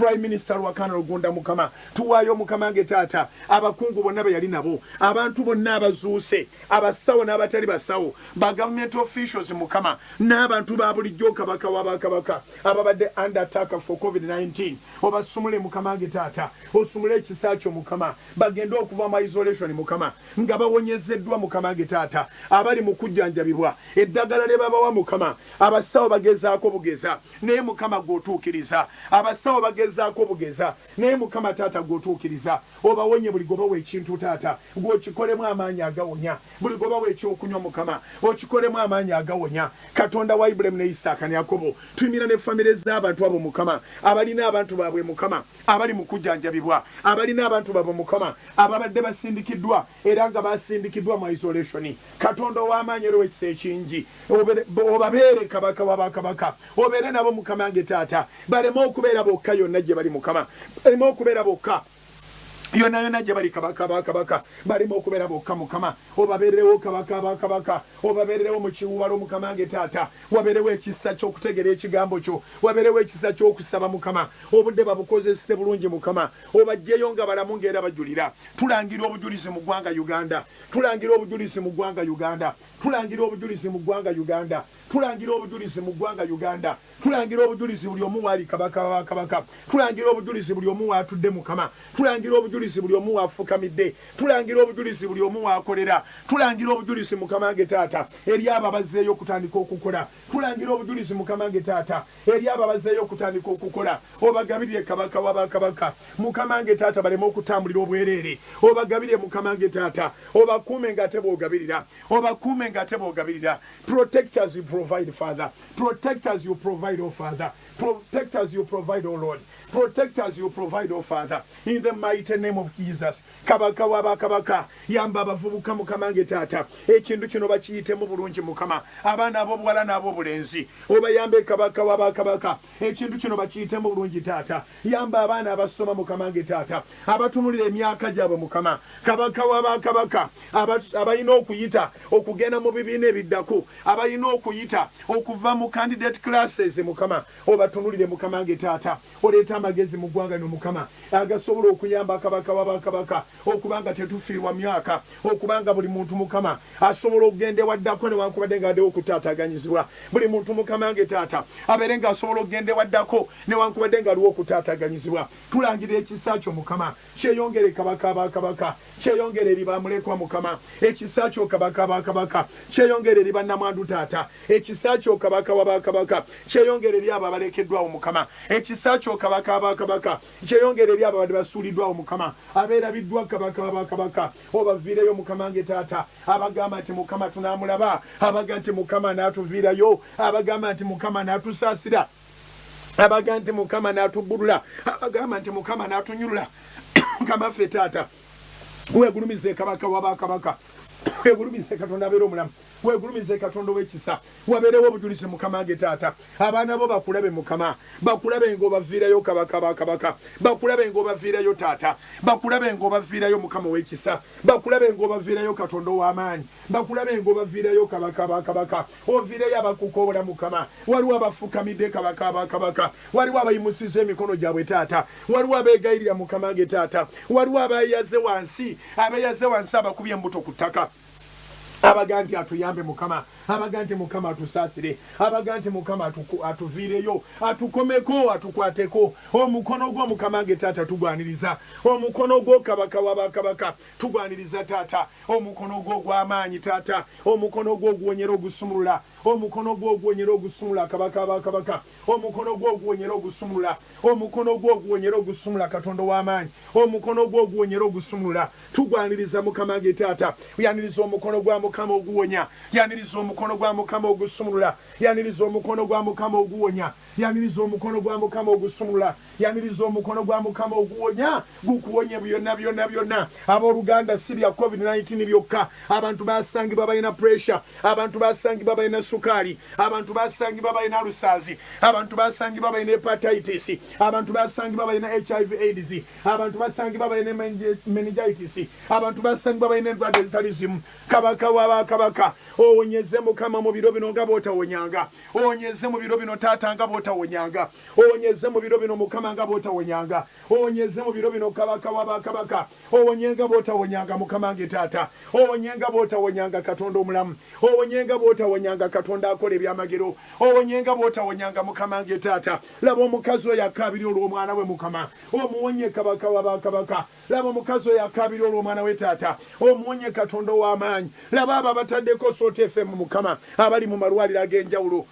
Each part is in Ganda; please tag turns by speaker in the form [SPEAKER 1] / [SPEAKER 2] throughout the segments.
[SPEAKER 1] Prime Minister Rwakana Rugunda mukama tuwayo mukama nge tata abakungu bonna be yali nabo abantu bonna abazuuse abasawo n'abatali basawo ba government officials mukama n'abantu ba bulijjo kabaka wabakabaka ababadde under attack for COVID-19 obasumule mukama nge tata osumule ekisakyo mukama bagende okuva mu isolation mukama nga bawonyezeddwa mukama nge tata abali mu kujjanjabibwa eddagala lye babawa mukama abasawo bagezaako bugeza naye mukama gw'otuukiriza abasawo bagezaako bugeza naye mukama taata gw'otuukiriza obawonye buli goba weekintu taata gw'okikolemu amaanyi agawonya buli goba weekyokunywa mukama okikolemu amaanyi agawonya katonda wa Ibulayimu ne Isaaka ne Yakobo tuyimira ne famire z'abantu abo mukama abalina abantu baabwe mukama abali mu kujjanjabibwa abalina abantu baabwe mukama ababadde basindikiddwa era nga basindikiddwa mu isolation katonda ow'amaanyi era w'ekisa ekingi obabeere kabaka wabakabaka obeere nabo mukama nge taata baleme okubeera bokka yonna gye bali mukama baleme okubeera bokka yonna gye bali kabaka balimo okubeera bokka mukama obabeerewo kabaka obabeerewo mu kiwuwalo mukama nge taata wabeerewo ekisa ky'okutegeera ekigambo kyo wabeerewo ekisa ky'okusaba mukama obudde babukozese bulungi mukama obajjeyo nga balamu ng'era bajulira tulangira obujulizi mu ggwanga Uganda tulangira obujulizi mu ggwanga Uganda tulangira obujulizi mu ggwanga Uganda tulangira obujulizi mu ggwanga Uganda tulangira obujulizi buli omu waali kabaka tulangira obujulizi buli omu waatudde mukama tulangira obujulizi buli omu waafukamidde tulangira obujulizi buli omu waakolera tulangira obujulizi mukama nge taata eri abo abazzeeyo okutandika okukola tulangira obujulizi mukama nge taata eri abo abazzeeyo okutandika okukola obagabirire kabaka wabakabaka mukama nge taata baleme okutambulira obwereere obagabirire mukama nge taata obakuume ng'ate boogabirira obakuume ng'ate boogabirira protect as you provide Father protect as you provide oh Father protect as you provide oh Lord protect as you provide oh Father in the mighty name of Jesus kabaka wabakabaka yamba abavubuka mukama nge taata ekintu kino bakiyitemu bulungi mukama abaana ab'obuwala n'ab'obulenzi obayambe kabaka wabakabaka ekintu kino bakiyitemu bulungi taata yamba abaana abasoma mukama nge taata abatunulira emyaka gyabwe mukama kabaka wabakabaka abalina okuyita okugenda mu bibiina ebiddako abalina okuyita okuva mu candidate classes mukama obatunulire mukama nge taata oleeta amagezi mu ggwanga lino mukama agasobola okuyamba kabaka wabakabaka okubanga tetufiirwa myaka okubanga buli muntu mukama asobola okugenda ewaddako newankubadde ng'addewo okutaataganyizibwa buli muntu mukama nge taata abeere ng'asobola okugenda ewaddako newankubadde ng'aliwo okutaataganyizibwa tulangirira ekisa kyo mukama kyeyongere kabaka abakabaka kyeyongere eri bamulekwa mukama ekisa kyo kabaka abakabaka kyeyongere eri bannamwandu taata ekisa kyo kabaka wabakabaka kyeyongere eri abo abalekeddwawo mukama ekisa kyo kabaka abakabaka kyeyongere eri abo abadde basuuliddwawo mukama abeerabiddwa kabaka wabakabaka obaviireyo mukama nge taata abagamba nti mukama tunaamulaba abaga nti mukama n'atuviirayo abagamba nti mukama n'atusaasira abaga nti mukama n'atubbulula abagamba nti mukama n'atunyulula mukama ffe taata weegulumize kabaka wabakabaka weegulumize katonda abeera omulamu weegulumize katonda w'ekisa wabeerewo obujulizi mukama nge taata abaana bo bakulabe mukama bakulabe ng'obaviirayo kabaka bakabaka bakulabe ng'obaviirayo taata bakulabe ng'obaviirayo mukama w'ekisa bakulabe ng'obaviirayo katonda ow'amaanyi bakulabe ng'obaviirayo kabaka bakabaka oviireyo abakukoola mukama waliwo abafukamidde kabaka bakabaka waliwo abayimusiza emikono gyabwe taata waliwo abeegayirira mukama nge taata waliwo abeeyaze wansi abakubye embuto ku ttaka abaga nti atuyambe mukama abaga nti mukama atusaasire abaga nti mukama atuviireyo atukomeko atukwateko omukono gwo mukama nge taata tugwaniriza omukono gwo kabaka wabakabaka tugwaniriza taata omukono gwo gw'amaanyi taata omukono gwo ogwonyera ogusumulula omukono gwo ogwonyera ogusumula kabaka bakabaka omukono gwo ogwonyera ogusumula omukono gwo ogwonyera ogusumula katonda w'amaanyi omukono gwo ogwonyera ogusumula tugwaniriza mukama nge taata yaniriza omukono gwa mukama oguwonya yaniriza omukono gwa mukama ogusumulula yaniriza omukono gwa mukama oguwonya yaniriza omukono gwa mukama ogusumulula yaniriza omukono gwa mukama oguwonya gukuwonye byonna abooluganda si bya COVID-19 byokka abantu basangibwa balina pressure abantu basangibwa balina sukaali abantu basangibwa balina lusaazi abantu basangibwa balina hepatitis abantu basangibwa balina HIV AIDS abantu basangibwa balina meningitis abantu basangibwa balina endwadde ezitali zimu kabaka w'abakabaka owonyeze mukama mu biro bino nga bw'otawonyanga owonyeze mu biro bino taata nga bw'otawonyanga owonyeze mu biro bino mukama nga bw'otawonyanga owonyeze mu biro bino kabaka w'abakabaka owonyenga bw'otawonyanga mukama nge taata owonyenga bw'otawonyanga katonda omulamu owonyenga bw'otawonyanga katonda akola ebyamagero owonyenga bw'otawonyanga mukama nge taata laba omukazi oyo akaabiri olw'omwana we mukama omuwonye kabaka w'abakabaka laba omukazi oyo akaabiri olw'omwana we taata omuwonye katonda ow'amaanyi laba abo abataddeko Salt FM mukama abali mu malwaliro ag'enjawulo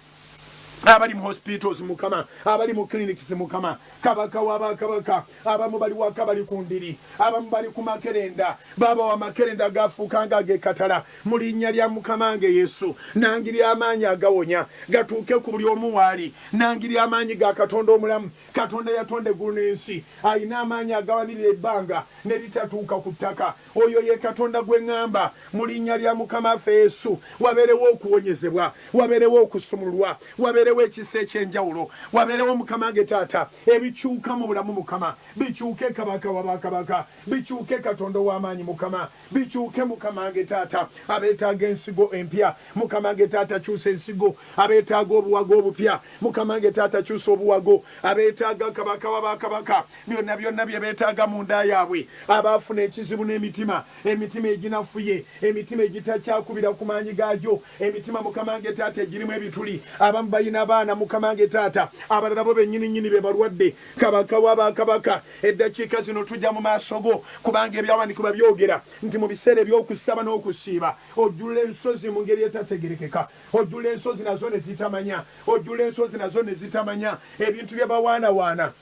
[SPEAKER 1] abali mu hospitals mukama abali mu clinics mukama kabaka w'abakabaka abamu bali waka bali ku ndiri abamu bali ku makerenda baba wa makerenda gafuuka nga ag'ekatala mu linnya lya mukama nge Yesu nangiri amaanyi agawonya gatuuke ku buli omu waali nangiri amaanyi ga katonda omulamu katonda yatonda eggulu n'ensi ayina amaanyi agawanirira ebbanga ne litatuuka ku ttaka oyo ye katonda gwe ŋŋamba mu linnya lya mukama ffe Yesu wabeerewo okuwonyezebwa wabeerewo okusumulwa wabeerewo ekisa ekyenjawulo wabeerewo mukama nge taata ebikyuka mu bulamu mukama bikyuke kabaka w'abakabaka bikyuke katonda w'amaanyi mukama bikyuke mukama nge taata abeetaaga ensigo empya mukama nge taata kyusa ensigo abeetaaga obuwago obupya mukama nge taata kyusa obuwago abeetaaga kabaka w'abakabaka byonna byonna bye beetaaga mu nda yaabwe abaafuna ekizibu n'emitima eginafuye emitima egitakyakubira ku maanyi gaagyo emitima mukama nge taata egirimu ebituli abamu balina abaana mukama nge taata abalala bo bennyini be balwadde kabaka w'abakabaka eddakiika zino tujja mu maaso go kubanga ebyawandiikibwa byogera nti mu biseera ebyokusaba n'okusiiba ojjula ensozi mu ngeri etategerekeka ojjula ensozi nazo ne zitamanya ojjula ensozi nazo ne zitamanya ebintu bye bawaanawaana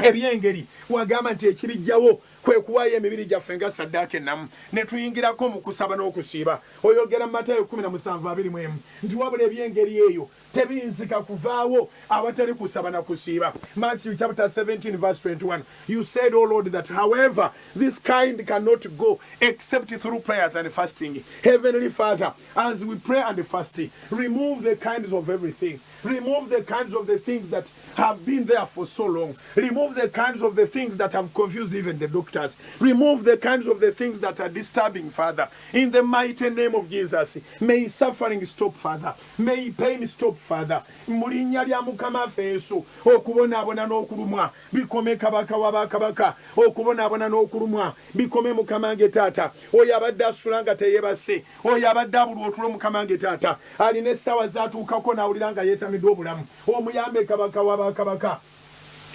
[SPEAKER 1] ebyengeri wagamba nti ekibijjawo kwe kuwaayo emibiri gyaffe nga saddaaka ennamu ne tuyingirako mu kusaba n'okusiiba oyogera mu Matayo 17:21 nti wabula ebyengeri eyo tebiyinzika kuvaawo awatali kusaba na kusiiba. Matthew chapter 17:21 you said, O Lord, that however this kind cannot go except through prayers and fasting. Heavenly Father, as we pray and fast, remove the kinds of everything. Remove the kinds of the things that have been there for so long. Remove the kinds of the things that have confused even the doctors. Remove the kinds of the things that are disturbing, Father. In the mighty name of Jesus, may suffering stop, Father. May pain stop, Father. Mulinya lya mukama ffe Yesu okubonaabona n'okulumwa bikome kabaka w'abakabaka okubonaabona n'okulumwa bikome mukama nge taata oyo abadde asula nga teyeebase oyo abadde abulwa otulo mukama nge taata alina essaawa zaatuukako n'awulira nga yeetamiddwa obulamu omuyambe kabaka w'abakabaka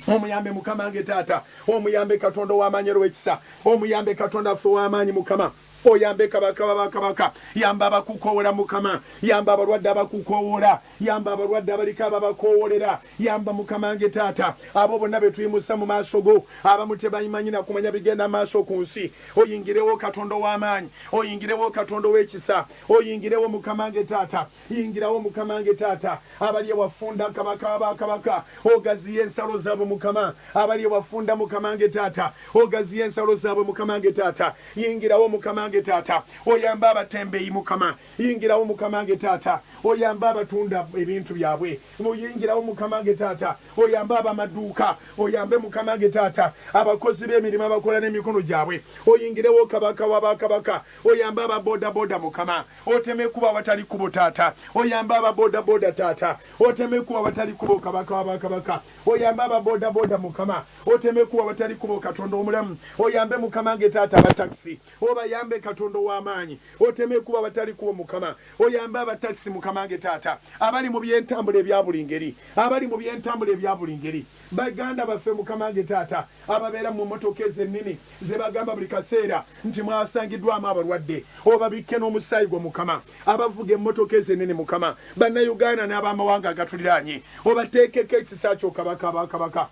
[SPEAKER 1] omuyambe mukama nge taata omuyambe katonda w'amaanyi w'ekisa omuyambe katonda ffe w'amaanyi mukama oyambe kabaka w'abakabaka yamba abakukoowola mukama yamba abalwadde abakukoowola yamba abalwadde abaliko ababakoowolera yamba mukama nge taata abo bonna be tuyimusa mu maaso go abamu tebayimanyi na kumanya bigenda maaso ku nsi oyingirewo katonda w'amaanyi oyingirewo katonda w'ekisa oyingirewo mukama nge taata yingirawo mukama nge taata abali ewafunda kabaka w'abakabaka ogaziye ensalo zaabwe mukama abali ewafunda mukama nge taata ogaziye ensalo zaabwe mukama nge taata yingirawo mukama nge taata oyamba abatembeeyi mukama yingirawo mukama nge taata oyamba abatunda ebintu byabwe oyingirawo mukama nge taata oyamba abamaduuka oyambe mukama nge taata abakozi b'emirimu abakola n'emikono gyabwe oyingirewo kabaka w'abakabaka oyamba ababodaboda mukama oteme kuba watali kubo taata oyamba ababodaboda taata oteme kuba watali kubo kabaka w'abakabaka oyamba ababodaboda mukama oteme kuba watali kubo katonda omulamu oyambe mukama nge taata abatakisi obayambe katonda w'amaanyi oteme kuba batali kubo mukama oyambe abatakisi mukama nge taata abali mu byentambula ebya buli ngeri abali mu byentambula ebya buli ngeri baganda baffe mukama nge taata ababeera mu motoka ezennini ze bagamba buli kaseera nti mwasangiddwamu abalwadde obabikke n'omusaayi gwo mukama abavuga emmotoka ezennini mukama bannayuganda n'abamawanga agatuliraanye obateekeko ekisa kyo kabaka abakabaka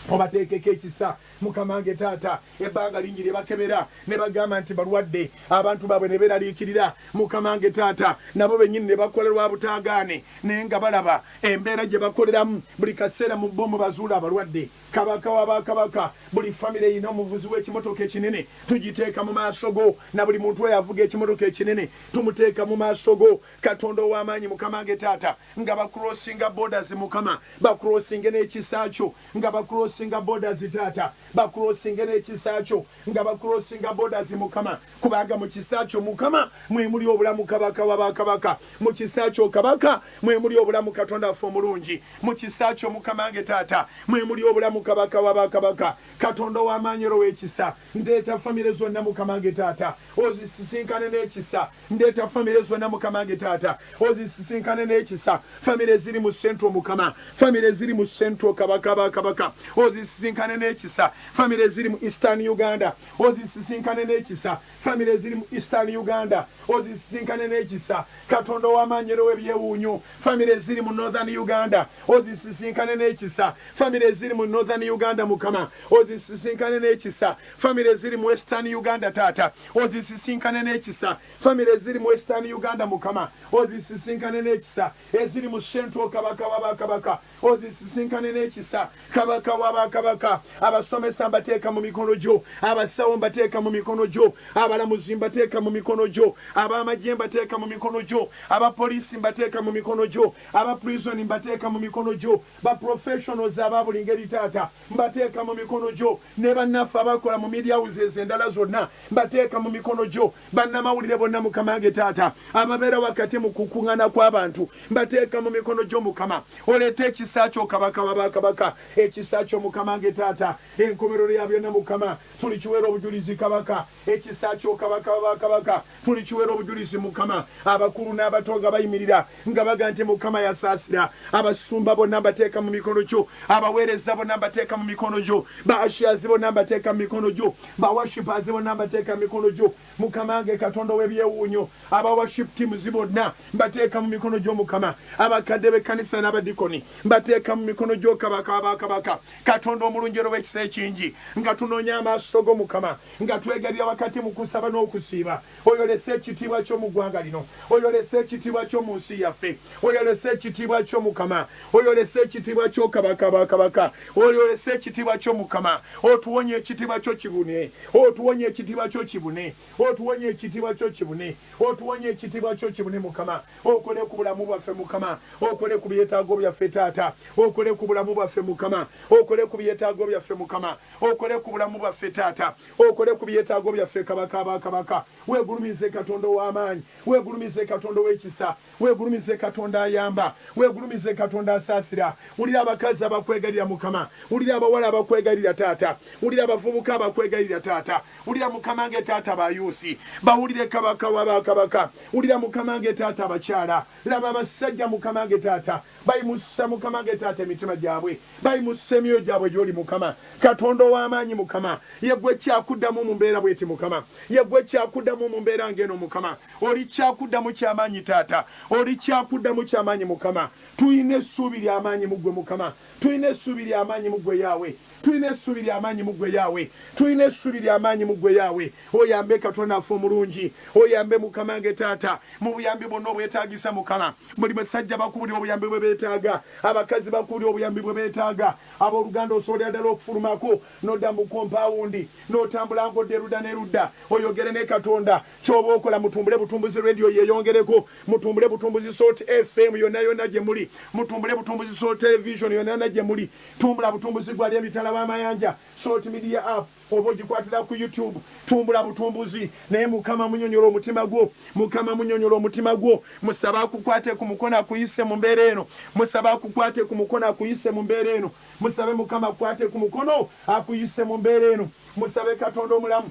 [SPEAKER 1] obateekeko ekisa mukama nge taata ebbanga lingi lye bakebera ne bagamba nti balwadde abantu baabwe ne beeraliikirira mukama nge taata nabo bennyini ne bakolerwa butaagaane naye nga balaba embeera gye bakoleramu buli kaseera mu bo mubazuula abalwadde kabaka w'abakabaka buli famire erina omuvuzi w'ekimotoka ekinene tugiteeka mu maaso go na buli muntu oyo avuga ekimotoka ekinene tumuteeka mu maaso go katonda ow'amaanyi mukama nge taata nga bakurosinga borders mukama bakurosinge n'ekisa kyo nga bakurosinga bakulosinga borders taata bakulosinga n'ekisakyo nga bakulosinga borders mukama kubanga mu kisakyo mukama mwe muli obulamu kabaka wabakabaka mu kisakyo kabaka mwe muli obulamu katonda affe omulungi mu kisakyo mukama nge taata mwe muli obulamu kabaka wabakabaka katonda w'amaanyi w'ekisa ndeeta famire zonna mukama nge taata ozisisinkane n'ekisa ndeeta famire zonna mukama nge taata ozisisinkane n'ekisa famire ziri mu central mukama famire ziri mu central kabaka ozisisinkane n'ekisa famire ziri mu eastern uganda ozisisinkane n'ekisa famire ziri mu eastern uganda ozisisinkane n'ekisa katonda w'amaanyi w'ebyewuunyo famire ziri mu northern uganda ozisisinkane n'ekisa famire ziri mu northern uganda mukama ozisisinkane n'ekisa famire ziri mu western uganda taata ozisisinkane n'ekisa famire ziri mu western uganda mukama ozisisinkane n'ekisa eziri mu central kabaka w'abakabaka ozisisinkane n'ekisa kabaka w'abakabaka abasomesa mbateeka mu mikono gyo abasawo mbateeka mu mikono gyo abalamuzi mbateeka mu mikono gyo ab'amagye mbateeka mu mikono gyo abapoliisi mbateeka mu mikono gyo abaprison mbateeka mu mikono gyo baprofessionals aba buli ngeri taata mbateeka mu mikono gyo ne bannaffe abakola mu media houses endala zonna mbateeka mu mikono gyo bannamawulire bonna mukama nge taata ababeera wakati mu kukuŋŋaana kw'abantu mbateeka mu mikono gyo mukama oleete ekisa kyo kabaka wabakabaka ekisa kyo mukama nge taata enkomerero ya byonna mukama tulikiweera obujulizi kabaka ekisa kyo kabaka wabakabaka tulikiweera obujulizi mukama abakulu n'abato nga bayimirira nga baga nti mukama yasaasira abasumba bonna mbateeka mu mikono gyo abaweereza bonna mbateeka mu mikono gyo baashiyazi bonna mbateeka mu mikono gyo bawashipazi bonna mbateeka mu mikono gyo mukama nge katonda w'ebyewuunyo abawaship teams bonna mbateeka mu mikono gyo mukama abakadde b'ekkanisa n'abadikoni mbateeka mu mikono gyo kabaka wabakabaka katonda omulungi olw'ekisa ekingi nga tunoonya amaaso go mukama nga twegalira wakati mu kusaba n'okusiiba oyolese ekitiibwa kyo mu ggwanga lino oyolese ekitiibwa kyo mu nsi yaffe oyolese ekitiibwa kyo mukama oyolese ekitiibwa kyo kabaka bakabaka oyolese ekitiibwa kyo mukama otuwonye ekitiibwa kyo kibune otuwonye ekitiibwa kyo kibune otuwonye ekitiibwa kyo kibune otuwonye ekitiibwa kyo kibune mukama okole ku bulamu bwaffe mukama okole ku byetaago byaffe taata okole ku bulamu bwaffe mukama okole ku byetaago byaffe mukama okole ku bulamu bwaffe taata okole ku byetaago byaffe kabaka bakabaka weegulumize katonda w'amaanyi weegulumize katonda w'ekisa weegulumize katonda ayamba weegulumize katonda asaasira wulira abakazi abakwegalira mukama wulira abawala abakwegalira taata wulira abavubuka abakwegalira taata wulira mukama nge taata bayuusi bawulire kabaka wabakabaka wulira mukama nge taata abakyala laba abasajja mukama nge taata bayimusa mukama nge taata emitima gyabwe bayimusa emyoyo gyabwe gy'oli mukama katonda w'amaanyi mukama yegwe kyakuddamu mu mbeera bweti mukama yegwe kyakuddamu mu mbeera ng'eno mukama oli kyakuddamu ky'amaanyi taata oli kyakuddamu ky'amaanyi mukama tuyina essuubi ly'amaanyi mu ggwe mukama tuyina essuubi ly'amaanyi mu ggwe yaawe tuyina essuubi ly'amaanyi mu ggwe yaawe tuyina essuubi ly'amaanyi mu ggwe yaawe oyambe katonda affe omulungi oyambe mukama nge taata mu buyambi bwonna obwetaagisa mukama buli basajja bakubulira obuyambi bwe beetaaga abakazi bakubulira obuyambi bwe beetaaga abooluganda osobolera ddala okufulumako n'odda mu kompaawundi n'otambula ng'odda erudda n'erudda oyogere ne katonda ky'oba okola mutumbule butumbuzi radio yeeyongereko mutumbule butumbuzi salt fm yonna yonna gye muli mutumbule butumbuzi salt television yonna yonna gye muli tumbula butumbuzi gwali emitala w'amayanja salt media app oba ogikwatira ku youtube tumbula butumbuzi naye mukama munyonyola omutima gwo mukama munyonyola omutima gwo musaba akukwate ku mukono akuyise mu mbeera eno musaba akukwate ku mukono akuyise mu mbeera eno musabe mukama akwate ku mukono akuyise mu mbeera eno musabe katonda omulamu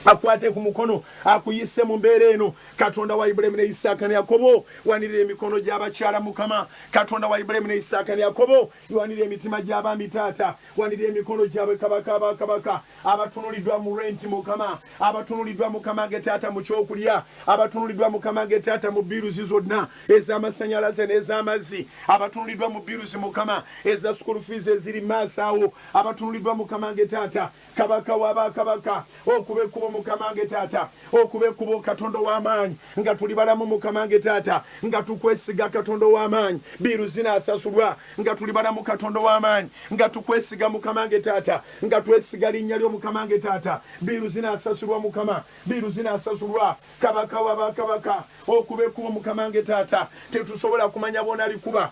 [SPEAKER 1] akwate ku mukono akuyise mu mbeera eno katonda wa Ibulayimu ne Isaaka ne Yakobo wanirira emikono gy'abakyala mukama katonda wa Ibulayimu ne Isaaka ne Yakobo wanirira emitima gy'abaami taata wanirira emikono gyabwe kabaka abakabaka abatunuliddwa mu renti mukama abatunuliddwa mukama ge taata mu kyokulya abatunuliddwa mukama ge taata mu biruzi zonna ez'amasanyalaze n'ez'amazzi abatunuliddwa mu biruzi mukama eza school fees eziri maaso awo abatunuliddwa mukama ge taata kabaka w'abakabaka okube kubo mukama nge taata okube kubo katonda w'amaanyi nga tuli balamu mukama nge taata nga tukwesiga katonda w'amaanyi biru zinaasasulwa nga tuli balamu katonda w'amaanyi nga tukwesiga mukama nge taata nga twesiga linnya ly'omukama nge taata biru zinaasasulwa mukama biru zinaasasulwa kabaka w'abakabaka okube kubo mukama nge taata tetusobola kumanya bonalikuba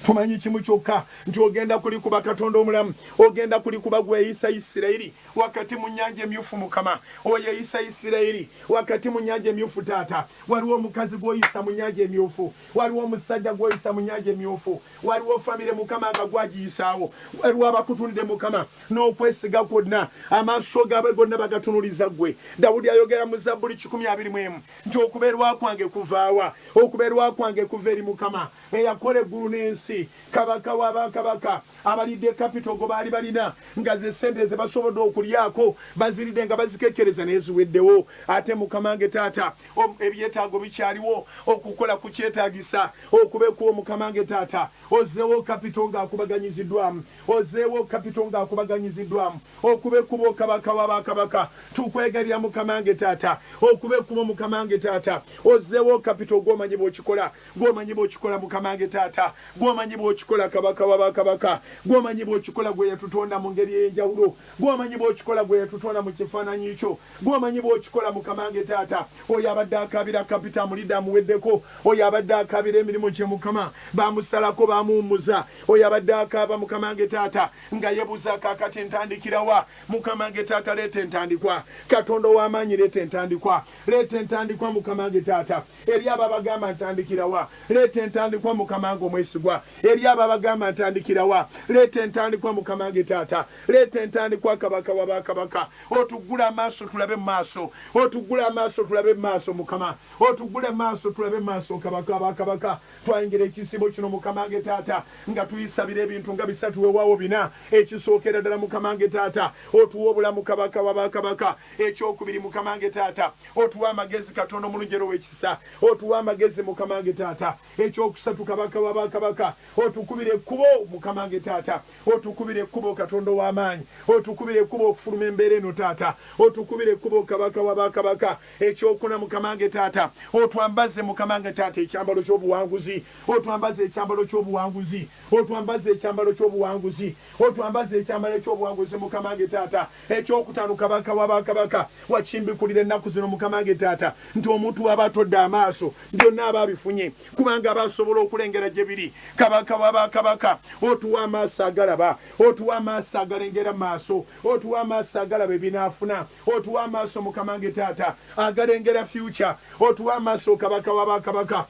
[SPEAKER 1] tumanyi kimu kyokka nti ogenda kulikuba Katonda omulamu, ogenda kulikuba gwe yayisa Isirayiri wakati mu nnyanja emyufu Mukama, oyo yayisa Isirayiri wakati mu nnyanja emyufu Taata. Waliwo omukazi gw'oyisa mu nnyanja emyufu, waliwo omusajja gw'oyisa mu nnyanja emyufu, waliwo famire Mukama nga gwagiyisaawo, waliwo abakutunide Mukama n'okwesiga kwonna amaaso gaabwe gonna bagatunuliza ggwe. Dawudi ayogera mu Zabbuli 121 nti okubeerwa kwange kuvaawa, okubeerwa kwange kuva eri Mukama eyakola eggulu n'ensi, kabaka w'abakabaka abalidde kapito go baali balina nga ze ssente ze basobodde okulyako baziridde nga bazikekkereza naye ziweddewo. Ate Mukama nge Taata ebyetaago bikyaliwo okukola ku kyetaagisa okuba ekuwo. Mukama nge Taata ozzeewo kapito ng'akubaganyiziddwamu, ozzeewo kapito ng'akubaganyiziddwamu okuba ekubo kabaka w'abakabaka. Tukwegalira Mukama nge Taata okuba ekubo Mukama nge Taata ozzeewo kapito gw'omanyi bw'okikola, gw'omanyi bw'okikola Mukama nge Taata, gw'omanyi bw'okikola kabaka w'abakabaka, gw'omanyi bw'okikola gwe yatutonda mu ngeri ey'enjawulo, gw'omanyi bw'okikola gwe yatutonda mu kifaananyi kyo, gw'omanyi bw'okikola Mukama nge Taata. Oyo abadde akaabira kapita amulidde amuweddeko, oyo abadde akaabira emirimu gye Mukama baamusalako baamuwummuza, oyo abadde akaaba Mukama nge Taata nga yeebuuza kaakati ntandikirawa. Mukama nge Taata leeta entandikwa, Katonda ow'amaanyi leeta entandikwa, leeta entandikwa Mukama nge Taata eri abo abagamba ntandikirawa, leeta entandikwa Mukama nge omwesigwa eri abo abagamba ntandikirawa, leeta entandikwa Mukama nge Taata, leeta entandikwa kabaka w'abakabaka. Otuggula amaaso tulabe mu maaso, otuggula amaaso tulabe mu maaso Mukama, otuggule maaso tulabe mu maaso kabaka w'abakabaka. Twayingira ekisibo kino Mukama nge Taata nga tuyisabira ebintu nga 3 weewaawo 4. Ekisookera ddala Mukama nge Taata otuwa obulamu kabaka w'abakabaka. Ekyokubiri Mukama nge Taata otuwa amagezi Katonda omulunjero w'ekisa, otuwa amagezi Mukama nge Taata. Ekyokusatu kabaka w'abakabaka otukubire ekkubo Mukama nge Taata, otukubire ekkubo Katonda w'amaanyi, otukubire ekkubo okufuluma embeera eno Taata, otukubire ekkubo kabaka w'abakabaka. Ekyokuna Mukama nge Taata otwambaze Mukama nge Taata ekyambalo ky'obuwanguzi, otwambaze ekyambalo ky'obuwanguzi, otwambaze ekyambalo ky'obuwanguzi, otwambaze ekyambalo ky'obuwanguzi Mukama nge Taata. Ekyokutaano kabaka w'abakabaka wakimbikulira ennaku zino Mukama nge Taata nti omuntu waba atodde amaaso byonna aba abifunye kubanga aba asobola okulengera gye biri. Kabaka w'abakabaka otuwa amaaso agalaba, otuwa amaaso agalengera maaso, otuwa amaaso agalaba ebinaafuna, otuwa amaaso Mukama nge Taata agalengera future, otuwa amaaso kabaka w'abakabaka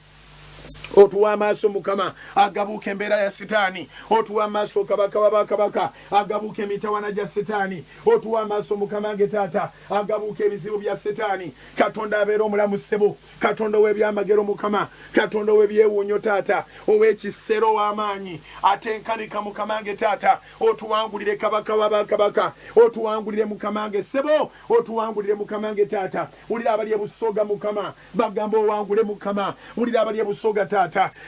[SPEAKER 1] otuwa amaaso Mukama agabuuka embeera ya Sitaani, otuwa amaaso kabaka w'abakabaka agabuuka emitawana gya Sitaani, otuwa amaaso Mukama nge Taata agabuuka ebizibu bya Sitaani. Katonda abeera omulamu ssebo, Katonda ow'ebyamagero Mukama, Katonda ow'ebyewuunyo Taata, ow'ekisero w'amaanyi atenkanika Mukama nge Taata. Otuwangulire kabaka w'abakabaka, otuwangulire Mukama nge ssebo, otuwangulire Mukama nge Taata. Wulira abali ebusoga Mukama bagamba owangule Mukama, wulira abali ebusoga Taata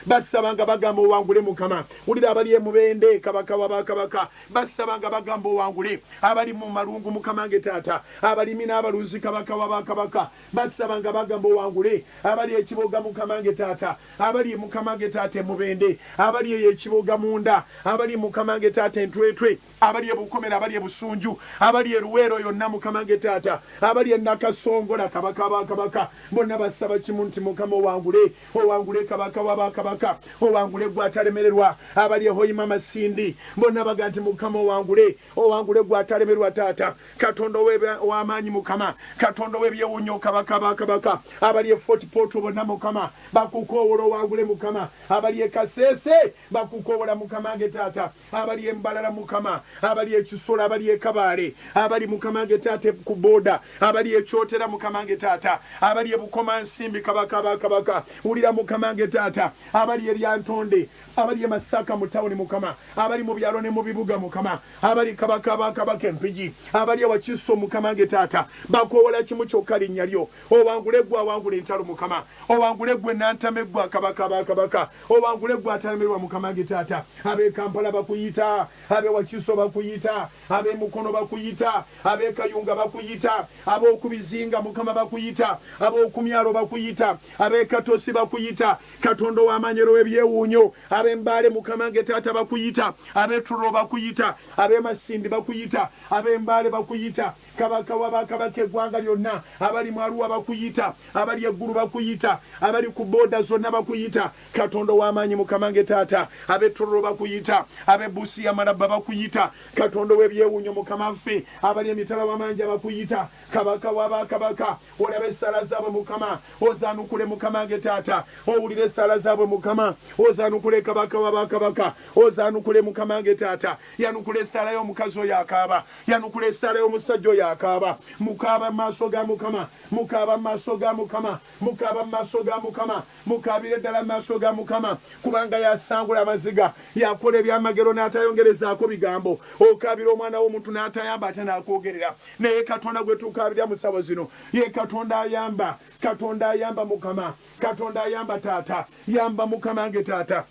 [SPEAKER 1] basaba nga bagamba owangule Mukama, wulira abali emubende kabaka w'abakabaka basaba nga bagamba owangule, abali mu malungu Mukama nge Taata, abalimi n'abaluzi kabaka w'abakabaka basaba nga bagamba owangule, abali ekiboga Mukama nge Taata, abali Mukama nge Taata emubende, abali ekiboga munda, abali Mukama nge Taata entwetwe, abali ebukomera, abali ebusunju, abali eruweero yonna Mukama nge Taata, abali enakasongola kabaka w'abakabaka bonna basaba kimu nti Mukama owangule, owangule kabaka w'abakabaka, owangule gw'atalemererwa. Abali ehoyima masindi bonna baga nti Mukama owangule, owangule gw'atalemererwa Taata. Katonda w'amaanyi Mukama, Katonda w'ebyewuunyo kabaka w'abakabaka, abali e Fort Portal bonna Mukama bakukoowola owangule Mukama, abali e Kasese bakukoowola Mukama nge Taata, abali e Mbalala Mukama, abali e Kisola, abali e Kabaale, abali Mukama nge Taata ku booda, abali e Kyotera Mukama nge Taata, abali e Bukoma Nsimbi kabaka w'abakabaka, wulira Mukama nge Taata, abali e Lyantonde, abali e Masaka mu tawuni Mukama, abali mu byalo ne mu bibuga Mukama, abali kabaka w'abakabaka Empigi, abali e Wakiso Mukama nge Taata bakoowola kimu kyokka linnya lyo. Owangule gwe awangula entalo Mukama, owangule gwe nantame gwe kabaka w'abakabaka, owangule gwe atalemererwa Mukama nge Taata. Ab'e Kampala bakuyita, ab'e Wakiso bakuyita, ab'e Mukono bakuyita, ab'e Kayunga bakuyita, ab'okubizinga Mukama bakuyita, ab'okumyalo bakuyita, ab'e Katosi bakuyita. Katonda Katonda w'amanyero w'ebyewuunyo ab'embaale Mukama nge taata bakuyita ab'ettullo bakuyita ab'emasindi bakuyita ab'embaale bakuyita kabaka w'abakabaka eggwanga lyonna abali mu Arua bakuyita abali eggulu bakuyita abali ku booda zonna bakuyita Katonda w'amaanyi Mukama nge taata ab'ettullo bakuyita ab'Ebusia Malaba bakuyita Katonda w'ebyewuunyo Mukama ffe abali emitala w'amanja bakuyita kabaka w'abakabaka olabe essala zaabwe Mukama ozaanukule Mukama nge taata owulire essala zaabwe Mukama ozaanukule kabaka w'abakabaka ozaanukule Mukama nge taata yanukule essala y'omukazi oyo akaaba yanukule essala y'omusajja oyo akaaba mukaaba mu maaso ga Mukama mukaaba mu maaso ga Mukama mukaaba mu maaso ga Mukama mukaabire ddala mu maaso ga Mukama kubanga yasangula amaziga yakola ebyamagero n'atayongerezaako bigambo okaabira omwana w'omuntu n'atayamba ate n'akwogerera naye Katonda gwe tukaabira mu ssabo zino ye Katonda ayamba Katonda ayamba Mukama Katonda ayamba taata yamba Mukama nge taata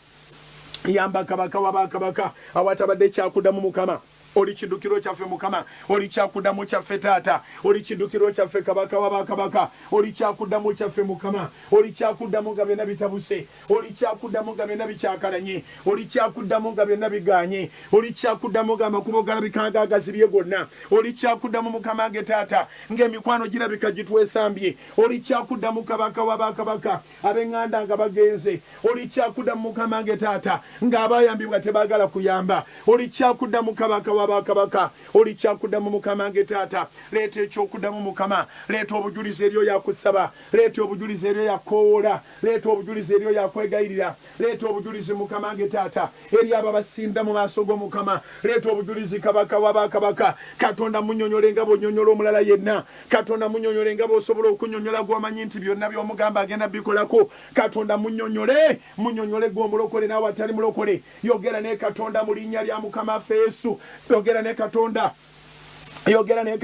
[SPEAKER 1] yamba kabaka w'abakabaka awatabadde kyakuddamu Mukama oli kiddukiro kyaffe Mukama oli kyakuddamu kyaffe taata oli kiddukiro kyaffe kabaka w'abakabaka oli kyakuddamu kyaffe Mukama oli kyakuddamu nga byonna bitabuse oli kyakuddamu nga byonna bikyakalanye oli kyakuddamu nga byonna biganye oli kyakuddamu nga amakubo galabikanga agazibye gonna oli kyakuddamu Mukama nge taata ng'emikwano girabika gitwesambye oli kyakuddamu kabaka w'abakabaka ab'eŋŋanda nga bagenze oli kyakuddamu Mukama nge taata ng'abayambibwa tebaagala kuyamba oli kyakuddamu kabaka w'abakabaka oli kyakuddamu Mukama nge taata leeta ekyokuddamu Mukama leeta obujulizi eri oyo akusaba leeta obujulizi eri oyo akoowoola leeta obujulizi eri oyo akwegayirira leeta obujulizi Mukama nge taata eri abo abasinda mu maaso go Mukama leeta obujulizi kabaka w'abakabaka Katonda munnyonnyole nga bw'onnyonnyola omulala yenna Katonda munnyonnyole nga bw'osobola okunnyonnyola gw'omanyi nti byonna by'omugamba agenda bikolako Katonda munnyonnyole gw'omulokole n'awe atali mulokole yogera ne Katonda mu linnya lya Mukama waffe Yesu yogera ne Katonda yogera ne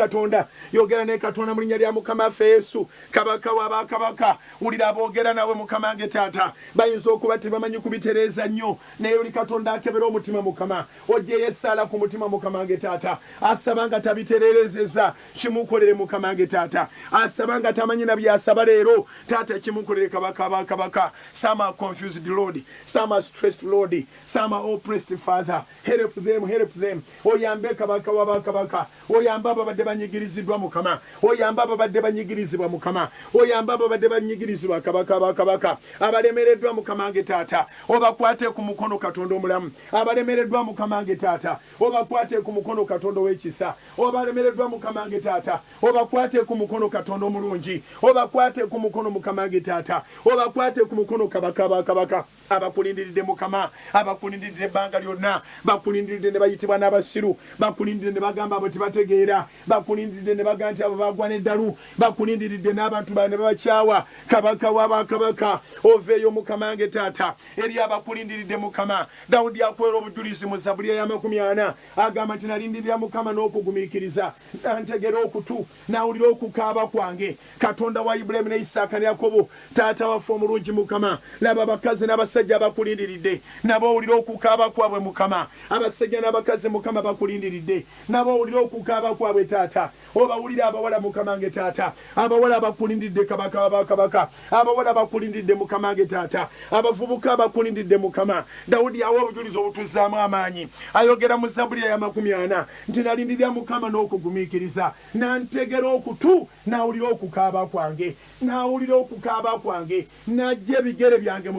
[SPEAKER 1] Katonda mu linnya lya Mukama waffe Yesu kabaka w'abakabaka wulira aboogera nawe Mukama nge taata bayinza okuba tebamanyi kubitereeza nnyo naye oli Katonda akebera omutima Mukama oggyeyo essaala ku mutima Mukama nge taata asaba nga tabitereerezeza kimukolere Mukama nge taata asaba nga tamanyi na byasaba leero taata kimukolere kabaka w'abakabaka. Some are confused Lord, some are stressed Lord, some are oppressed Father. Help them oyambe kabaka w'abakabaka oyamba ababadde banyigiriziddwa Mukama oyamba ababadde banyigirizibwa Mukama oyamba ababadde banyigirizibwa kabaka w'abakabaka abalemereddwa Mukama nge taata obakwate ku mukono Katonda omulamu abalemereddwa Mukama nge taata obakwate ku mukono Katonda w'ekisa obalemereddwa Mukama nge taata obakwate ku mukono Katonda omulungi obakwate ku mukono Mukama nge taata obakwate ku mukono kabaka w'abakabaka abakulindiridde Mukama abakulindiridde ebbanga lyonna bakulindiridde ne bayitibwa n'abasiru bakulindiridde ne bagamba abo tebategeera bakulindiridde ne bagamba nti abo bagwa n'eddalu bakulindiridde n'abantu bawe ne babakyawa kabaka w'abakabaka oveeyo Mukama nge taata eri abakulindiridde Mukama. Dawudi akwera obujulizi mu Zabuliya ya 40 agamba nti nalindirira Mukama n'okugumiikiriza nantegera okutu nawulira okukaaba kwange Katonda wa Ibulayimu ne Isaaka ne Yakobo taata waffe omulungi Mukama laba abakazi n'abasajja bakulindiridde nabo owulira okukaaba kwabwe Mukama abasajja n'abakazi Mukama bakulindiridde nabo owulira okukaaba kwabwe taata obawulira abawala Mukama nge taata abawala bakulindiridde kabaka w'abakabaka abawala bakulindiridde Mukama nge taata abavubuka bakulindiridde Mukama. Dawudi awa obujulizi obutuzzaamu amaanyi ayogera mu Zabuliya ya 40 nti nalindirira Mukama n'okugumiikiriza nantegera okutu nawulira okukaaba kwange najja ebigere byange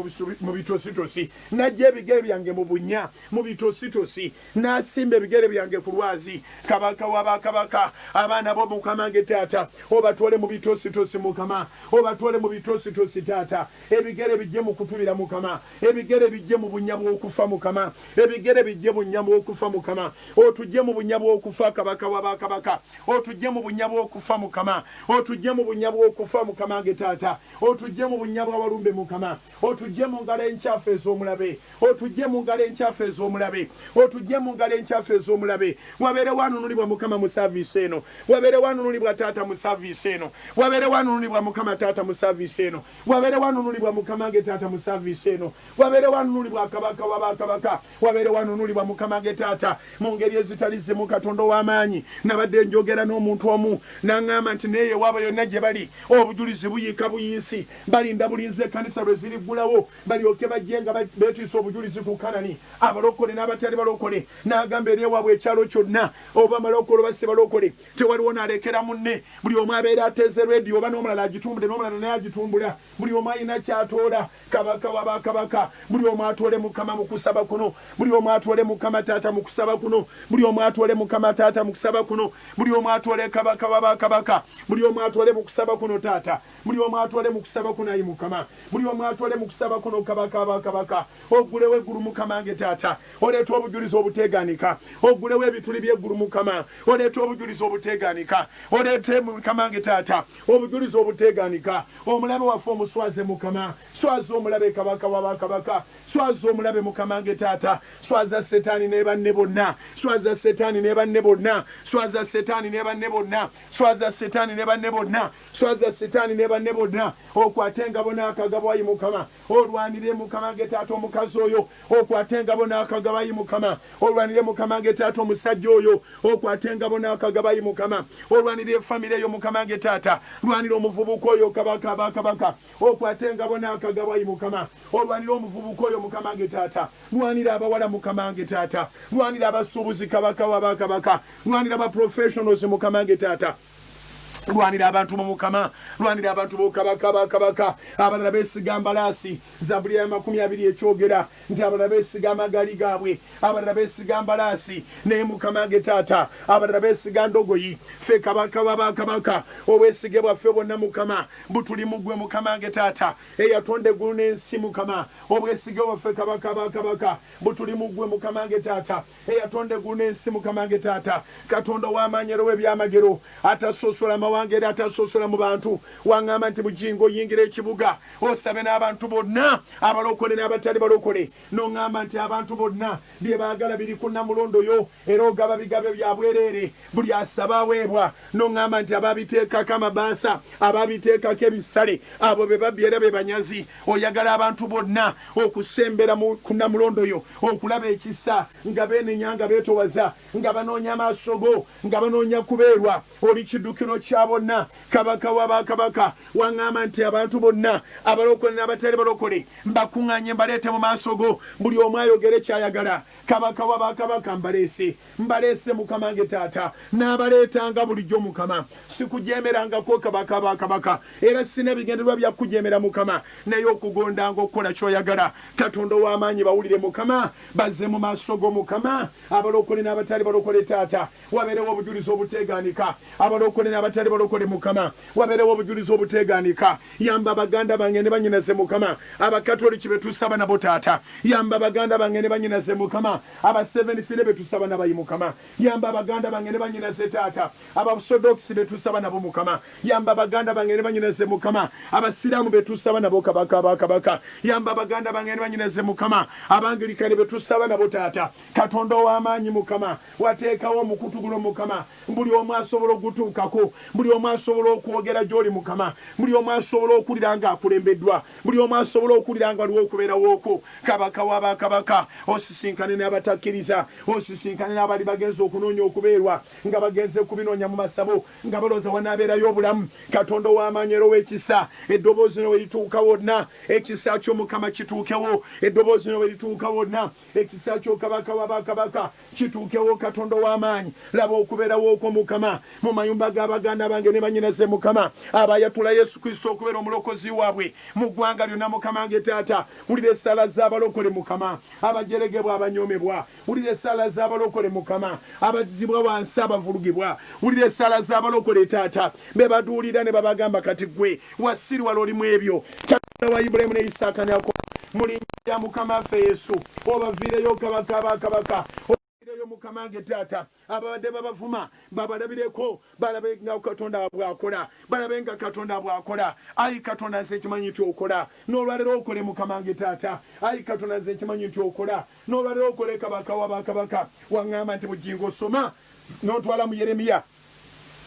[SPEAKER 1] mu bitositosi najja ebigere byange mu bunya mu bitositosi nasimba ebigere byange ku lwazi kabaka w'abakabaka abaana bo Mukama nge taata obatwale mu bitositosi Mukama obatwale mu bitositosi taata ebigere bijje mu kutubira Mukama ebigere bijje mu bunya bw'okufa Mukama ebigere bijje mu bunya bw'okufa Mukama otujje mu bunya bw'okufa kabaka w'abakabaka otujje mu bunya bw'okufa Mukama otujje mu bunya bw'okufa Mukama nge taata otujje mu bunya bw'abalumbe Mukama otujje mu ngalo enkyafu ez'omulabe otujje mu ngalo enkyafu ez'omulabe otujje mu ngalo enkyafu ez'omulabe wabeere wanunulibwa Mukama mu service eno wabere wanunulibwa taata mu service eno wabere wanunulibwa mukama taata mu service eno wabere wanunulibwa mukama ge taata mu service eno wabere wanunulibwa kabaka wabakabaka wabere wanunulibwa mukama ge taata mu ngeri ezitali zimu Katonda w'amaanyi nabadde njogera n'omuntu omu n'aŋŋamba nti naye waba yonna gye bali obujulizi buyiika buyinsi balinda bulinzi ekkanisa lwe ziriggulawo balyoke bajje nga beetiisa obujulizi ku Kanani abalokole n'abatali balokole n'agamba eri ewaabwe ekyalo kyonna oba malokole oba si balokole tewaliwo n'alekera munne buli omu abeera ateeze rediyo oba n'omulala agitumbule n'omulala naye agitumbula buli omu alina kyatoola kabaka wabakabaka buli omu atoole mukama mu kusaba kuno buli omu atoole mukama taata mu kusaba kuno buli omu atoole mukama taata mu kusaba kuno buli omu atoole kabaka wabakabaka buli omu atoole mu kusaba kuno taata buli omu atoole mu kusaba kuno ayi mukama buli omu atoole mu kusaba kuno kabaka wabakabaka oggulewo eggulu mukama nge taata oleeta obujulizi obuteeganika oggulewo ebituli by'eggulu mukama oleeta obujulizi obuteeganika oleete mukama nge taata obujulizi obuteeganika omulabe waffe omuswaze mukama swaza omulabe kabaka wabakabaka swaza omulabe mukama nge taata swaza setaani ne banne bonna swaza setaani ne banne bonna swaza setaani ne banne bonna swaza setaani ne banne bonna swaza setaani ne banne bonna okwate engabo n'akagabo ayi mukama olwanire mukama nge taata omukazi oyo okwate engabo n'akagabo ayi mukama olwanire mukama nge taata omusajja oyo okwate engabo n'akagabo ayi mukama olwanire efamire eyo mukama nge taata lwanire omuvubuka oyo kabaka abakabaka okwate engabo n'akagabo ayi mukama olwanire omuvubuka oyo mukama nge taata lwanire abawala mukama nge taata lwanire abasuubuzi kabaka wabakabaka lwanire abaprofessionals mukama nge taata lwanira abantu mu mukama lwanira abantu bokabaka abalala beesiga mbalaasi Zabuli ya 20 ekyogera nti abalala beesiga amagali gaabwe abalala beesiga mbalaasi naye mukama ge taata abalala beesiga ndogoyi ffe kabaka wabakabaka obwesige bwaffe bwonna mukama butuli mugwe mukama ge taata eyatonda eggulu n'ensi mukama obwesige bwaffe kabaka abakabaka butuli mugwe mukama ge taata eyatonda eggulu n'ensi mukama ge taata Katonda w'amaanyi w'ebyamagero atasosola wange era atasosola mu bantu waŋŋamba nti bujingo oyingira ekibuga osabe n'abantu bonna abalokole n'abatali balokole n'oŋŋamba nti abantu bonna bye baagala biri ku Namulondo yo era ogaba bigabe bya bwereere buli asaba aweebwa n'oŋŋamba nti ababiteekako amabaasa ababiteekako ebisale abo be babbi era be banyazi oyagala abantu bonna okusembera ku Namulondo yo okulaba ekisa nga beenenya nga beetowaza nga banoonya amaaso go nga banoonya kubeerwa oli kiddukiro kya bonna kabaka wabakabaka waŋŋamba nti abantu bonna abalokole n'abatali balokole mbakuŋŋanye mbaleete mu maaso go buli omu ayogere kyayagala kabaka wabakabaka mbaleese mukama nge taata n'abaleetanga bulijjo mukama sikujeemerangako kabaka wabakabaka era sina bigendererwa bya kujeemera mukama naye okugondanga okukola kyoyagala Katonda w'amaanyi bawulire mukama bazze mu maaso go mukama abalokole n'abatali balokole taata wabeerewo obujulizi obuteeganika abalokole n'abatali balokole mukama wabeerewo obujulizi obuteeganika yamba baganda bange ne banyinaze mukama abakatoliki betusaba nabo taata yamba baganda bange ne banyinaze mukama abasevenisi ne betusaba nabayi mukama yamba baganda bange ne banyinaze taata abasodoksi betusaba nabo mukama yamba baganda bange ne banyinaze mukama abasiraamu betusaba nabo kabaka abakabaka yamba baganda bange ne banyinaze mukama abangilikani betusaba nabo taata Katonda w'amaanyi mukama wateekawo omukutu guno mukama buli omu asobola ogutuukako buli omu asobola okwogera gy'oli mukama buli omu asobola okulira nga akulembeddwa buli omu asobola okulira nga aliwo okubeerawo okwo kabaka w'abakabaka osisinkane n'abatakkiriza osisinkane n'abali bagenze okunoonya okubeerwa nga bagenze kubinoonya mu masabo nga balooza wanaabeerayo obulamu Katonda w'amaanyi era ow'ekisa eddoboozi lino we lituuka wonna ekisa ky'omukama kituukewo eddoboozi lino we lituuka wonna ekisa ky'okabaka w'abakabaka kituukewo Katonda w'amaanyi laba okubeerawo okwo mukama mu mayumba g'abaganda bange ne banyinaze mukama abayatula Yesu Kristo okubeera omulokozi waabwe mu ggwanga lyonna mukama nge taata wulira essaala z'abalokole mukama abajeregebwa abanyoomebwa wulira essaala z'abalokole mukama abazibwa wansi abavulugibwa wulira essaala z'abalokole taata be baduulira ne babagamba kati gwe wasiriwala olimu ebyo Katonda wa Ibulayimu ne Isaaka ne Yakobo mu linnya lya mukama waffe Yesu obaviireyo kabaka abakabaka mukama nge taata ababadde babavuma babalabireko balabe nga Katonda bw'akola balabe nga Katonda bw'akola ayi Katonda nze kimanyi nti okola n'olwalero okole mukama nge taata ayi Katonda nze kimanyi nti okola n'olwalero okole kabaka w'abakabaka waŋŋamba nti bujingo osoma n'otwala mu Yeremiya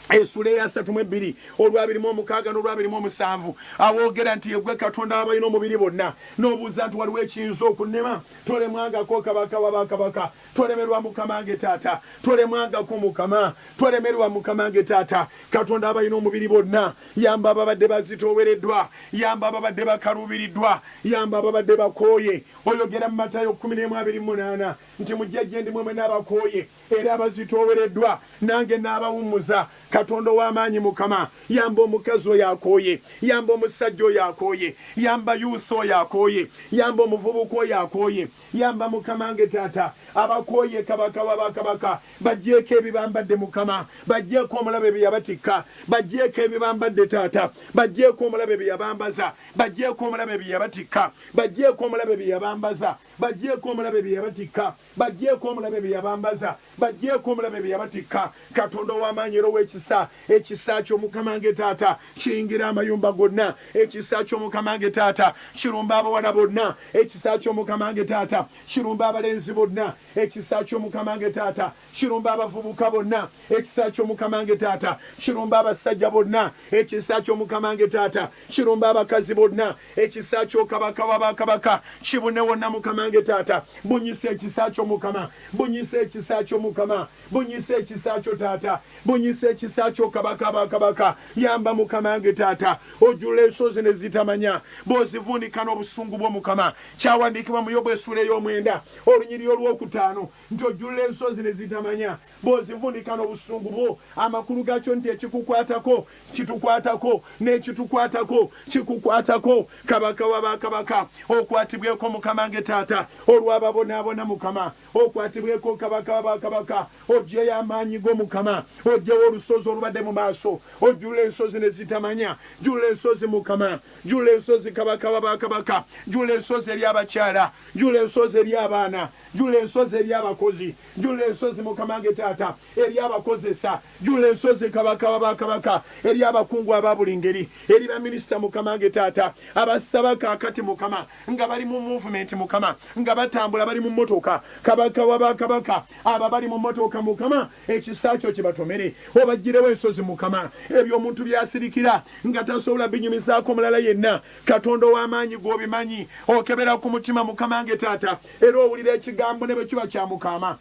[SPEAKER 1] esula eya 32 olwabirimu omukaaga n'olwabirimu omusanvu awoogera nti yegwe Katonda abalina omubiri bonna n'obuuza nti waliwo ekiyinza okunnema tolemwangako kabaka wa bakabaka tolemerwa Mukama nge taata tolemwangako Mukama tolemerwa Mukama nge taata Katonda abalina omubiri bonna yamba ababadde bazitoowereddwa yamba ababadde bakaluubiriddwa yamba ababadde bakooye oyogera mu Matayo 11:28 nti mujje gye ndi mmwe n'abakooye era abazitoowereddwa nange n'abawummuza Katonda w'amaanyi Mukama yamba omukazi oyo akooye yamba omusajja oyo akooye yamba youth oyo akooye yamba omuvubuka oyo akooye yamba Mukama nge taata abakooye kabaka wa bakabaka bajjeeko ebibambadde Mukama bajjeeko omulabe bye yabatikka bajjeeko ebibambadde taata bajjeeko omulabe bye yabambaza bajjeeko omulabe bye yabatikka bajjeeko omulabe bye yabambaza bajjeeko omulabe bye yabatikka bajjeeko omulabe bye yabambaza bajjeeko omulabe bye yabatikka Katonda w'amaanyi era ow'ekisa ekisa ky'Omukama nge taata kiyingira amayumba gonna ekisa ky'Omukama nge taata kirumba abawala bonna ekisa ky'Omukama nge taata kirumba abalenzi bonna ekisa ky'Omukama nge taata kirumba abavubuka bonna ekisa ky'Omukama nge taata kirumba abasajja bonna ekisa ky'Omukama nge taata kirumba abakazi bonna ekisa ky'okabaka wa bakabaka kibune wonna Mukama nge taata bunyisa ekisa ky'Omukama bunyisa ekisa ky'Omukama bunyisa ekisa kyo taata bunyisa ekisa ky'okabaka bakabaka yamba Mukama nge taata ojjula ensozi ne zitamanya bw'ozivuunika n'obusungu bw'Omukama kyawandiikibwa mu Yobu essuula ey'omwenda olunyiriri olwokutaano nti ojjula ensozi ne zitamanya bw'ozivuunika n'obusungu bwo amakulu gakyo nti ekikukwatako kitukwatako n'ekitukwatako kikukwatako kabaka wa bakabaka okwatibweko Mukama nge taata olw'ababonaabona Mukama okwatibweko kabaka wa bakabaka ojjeyo amaanyi g'Omukama ojjewo olusozi olubadde mu maaso ojjula ensozi ne zitamanya jjula ensozi Mukama jjula ensozi kabaka wa bakabaka jjula ensozi eri abakyala jjula ensozi eri abaana jjula ensozi eri abakozi jjula ensozi Mukama nge taata eri abakozesa jjula ensozi kabaka wa bakabaka eri abakungu aba buli ngeri eri baminisita Mukama nge taata abasaba kaakati Mukama nga bali mu movement Mukama nga batambula bali mu mmotoka kabaka wa bakabaka aba bali mu mmotoka Mukama ekisa kyo kibatomere obaggirewo ensozi Mukama ebyo omuntu byasirikira nga tasobola binyumizaako omulala yenna Katonda w'amaanyi gw'obimanyi okebera ku mutima Mukama nge taata era owulira ekigambo ne bwe kiba kya Mukama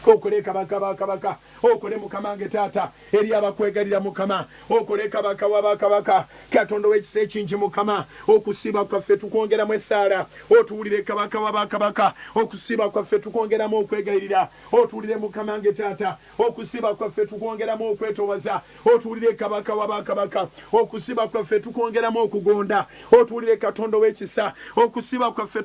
[SPEAKER 1] okole kabaka bakabaka okole Mukama nge taata eri abakwegalira Mukama okole kabaka wa bakabaka Katonda w'ekisa ekingi Mukama okusiba kwaffe tukwongeramu essaala otuwulire kabaka wa bakabaka okusiba kwaffe tukwongeramu okwegalirira otuwulire Mukama nge taata okusiba kwaffe tukwongeramu okwetowaza otuwulire kabaka wa bakabaka okusiba kwaffe tukwongeramu okugonda otuwulire Katonda w'ekisa okusiba kwaffe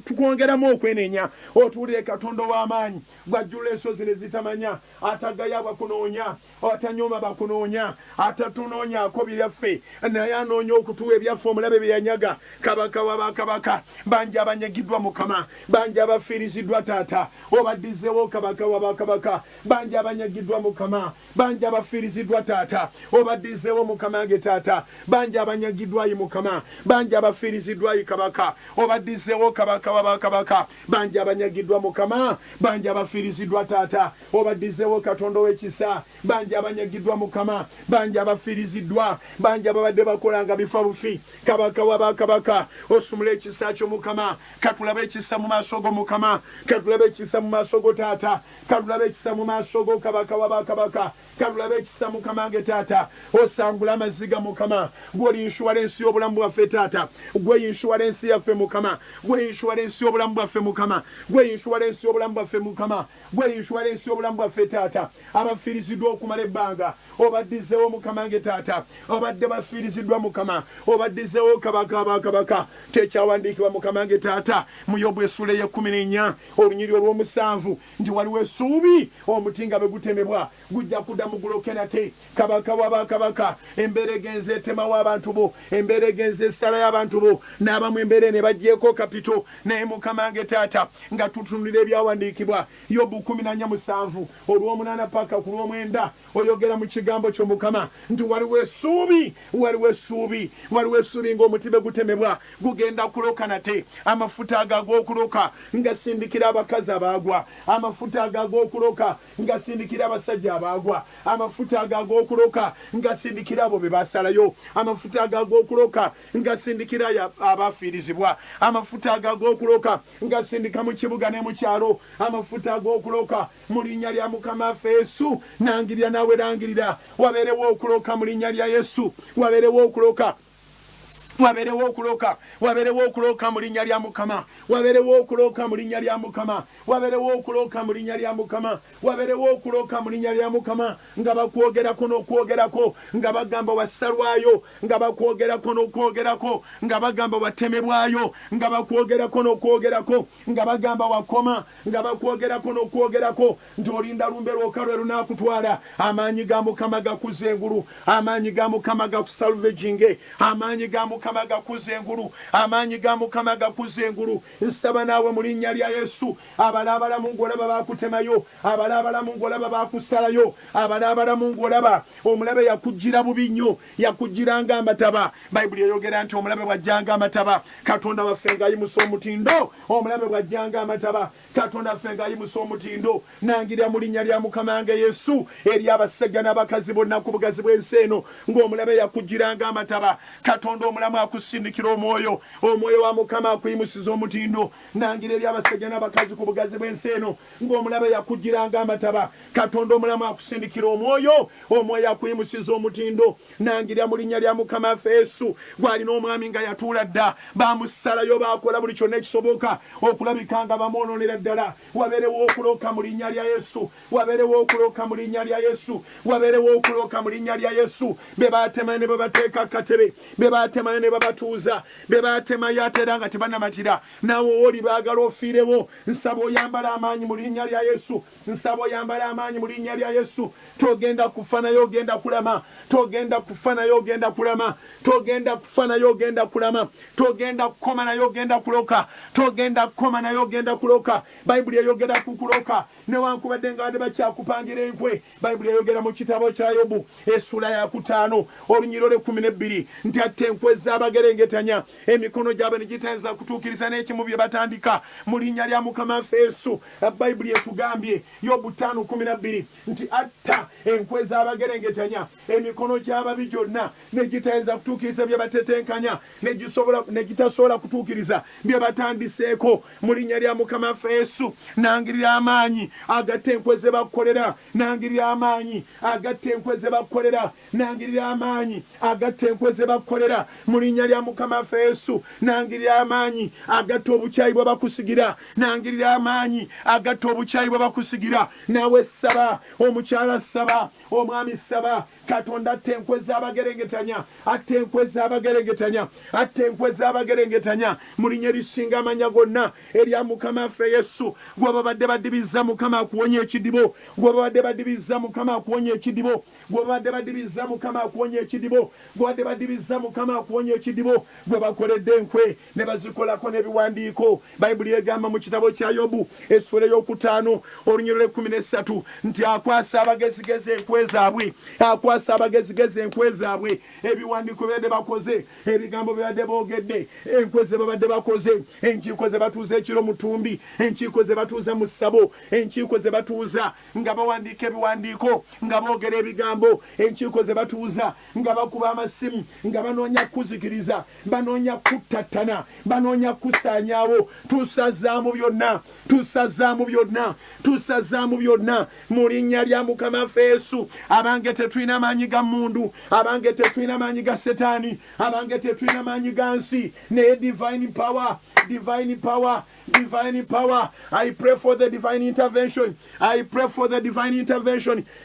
[SPEAKER 1] tukwongeramu okwenenya otuwulire Katonda w'amaanyi gwajjula ensozi ne zitamanya atagaya bakunoonya atanyoma bakunoonya atatunoonyaako byaffe naye anoonya okutuwa ebyaffe omulabe bye yanyaga kabaka wa bakabaka bangi abanyagiddwa Mukama bangi abafiiriziddwa taata obaddizeewo kabaka wa bakabaka bangi abanyagiddwa Mukama bangi abafiiriziddwa taata obaddizeewo Mukama nge taata bangi abanyagiddwayi Mukama bangi abafiiriziddwayi kabaka obaddizeewo kabaka wa bakabaka bangi abanyagiddwa Mukama bangi abafiiriziddwa taata obaddizeewo Katonda w'ekisa bangi abanyagiddwa Mukama bangi abafiiriziddwa bangi ababadde bakolanga bifa bufi kabaka wa bakabaka osumula ekisa kyo Mukama katulabe ekisa mu maaso go Mukama katulabe ekisa mu maaso go taata katulabe ekisa mu maaso go kabaka wa bakabaka katulabe ekisa Mukama nge taata osangula amaziga Mukama gw'oli inshuwarensi y'obulamu bwaffe taata gwe inshuwarensi yaffe Mukama gwe inshuwarensi y'obulamu bwaffe Mukama gwe inshuwarensi y'obulamu bwaffe Mukama gwe inshuwarensi y'obulamu bwaffe taata abafiiriziddwa okumala ebbanga obaddizeewo Mukama nge taata obadde bafiiriziddwa Mukama obaddizeewo kabaka wa bakabaka tekyawandiikibwa Mukama nge taata mu Yobu essuula ey'e14 olunyiriri olw'omusanvu nti waliwo essuubi omuti nga bwe gutemebwa gujja kuddamu guloke nate kabaka wa bakabaka embeera egenze etemawo abantu bo embeera egenze essalayo abantu bo n'abamu embeera ne baggyeko kapito naye Mukama nge taata nga tutunulira ebyawandiikibwa Yobu Yobu 14:7 olw'omunaana paka ku lw'omwenda oyogera mu kigambo kyo Mukama nti waliwo essuubi ng'omutibe gutemebwa gugenda kuloka nate amafuta ag'okuloka ngasindikira abakazi abaagwa amafuta ag'okuloka ngasindikira abasajja abaagwa amafuta ag'okuloka ngasindikira abo be basalayo amafuta ag'okuloka ngasindikira abafiirizibwa amafuta ag'okuloka ngasindika mu kibuga ne mu kyalo amafuta ag'okuloka mu linnya lya Mukama waffe Yesu nangirira nawe rangirira wabeerewo okuloka mu linnya lya Yesu wabeerewo okuloka mu linnya lya Mukama wabeerewo okuloka mu linnya lya Mukama wabeerewo okuloka mu linnya lya Mukama wabeerewo okuloka mu linnya lya Mukama nga bakwogerako n'okwogerako nga bagamba wasalwayo nga bakwogerako n'okwogerako nga bagamba watemebwayo nga bakwogerako n'okwogerako nga bagamba wakoma nga bakwogerako n'okwogerako nti olinda lumbe lwoka lwe lunaakutwala amaanyi ga Mukama gakuza engulu amaanyi ga Mukama gakusalvaginge amaanyi ga Mukama gakuza engulu amaanyi ga Mukama gakuza engulu nsaba naawe mu linnya lya Yesu abalaabalamu ng'olaba baakutemayo abalaabalamu ng'olaba baakusalayo abalaabalamu ng'olaba omulabe yakuggira bubi nnyo yakugiranga amataba bayibuli eyogera nti omulabe bw'ajjanga amataba Katonda waffe ng'ayimusa omutindo omulabe bw'ajjanga amataba Katonda waffe ng'ayimusa omutindo nangirira mu linnya lya Mukama nga Yesu eri abasajja n'abakazi bonna ku bugazi bw'ensi eno ng'omulabe yakugiranga amataba Katonda omulamu akusindikira omwoyo wa Mukama akuyimusiza omutindo nangirira eri abasajja n'abakazi ku bugazi bw'ensi eno ng'omulabe yakugiranga amataba Katonda omulamu akusindikira omwoyo akuyimusiza omutindo nangirira mu linnya lya Mukama waffe Yesu gw'alina omwami nga yatuula dda baamusalayo baakola buli kyonna ekisoboka okulabika nga bamwonoonera ddala wabeerewo okuloka mu linnya lya Yesu wabeerewo okuloka mu linnya lya Yesu wabeerewo okuloka mu linnya lya Yesu be baatemayo ne babateeka katebe be baatemayo ne babatuuza be baatemayo ate era nga tebanamatira naawe oli baagala ofiirewo nsaba oyambala amaanyi mu linnya lya Yesu nsaba oyambala amaanyi mu linnya lya Yesu togenda kufa naye ogenda kulama togenda kufa naye ogenda kulama togenda kufa naye ogenda kulama togenda kukoma naye ogenda kuloka togenda kukoma naye ogenda kuloka bayibuli eyogera ku kuloka newankubadde nga badde bakyakupangira enkwe bayibuli eyogera mu kitabo kya Yobu essula ya 5 olunyiriro lwe 12 nti ate enkwe z'abagerengetanya emikono gyabwe ne gitayinza kutuukiriza n'ekimu bye batandika mu linnya lya Mukama waffe Yesu bayibuli etugambye Yobu 5:12 nti atta enkwe z'abagerengetanya emikono gy'ababi gyonna ne gitayinza kutuukiriza bye batetenkanya ne gitasobola kutuukiriza bye batandiseeko mu linnya lya Mukama waffe Yesu nangirira amaanyi agatta enkwe ze bakolera nangirira amaanyi agatta enkwe ze bakolera nangirira amaanyi agatta enkwe ze bakolera mu linnya lya Mukama waffe Yesu nangirira amaanyi agatta obukyayi bwe bakusigira nangirira amaanyi agatta obukyayi bwe bakusigira nawe saba omukyala saba omwami saba Katonda atte enkwe z'abagerengetanya atte enkwe z'abagerengetanya atte enkwe z'abagerengetanya mu linnya erisinga amanya gonna erya Mukama waffe Yesu gwe babadde badibizza Mukama akuwonya ekidibo gwe babadde badibizza Mukama akuwonya ekidibo gwe babadde badibizza Mukama akuwonya ekidibo gwe babadde badibizza Mukama akuwonya ekidibo gwe bakoledde enkwe ne bazikolako n'ebiwandiiko bayibuli egamba mu kitabo kya Yobu essula ey'okutaano olunyiriro 13 nti akwasa abagezigezi enkwe zaabwe akwasa abagezigezi enkwe zaabwe ebiwandiiko byabadde bakoze ebigambo byabadde boogedde enkwe ze babadde bakoze enkiiko ze batuuza ekiro mutumbi enkiiko ze batuuza mu ssabo enkiiko ze batuuza nga bawandiika ebiwandiiko nga boogera ebigambo enkiiko ze batuuza nga bakuba amasimu nga banoonya kuzikiriza banoonya kuttattana banoonya kusaanyaawo tusazaamu byonna mu linnya lya Mukama waffe Yesu abange tetulina maanyi ga mmundu abange tetulina maanyi ga setaani abange tetulina maanyi ga nsi naye divine power. I pray for the divine intervention.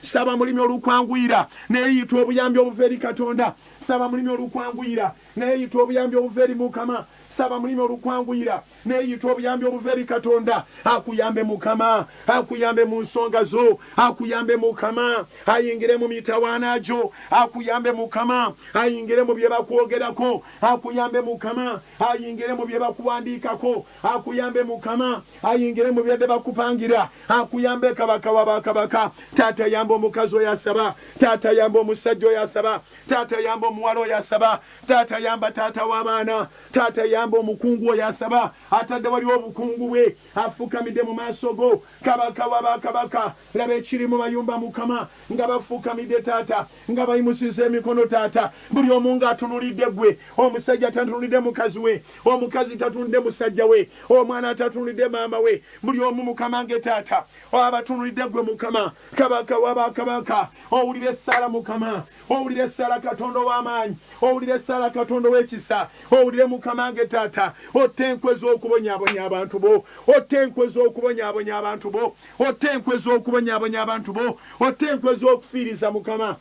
[SPEAKER 1] Saba mulimi olukwanguyira neyita obuyambi obuva eri Katonda saba mulimi olukwanguyira neyita obuyambi obuva eri Mukama saba mulimi olukwanguyira neeyita obuyambi obuva eri Katonda akuyambe Mukama, akuyambe mu nsonga zo, akuyambe Mukama, ayingire mu mitawaana gyo, akuyambe Mukama, ayingire mu bye bakwogerako, akuyambe Mukama, ayingire mu bye bakuwandiikako, akuyambe Mukama, ayingire mu bye bakupangira, akuyambe Kabaka wa bakabaka. Taata yamba omukazi oyo asaba, taata yamba omusajja oyo asaba, taata yamba omuwala oyo asaba, taata yamba taata w'abaana, taata yamba omukungu oyo asaba, atadde wali obukungu bwe afukamidde mu maaso go. Kabaka wa bakabaka, laba ekiri mu mayumba Mukama nga bafukamidde taata, nga bayimusiza emikono taata, buli omu ng'atunulidde gwe, omusajja tatunulidde mukazi we, omukazi tatunulidde musajja we, omwana tatunulidde maama we, buli omu Mukama nge taata abatunulidde gwe Mukama. Kabaka wa bakabaka, owulire essaala Mukama, owulire essaala Katonda w'amaanyi, owulire essaala Katonda w'ekisa, owulire Mukama nge taata, otte enkwe z'okubonyaabonya abantu bo, otte enkwe z'okubonyaabonya abantu bo, otte enkwe z'okubonyaabonya abantu bo, otte enkwe z'okufiiriza Mukama,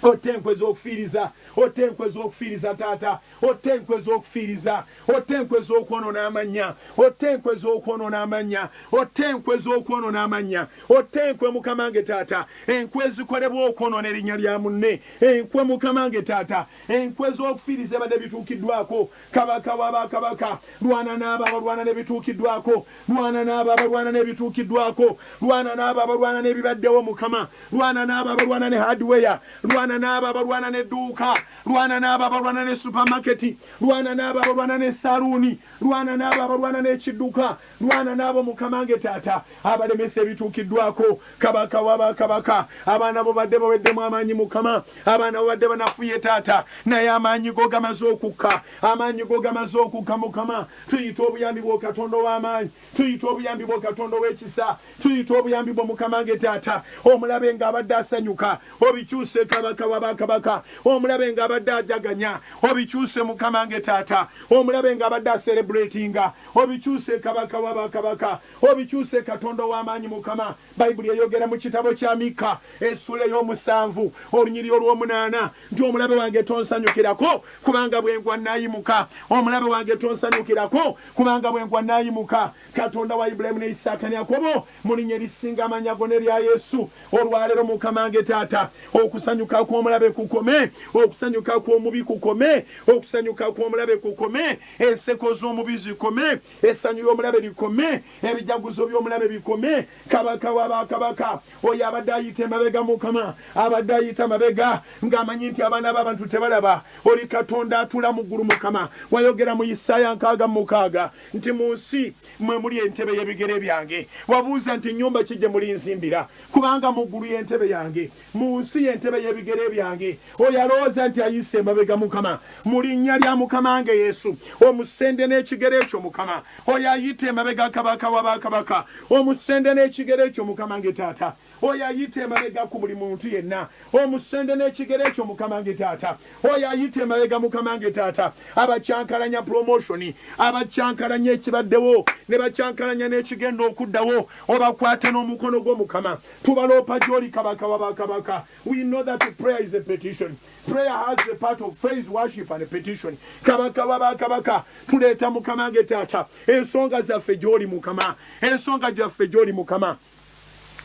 [SPEAKER 1] otte enkwe z'okufiiriza, otte enkwe z'okufiiriza taata, otte enkwe z'okufiiriza, otte enkwe z'okwonoona amannya, otte enkwe z'okwonoona amannya, otte enkwe z'okwonoona amannya, otte enkwe Mukama nge taata, enkwe ezikolebwa okwonoona erinnya lya munne, enkwe Mukama nge taata, enkwe z'okufiiriza ebadde bituukiddwako. Kabaka wa bakabaka, lwana n'abo abalwana n'ebituukiddwako, lwana n'abo abalwana n'ebituukiddwako, lwana n'abo abalwana n'ebibaddewo Mukama, lwana n'abo abalwana ne hardware, lwana n'abo abalwana n'edduuka, lwana n'abo abalwana ne supermarket, lwana n'abo abalwana ne saluuni, lwana n'abo abalwana n'ekidduka, lwana n'abo Mukama nge taata abalemesa ebituukiddwako. Kabaka wa bakabaka, abaana bo badde baweddemu amaanyi Mukama, abaana bo badde banafuye taata, naye amaanyi go gamaze okukka, amaanyi go gamaze okukka Mukama. Tuyita obuyambi bwo Katonda w'amaanyi, tuyita obuyambi bwo Katonda w'ekisa, tuyita obuyambi bwo Mukama nge taata, omulabe ng'abadde asanyuka obikyuse Kabaka wa bakabaka, omulabe ng'abadde ajaganya obikyuse Mukama nge taata, omulabe ng'abadde aserebulatinga obikyuse Kabaka wa bakabaka, obikyuse Katonda w'amaanyi Mukama. Bayibuli eyogera mu kitabo kya Mika essula ey'omusanvu olunyiriri olw'omunaana nti omulabe wange tonsanyukirako kubanga bwengwa naayimuka, omulabe wange tonsanyukirako kubanga bwengwa naayimuka. Katonda wa Ibulayimu ne Isaaka ne Yakobo mu linnya erisinga amannya go n'erya Yesu, olwaleero Mukama nge taata, okusanyuka kw'omulabe kukome, okusanyuka kw'omubi kukome, okusanyuka kw'omulabe kukome, enseko z'omubi zikome, essanyu ly'omulabe likome, ebijaguzo by'omulabe bikome. Kabaka wa bakabaka, oyo abadde ayita emabega Mukama, abadde ayita mabega ng'amanyi nti abaana b'abantu tebalaba, oli Katonda atula mu ggulu Mukama. Wayogera mu Isaaya 6:6 nti mu nsi mwe muli entebe y'ebigere byange, wabuuza nti nnyumba ki gye muli nzimbira, kubanga mu ggulu y'entebe yange, mu nsi y'entebe y'ebigere byange. Oyo alowooza nti ayise emabega Mukama, mu linnya lya Mukama nge Yesu, omusende n'ekigere ekyo Mukama, oyo ayita emabega Kabaka wa bakabaka, omusende n'ekigere ekyo Mukama nge taata, oyo ayita emabega ku buli muntu yenna, omusende n'ekigere ekyo Mukama nge taata, oyo ayita emabega Mukama nge taata. Abakyankalanya promotion, abakyankalanya ekibaddewo ne bakyankalanya n'ekigenda okuddawo, obakwate n'omukono gwo Mukama, tubaloopa gy'oli Kabaka wa bakabaka. We know that prayer is a petition. Prayer has the part of praise, worship and a petition. Kabaka wa bakabaka, tuleeta Mukama nge taata ensonga zaffe gy'oli Mukama, ensonga zaffe gy'oli Mukama,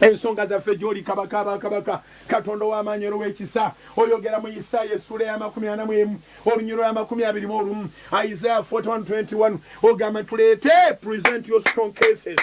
[SPEAKER 1] ensonga zaffe gy'oli Kabaka bakabaka. Katonda w'amaanyi olw'ekisa, oyogera mu Isaaya essula ya 41 olunyiriri lwa 21, Isaiah 41:21 ogamba tuleete, present your strong cases,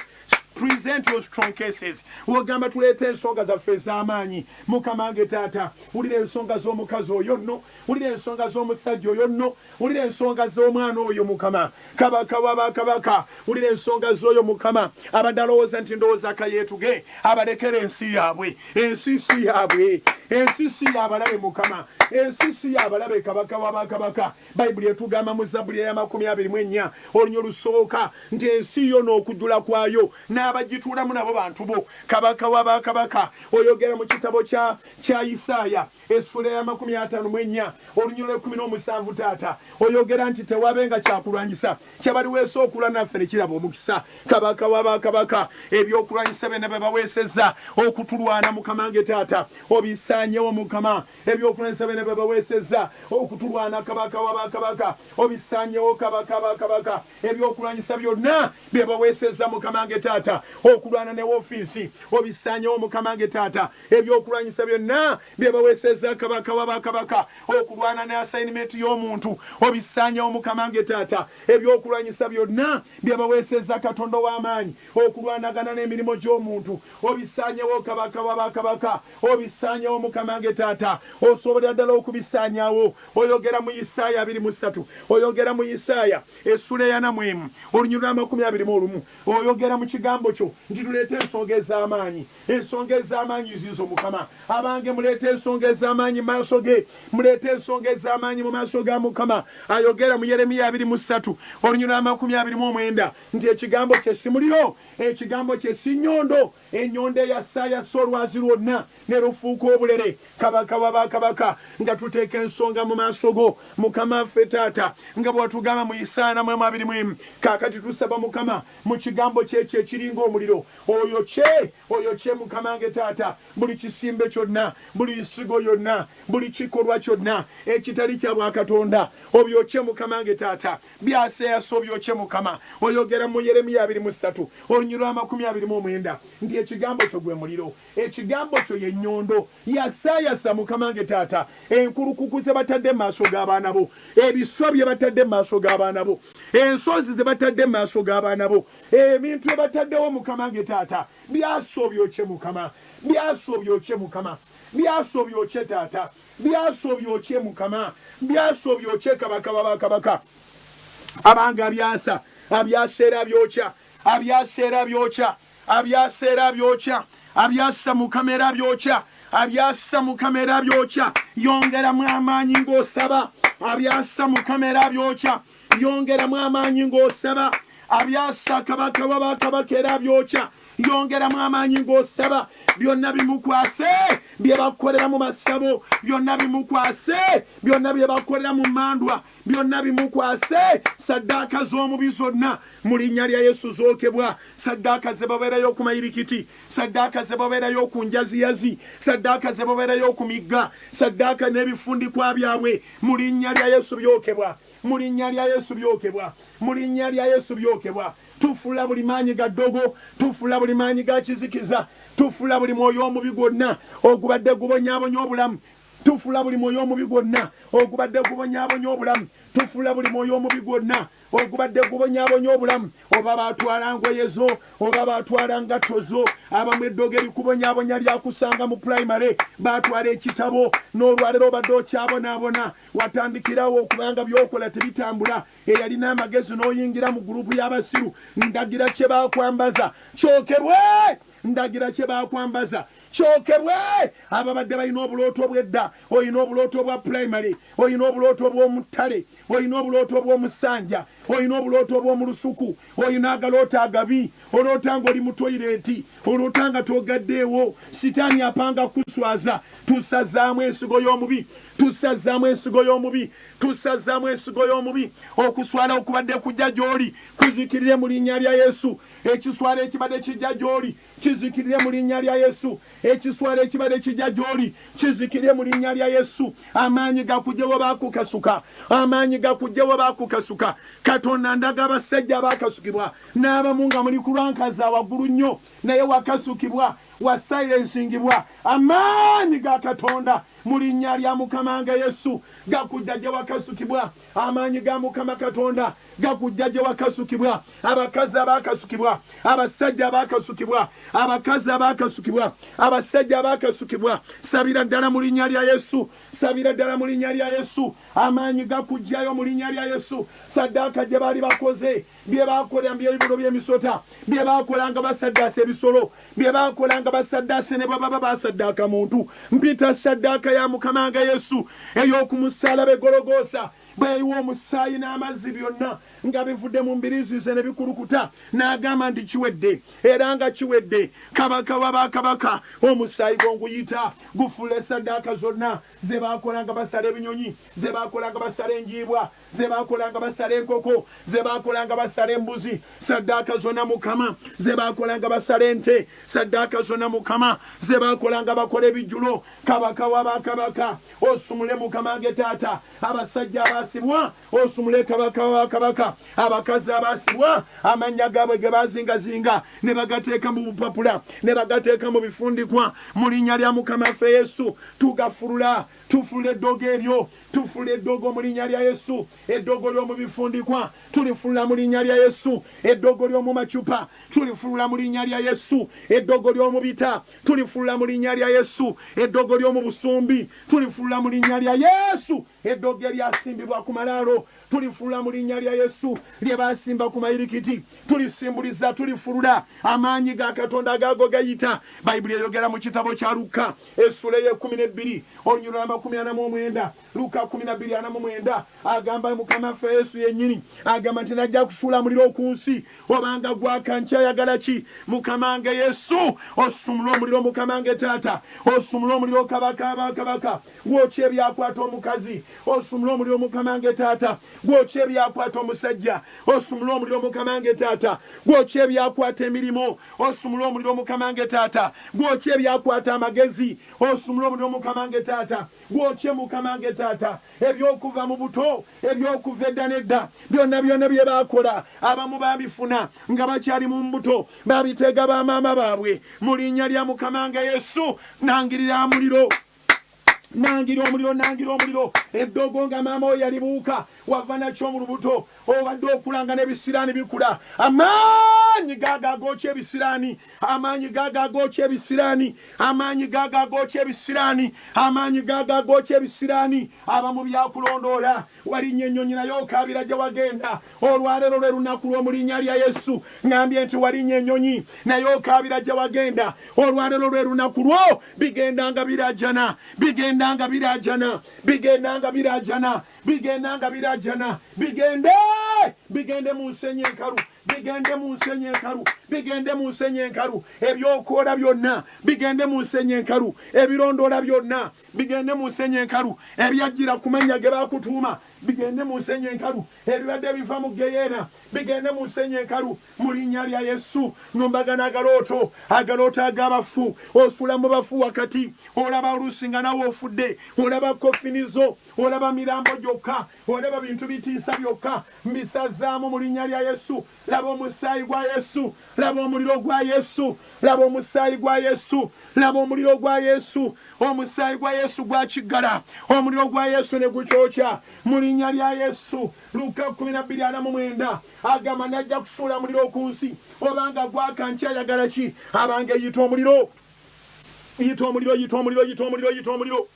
[SPEAKER 1] present your strong cases. Wogamba tuleete ensonga zaffe ez'amaanyi Mukama nge taata. Wulira ensonga z'omukazi oyo nno, wulira ensonga z'omusajja oyo nno, wulira ensonga z'omwana oyo Mukama. Kabaka wa bakabaka, wulira ensonga z'oyo Mukama abadde alowooza nti ndowooza akayeetuge abalekera ensi yaabwe. Ensi si yaabwe, ensi si yabalabe Mukama, ensi si yabalabe Kabaka wa bakabaka. Bayibuli etugamba mu Zabbuli ya 24 olunyiriri olusooka nti ensi yo n'okujjula kwayo n'abagituulamu nabo bantu bo. Kabaka wa bakabaka, oyogera mu kitabo kya Isaaya essula ya 54 olunyiriri 17 taata, oyogera nti tewabenga kyakulwanyisa kyabaliweesa okulwa naffe ne kiraba omukisa. Kabaka wa bakabaka, ebyokulwanyisa bye ne bye baweesezza okutulwana Mukama nge taata obisa obisaanyewo mukama ebyokulwanyisa bene babaweesezza okutulwana kabaka wabakabaka obisaanyewo kabaka ebyokulwanyisa byonna bye baweesezza mukama nge taata okulwana ne woofiisi obisaanyewo mukama nge taata ebyokulwanyisa byonna bye baweesezza kabaka wabakabaka okulwana ne assignment y'omuntu obisaanyewo mukama nge taata ebyokulwanyisa byonna bye baweesezza katonda w'amaanyi okulwanagana n'emirimu gy'omuntu obisaanyewo kabaka wabakabaka obisaanyewo mukama nge taata osobolera ddala okubisaanyawo oyogera mu Isaaya 23 oyogera mu Isaaya essula ya 4 olunyiriri lwa 21 oyogera mu kigambo kyo nti tuleete ensonga ez'amaanyi zizo mukama abange muleete ensonga ez'amaanyi mu maaso ge muleete ensonga ez'amaanyi mu maaso ga mukama ayogera mu Yeremiya 23 olunyiriri lwa 29 nti ekigambo kye si muliro ekigambo kye si nnyondo ennyondo eyasaayasa olwazi lwonna ne lufuuka obulere kabaka wabakabaka nga tuteeka ensonga mu maaso go mukama ffe taata nga bw'atugamba mu Isaaya 41 kaakati tusaba mukama mu kigambo kyekyo ekiringa omuliro oyokye mukama nge taata buli kisimbe kyonna buli nsigo yonna buli kikolwa kyonna ekitali kya bwakatonda obyokye mukama nge taata byaseeyasa obyokye mukama oyogera mu Yeremiya 23 olunyiriri lwa 29 nti ekigambo kyo gwe muliro ekigambo kyo ye nnyondo yasaayasa mukama nge taata enkulukuku ze batadde mu maaso g'abaana bo ebiswa bye batadde mu maaso g'abaana bo ensozi ze batadde mu maaso g'abaana bo ebintu bye bataddewo mukama nge taata byasa obyokye mukama byasa obyokye mukama byasa obyokye taata byasa obyokye mukama byasa obyokye kabaka wabakabaka abanga abyasa era byokya abyasa era byokya abyasa era byokya abyasa mukama era byokya abyasa mukama era byokya yongeramu amaanyi ng'osaba abyasa mukama era byokya yongeramu amaanyi ng'osaba abyasa kabaka wabakabaka era byokya yongeramu amaanyi ng'osaba byonna bimukwase bye bakolera mu masabo byonna bimukwase byonna bye bakolera mu mandwa byonna bimukwase saddaaka z'omubi zonna mu linnya lya Yesu zookebwa saddaaka ze babeerayo ku mayirikiti saddaaka ze babeerayo ku njaziyazi saddaaka ze babeerayo ku migga saddaaka n'ebifundikwa byabwe mu linnya lya Yesu byokebwa mu linnya lya Yesu byokebwa mu linnya lya Yesu byokebwa tufuula buli maanyi ga ddogo tufuula buli maanyi ga kizikiza tufuula buli mwoyo omubi gwonna ogubadde gubonyaabonya obulamu tufuula buli mwoyo omubi gwonna ogubadde gubonyaabonya obulamu tufuula buli mwoyo omubi gwonna ogubadde gubonyaabonya obulamu oba baatwala ngoye zo oba baatwala ngatto zo abamu eddogo erikubonyaabonya lyakusanga mu pulayimale baatwala ekitabo n'olwalero obadde okyabonaabona watandikirawo okubanga byokola tebitambula eyalina amagezi n'oyingira mu gurupu y'abasiru ndagira kye baakwambaza kyokebwe ndagira kye baakwambaza kyokebwe ababadde balina obulooto obw'edda olina obulooto obwa pulayimale olina obulooto obw'omuttale olina obulooto obw'omusanja olina obulooto obw'omu lusuku olina agaloota agabi oloota ng'oli mu toyireeti oloota nga togaddeewo sitaani apanga kuswaza tusazaamu ensigo y'omubi tusazaamu ensigo y'omubi tusazaamu ensigo y'omubi okuswala okubadde kujja gy'oli kuzikirire mu linnya lya Yesu ekiswala ekibadde kijja gy'oli kizikirire mu linnya lya Yesu ekiswala ekibadde kijja gy'oli kizikirire mu linnya lya Yesu amaanyi gakujjewo baakukasuka amaanyi gakujjewo baakukasuka katonda ndaga abasajja abaakasukibwa n'abamu nga muli ku lwankaza waggulu nnyo naye wakasukibwa wasayirensingibwa amaanyi ga katonda mu linnya lya mukama nga Yesu gakujja gye wakasukibwa amaanyi ga mukama katonda gakujja gye wakasukibwa abakazi abaakasukibwa abasajja abaakasukibwa abakazi abaakasukibwa abasajja abaakasukibwa sabira ddala mu linnya lya Yesu sabira ddala mu linnya lya Yesu amaanyi gakujjayo mu linnya lya Yesu saddaaka gye baali bakoze bye baakolera by'ebibulo by'emisota bye baakolanga basaddaasa ebisolo bye baakolanga basaddaase ne baba basaddaaka muntu mpita saddaaka ya mukama nga Yesu ey'okumusaalaba egologoosa bweyiwa omusaayi n'amazzi byonna nga bivudde mu mbiriizi ze ne bikulukuta n'agamba nti kiwedde era nga kiwedde. Kabaka w'abakabaka omusaayi gwonguyita gufuula essaddaaka zonna ze baakolanga basala ebinyonyi, ze baakolanga basala enjiibwa, ze baakolanga basala enkoko, ze baakolanga basala embuzi, saddaaka zonna Mukama ze baakolanga basala ente, saddaaka zonna Mukama ze baakolanga bakola ebijjulo. Kabaka w'abakabaka osumule Mukama nge taata abasajja abaasibwa, osumule kabaka w'abakabaka abakazi abaasibwa amannya gaabwe ge baazingazinga ne bagateeka mu bupapula ne bagateeka mu bifundikwa mu linnya lya Mukama waffe Yesu tugafulula. Tufulula eddogo eryo, tufulula eddogo mu linnya lya Yesu. Eddogo ly'omu bifundikwa tulifulula mu linnya lya Yesu. Eddogo ly'omu macupa tulifulula mu linnya lya Yesu. Eddogo ly'omu bita tulifulula mu linnya lya Yesu. Eddogo ly'omu busumbi tulifulula mu linnya lya Yesu. Eddogo eryasimbibwa ku malaalo tulifulula mu linnya lya Yesu. Lye baasimba ku mayirikiti tulisimbuliza, tulifulula. Amaanyi ga Katonda agaago gayita. Bayibuli eyogera mu kitabo kya Luka essula ye 12 olunyiriro lwa 49, Luka 12:49 agamba Mukama waffe Yesu yennyini agamba nti najja kusuula muliro ku nsi obanga gwaka nkyayagala ki? Mukama nge Yesu osumula omuliro, Mukama nge taata osumula omuliro, kabaka abakabaka gwokya ebyakwata omukazi, osumula omuliro Mukama nge taata gwokya ebyakwata omusajja, osumula omuliro Mukama nge taata gwokya ebyakwata emirimu, osumula omuliro Mukama nge taata gwokya ebyakwata amagezi, osumula omuliro Mukama nge taata gwokye Mukama nge taata ebyokuva mu buto, ebyokuva edda n'edda, byonna bye baakola abamu baabifuna nga bakyali mu mbuto, baabiteega bamaama baabwe. Mu linnya lya Mukama nge Yesu nangirira muliro, nangira omuliro, nangira omuliro. Eddogo nga maama we yali buuka wava nakyo mu lubuto, obadde okulanga n'ebisiraani bikula. Amaanyi gaaga agokya ebisiraani, amaanyi gaaga agokya ebisiraani, amaanyi gaaga agokya ebisiraani, amaanyi gaaga agokya ebisiraani. Abamu byakulondoola walinnya ennyonyi naye okaabira gye wagenda. Olwaleero lwe lunaku lw'omu linnya lya Yesu ngambye nti walinnya ennyonyi naye okaabira gye wagenda. Olwaleero lwe lunaku lwo bigendanga birajana, bigendanga birajana, bigendanga birajana, bigendanga birajana. Bigende mu nsenyi enkalu, bigende mu nsenyi enkalu, bigende mu nsenyi enkalu. Ebyokola byonna bigende mu nsenyi enkalu, ebirondoola byonna bigende mu nsenyi enkalu, ebyajjira ku mannya ge baakutuuma bigende mu nsenyi enkalu, ebibadde biva mu geyeena bigende mu nsenyi enkalu mu linnya lya Yesu. Nombagana agalooto ag'abafu, osula mu bafu wakati, olaba oluusi nga nawe ofudde, olaba kofinizo, olaba mirambo gyokka, olaba bintu bitiisa byokka, mbisazaamu mu linnya lya Yesu. Laba omusaayi gwa Yesu, laba omuliro gwa Yesu, laba omusaayi gwa Yesu, laba omuliro gwa Yesu. Omusaayi gwa Yesu gwa kiggala, omuliro gwa Yesu ne gukyokya mu linnya lya Yesu. Luka 12:49 agamba najja kusuula muliro ku nsi obanga gwaka nkyayagala ki? Abange yita omuliro, yita omuliro, yita omuliro, yita omuliro, yita omuliro,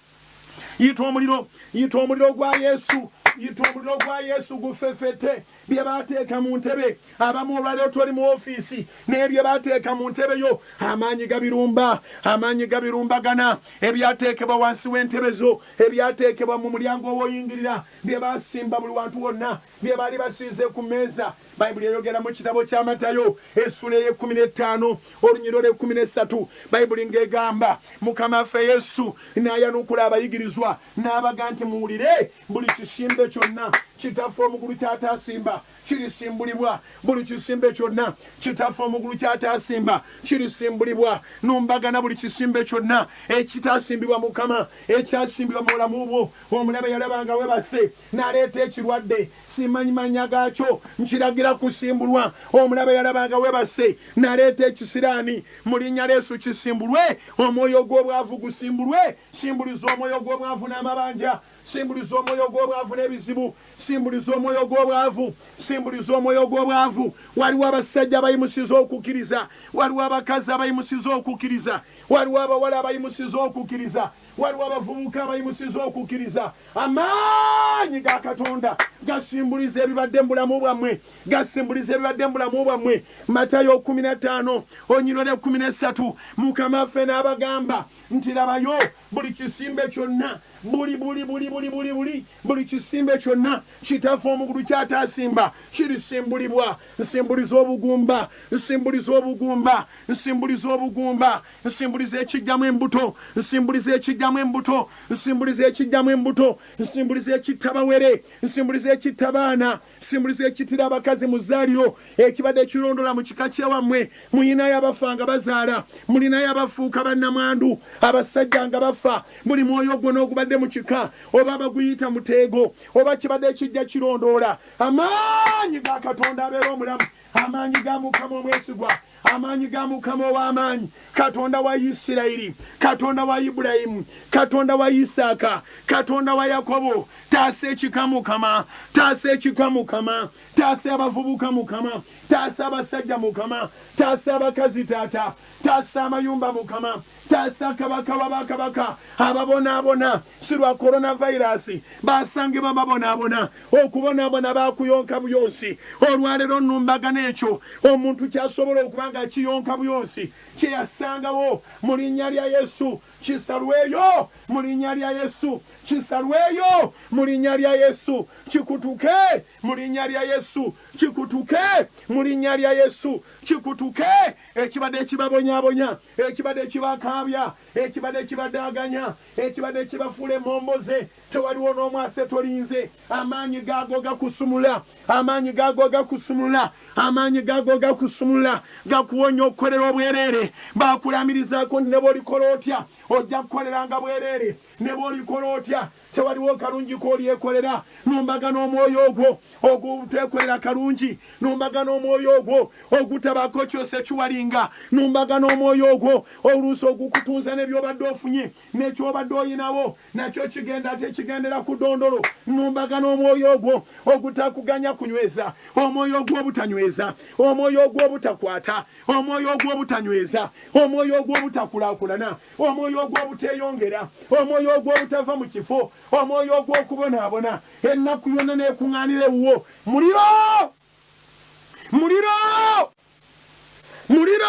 [SPEAKER 1] yita omuliro, yita omuliro gwa Yesu, yita omuliro gwa Yesu gufefete. Bye baateeka mu ntebe, abamu olwaleero toli mu ofiisi naye bye baateeka mu ntebe yo amaanyi gabirumba, amaanyi gabirumbagana. Ebyateekebwa wansi w'entebe zo, ebyateekebwa mu mulyango ow'oyingirira, bye baasimba buli wantu wonna, bye baali basiize ku mmeeza. Bayibuli eyogera mu kitabo kya Matayo essula ye 15 olunyiriro lwe 13. Bayibuli ng'egamba Mukama waffe Yesu n'ayanukula abayigirizwa n'abaga nti muwulire, buli kisimbe kyonna kitaffe omugulu ky'ataasimba kirisimbulibwa, buli kisimbe kyonna kitaffe omugulu ky'ataasimba kirisimbulibwa. Numbagana buli kisimbe kyonna ekitaasimbibwa Mukama, ekyasimbibwa mu bulamu bwo. Omulabe yalabanga webase n'aleeta ekirwadde, simanyi mannya gaakyo, nkiragira kusimbulwa. Omulabe yalabanga webase n'aleeta ekisiraani, mu linnya lya Yesu kisimbulwe. Omwoyo gw'obwavu gusimbulwe, simbuliza omwoyo gw'obwavu n'amabanja, simbuliza omwoyo gw'obwavu n'ebizibu, simbuliza omwoyo gw'obwavu, simbuliza omwoyo gw'obwavu. Waliwo abasajja abayimusiza okukkiriza, waliwo abakazi abayimusiza okukkiriza, waliwo abawala abayimusiza okukkiriza, waliwo abavubuka abayimusiza okukkiriza. Amaanyi ga Katonda gasimbuliza ebibadde mu bulamu bwammwe, gasimbuliza ebibadde mu bulamu bwammwe. Matayo 15 onyiriro lya 13 Mukama waffe n'abagamba nti labayo buli kisimbe kyonna, buli kisimbe ekizimbe kyonna kitaffe omugulu kyatasimba kirisimbulibwa. Nsimbuliza obugumba, nsimbuliza obugumba, nsimbuliza obugumba, nsimbuliza ekijjamu embuto, nsimbuliza ekijjamu embuto, nsimbuliza ekijjamu embuto, nsimbuliza ekittabawere, nsimbuliza ekittabaana, nsimbuliza ekitira abakazi mu zzaaliro ekibadde ekirondoola mu kika kyewammwe. Muyinayo abafa nga bazaala, mulinayo abafuuka bannamwandu, abasajja nga bafa. Buli mwoyo gwonna ogubadde mu kika oba abaguyita muteego oba kibadde ekijja kirondoola, amaanyi ga Katonda abeera omulamu, amaanyi ga Mukama omwesigwa, amaanyi ga Mukama ow'amaanyi, Katonda wa Isirayiri, Katonda wa Ibulayimu, Katonda wa Isaaka, Katonda wa Yakobo. Taasa ekika Mukama, taasa ekika Mukama, taasa abavubuka Mukama, taasa abasajja Mukama, taasa abakazi Taata, taasa amayumba Mukama, taasa kabaka wabakabaka ababonaabona si lwa coronavirus basangibwa babonaabona, okubonaabona bakuyonka buyonsi. Olwaleero nnumbagana ekyo omuntu kyasobola okuba nga kiyonka buyonsi kyeyasangawo mu linnya lya Yesu kisalweyo, mu linnya lya Yesu kisalweyo, mu linnya lya Yesu kikutuke, mu linnya lya Yesu kikutuke, mu linnya lya Yesu kikutuke. Ekibadde ekibabonyaabonya, ekibadde ekibakaabya, ekibadde ekibadaaganya, ekibadde ekibafuula emmomboze, tewaliwo n'omwase tolinze. Amaanyi gaago gakusumula, amaanyi gaago gakusumula, amaanyi gaago gakusumula gakuwonya okukolera obwereere. Baakulamirizaako ne bw'olikola otya ojja kukoleranga bwereere, ne bw'olikola otya tewaliwo kalungi k'olyekolera. Numbaga n'omwoyo ogwo oguteekolera kalungi, numbaga n'omwoyo ogwo ogutabako kyose kiwalinga, numbaga n'omwoyo ogwo oluusi ogukutunza n'ebyobadde ofunye n'ekyobadde oyinawo nakyo kigenda tekigendera ku ddondolo. Numbaga n'omwoyo ogwo ogutakuganya kunyweza, omwoyo ogwo obutanyweza, omwoyo ogwo obutakwata, omwoyo ogwo obutanyweza, omwoyo ogwo obutakulaakulana, omwoyo ogwo obuteeyongera, omwoyo ogwo obutava mu kifo, omwoyo ogw'okubonaabona. Ennaku yonna neekuŋŋaanira ewuwo. Muliro, muliro, muliro.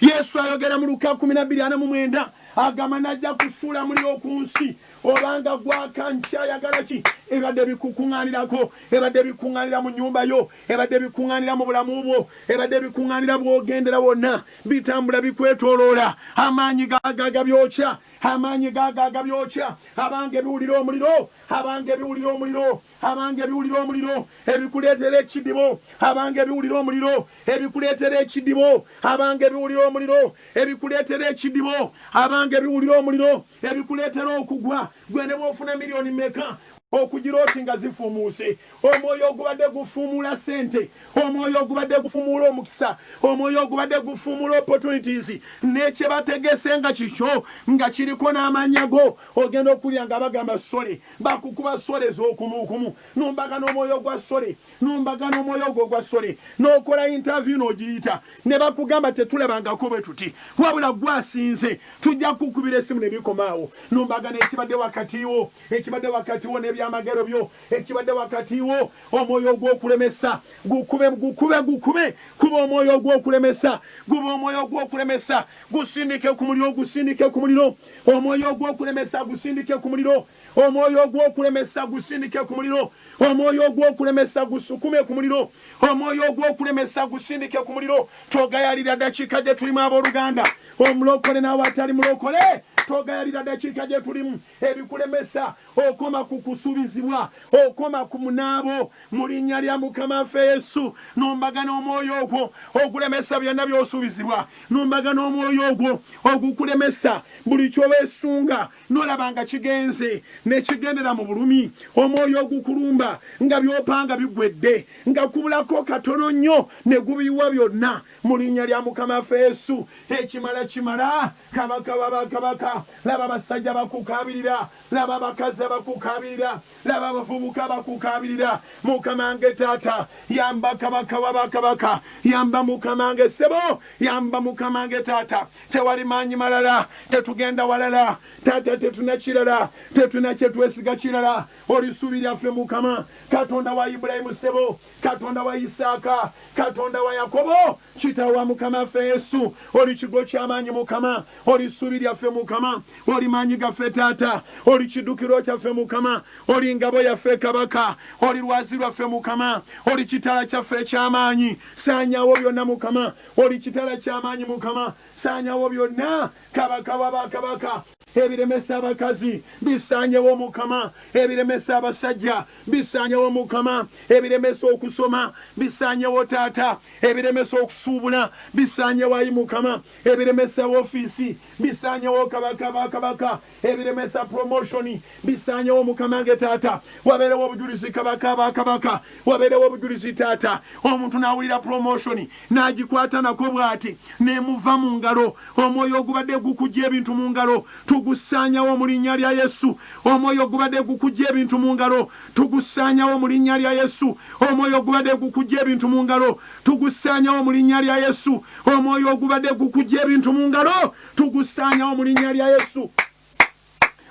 [SPEAKER 1] Yesu ayogera mu Luka 12:49 agamba najja kusuula muliro ku nsi obanga gwaka nkyayagala ki. Ebadde bikukuŋŋaanirako, ebadde bikuŋŋaanira mu nnyumba yo, ebadde bikuŋŋaanira mu bulamu bwo, ebadde bikuŋŋaanira bw'ogendera wonna, bitambula bikwetooloola. Amaanyi gaaga byokya, amaanyi gaaga byokya. Abange biwulira omuliro, abange biwulira omuliro, abange biwulira omuliro ebikuleetera ekidibo, abange biwulira omuliro ebikuleetera ekidibo, abange biwulira omuliro ebikuleetera ekidibo, abange biwulira omuliro ebikuleetera okugwa. Gwe ne bw'ofuna miliyoni meka okugira oti nga zifuumuuse, omwoyo ogubadde gufuumuula ssente, omwoyo ogubadde gufuumuula omukisa, omwoyo ogubadde gufuumuula opportunities, n'ekye bategese nga kikyo nga kiriko n'amannya go, ogenda okulya nga bagamba sole, bakukuba sole z'okumuukumu. Numbaga n'omwoyo gwa sole, numbaga n'omwoyo gwo gwa sole, n'okola interview n'ogiyita ne bakugamba tetulabangako bwe tuti, wabula gwasinze tujja kukubira essimu ne bikomaawo. Numbaga n'ekibadde wakatiwo, ekibadde wakatiwo n'ebyamagero byo, ekibadde wakatiwo, omwoyo ogw'okulemesa gukube, gukube, gukube, kuba omwoyo ogw'okulemesa, guba omwoyo ogw'okulemesa, gusindike ku muliro, gusindike ku muliro, omwoyo ogw'okulemesa gusindike ku muliro, omwoyo ogw'okulemesa gusindike ku muliro, omwoyo ogw'okulemesa gusukume ku muliro, omwoyo ogw'okulemesa gusindike ku muliro. Togayalira dakiika gye tulimu abooluganda, omulokole n'awe atali mulokole, togayalira dakiika gye tulimu. Ebikulemesa okoma ku kusuubizibwa, okoma ku munaabo mu linnya lya Mukama waffe Yesu. Numbaga n'omwoyo ogwo ogulemesa byonna by'osuubizibwa, numbaga n'omwoyo ogwo ogukulemesa buli ky'oweesunga n'olaba nga kigenze ne kigendera mu bulumi, omwoyo ogukulumba nga by'opanga bigwedde, nga kubulako katono nnyo ne gubiyiwa byonna mu linnya lya Mukama waffe Yesu. Ekimala kimala, kabaka w'abakabaka, laba abasajja bakukaabirira, laba abakazi bakukaabirira, laba abavubuka bakukaabirira. Mukama wange Taata, yamba kabaka w'abakabaka, yamba Mukama wange ssebo, yamba Mukama wange Taata. Tewali maanyi malala, tetugenda walala Taata, tetuna kirala, tetuna kye twesiga kirala. Oli ssuubi lyaffe Mukama, Katonda wa Ibulayimu ssebo, Katonda wa Isaaka, Katonda wa Yakobo, kitaawe wa Mukama waffe Yesu. Oli kigo ky'amaanyi Mukama, oli ssuubi lyaffe Mukama. mukama oli maanyi gaffe taata oli kiddukiro kyaffe mukama oli ngabo yaffe kabaka oli lwazi lwaffe mukama oli kitala kyaffe eky'amaanyi saanyawo byonna mukama oli kitala ky'amaanyi mukama saanyawo byonna kabaka w'abakabaka ebiremesa abakazi bisaanyewo mukama ebiremesa abasajja bisaanyewo mukama ebiremesa okusoma bisaanyewo taata ebiremesa okusuubula bisaanyewo ayi mukama ebiremesa ofiisi bisaanyewo kabaka bakabaka ebiremesa promotioni bisaanyewo mukama ge taata wabeerewo obujulizi kabaka bakabaka wabeerewo obujulizi taata omuntu n'awulira promotioni n'agikwata nako bw'ati nemuva mu ngalo omwoyo ogubadde gukujja ebintu mu ngalo tugusaanyawo mu linnya lya Yesu omwoyo ogubadde gukujja ebintu mu ngalo tugusaanyawo mu linnya lya Yesu omwoyo ogubadde gukujja ebintu mu ngalo tugusaanyawo mu linnya lya Yesu omwoyo ogubadde gukujja ebintu mu ngalo tugusaanyawo mu linnya lya Yesu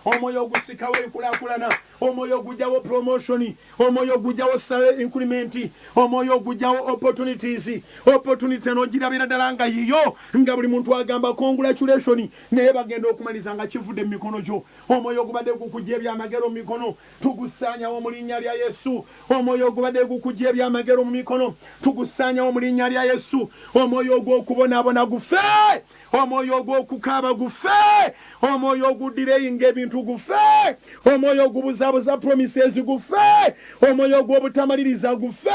[SPEAKER 1] omwoyo ogusikawo enkulaakulana omwoyo ogujjawo promotioni omwoyo ogujjawo salary increment omwoyo ogujjawo opportunity n'ogirabira ddala nga yiyo nga buli muntu agamba congratulation naye bagenda okumaliza nga kivudde mu mikono gyo omwoyo ogubadde gukujja ebyamagero mu mikono tugusaanyawo mu linnya lya Yesu omwoyo ogubadde gukujja ebyamagero mu mikono tugusaanyawo mu linnya lya Yesu omwoyo ogw'okubonaabona gufe omwoyo ogw'okukaaba gufe omwoyo ogudireyinga ebintu gufe omwoyo ogubuzabuza promises gufe omwoyo ogw'obutamaliriza gufe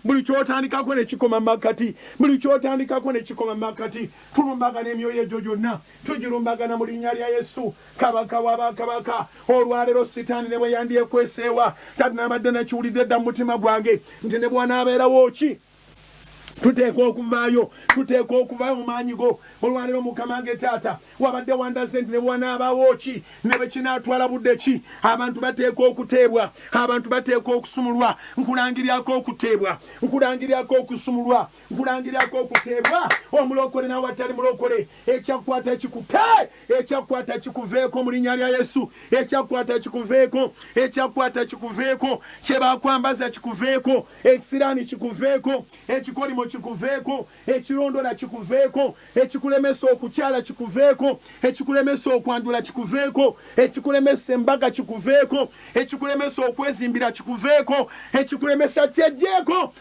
[SPEAKER 1] buli kyotandikako nekikoma makati buli kyotandikako nekikoma makati tulumbagana emyoyo egyo gyonna tugirumbagana mu linnya lya Yesu kabaka w'abakabaka olwaleero sitaani ne bwe yandyekweseewa tatinabadde nakiwulidde dda mu mutima gwange nti ne bwanaabeerawo ki tuteeka okuvaayo mu maanyi go olwaleero mukama ge taata wabadde wandaze nti ne bwanaabaawo ki ne bwe kinaatwala budde ki abantu bateeka okuteebwa abantu bateeka okusumulwa nkulangiryako okuteebwa nkulangiryako okusumulwa nkulangiryako okuteebwa omulokole n'awatali mulokole ekyakwata kikute ekyakwata kikuveeko mu linnya lya Yesu ekyakwata kikuveeko ekyakwata kikuveeko kyebakwambaza kikuveeko ekisiraani kikuveeko ekikolimo kikuveeko ekirondola kikuveeko ekikulemesa okukyala kikuveeko ekikulemesa okwandula kikuveeko ekikulemesa embaga kikuveeko ekikulemesa okwezimbira kikuveeko ekikulemesa kyejjeeko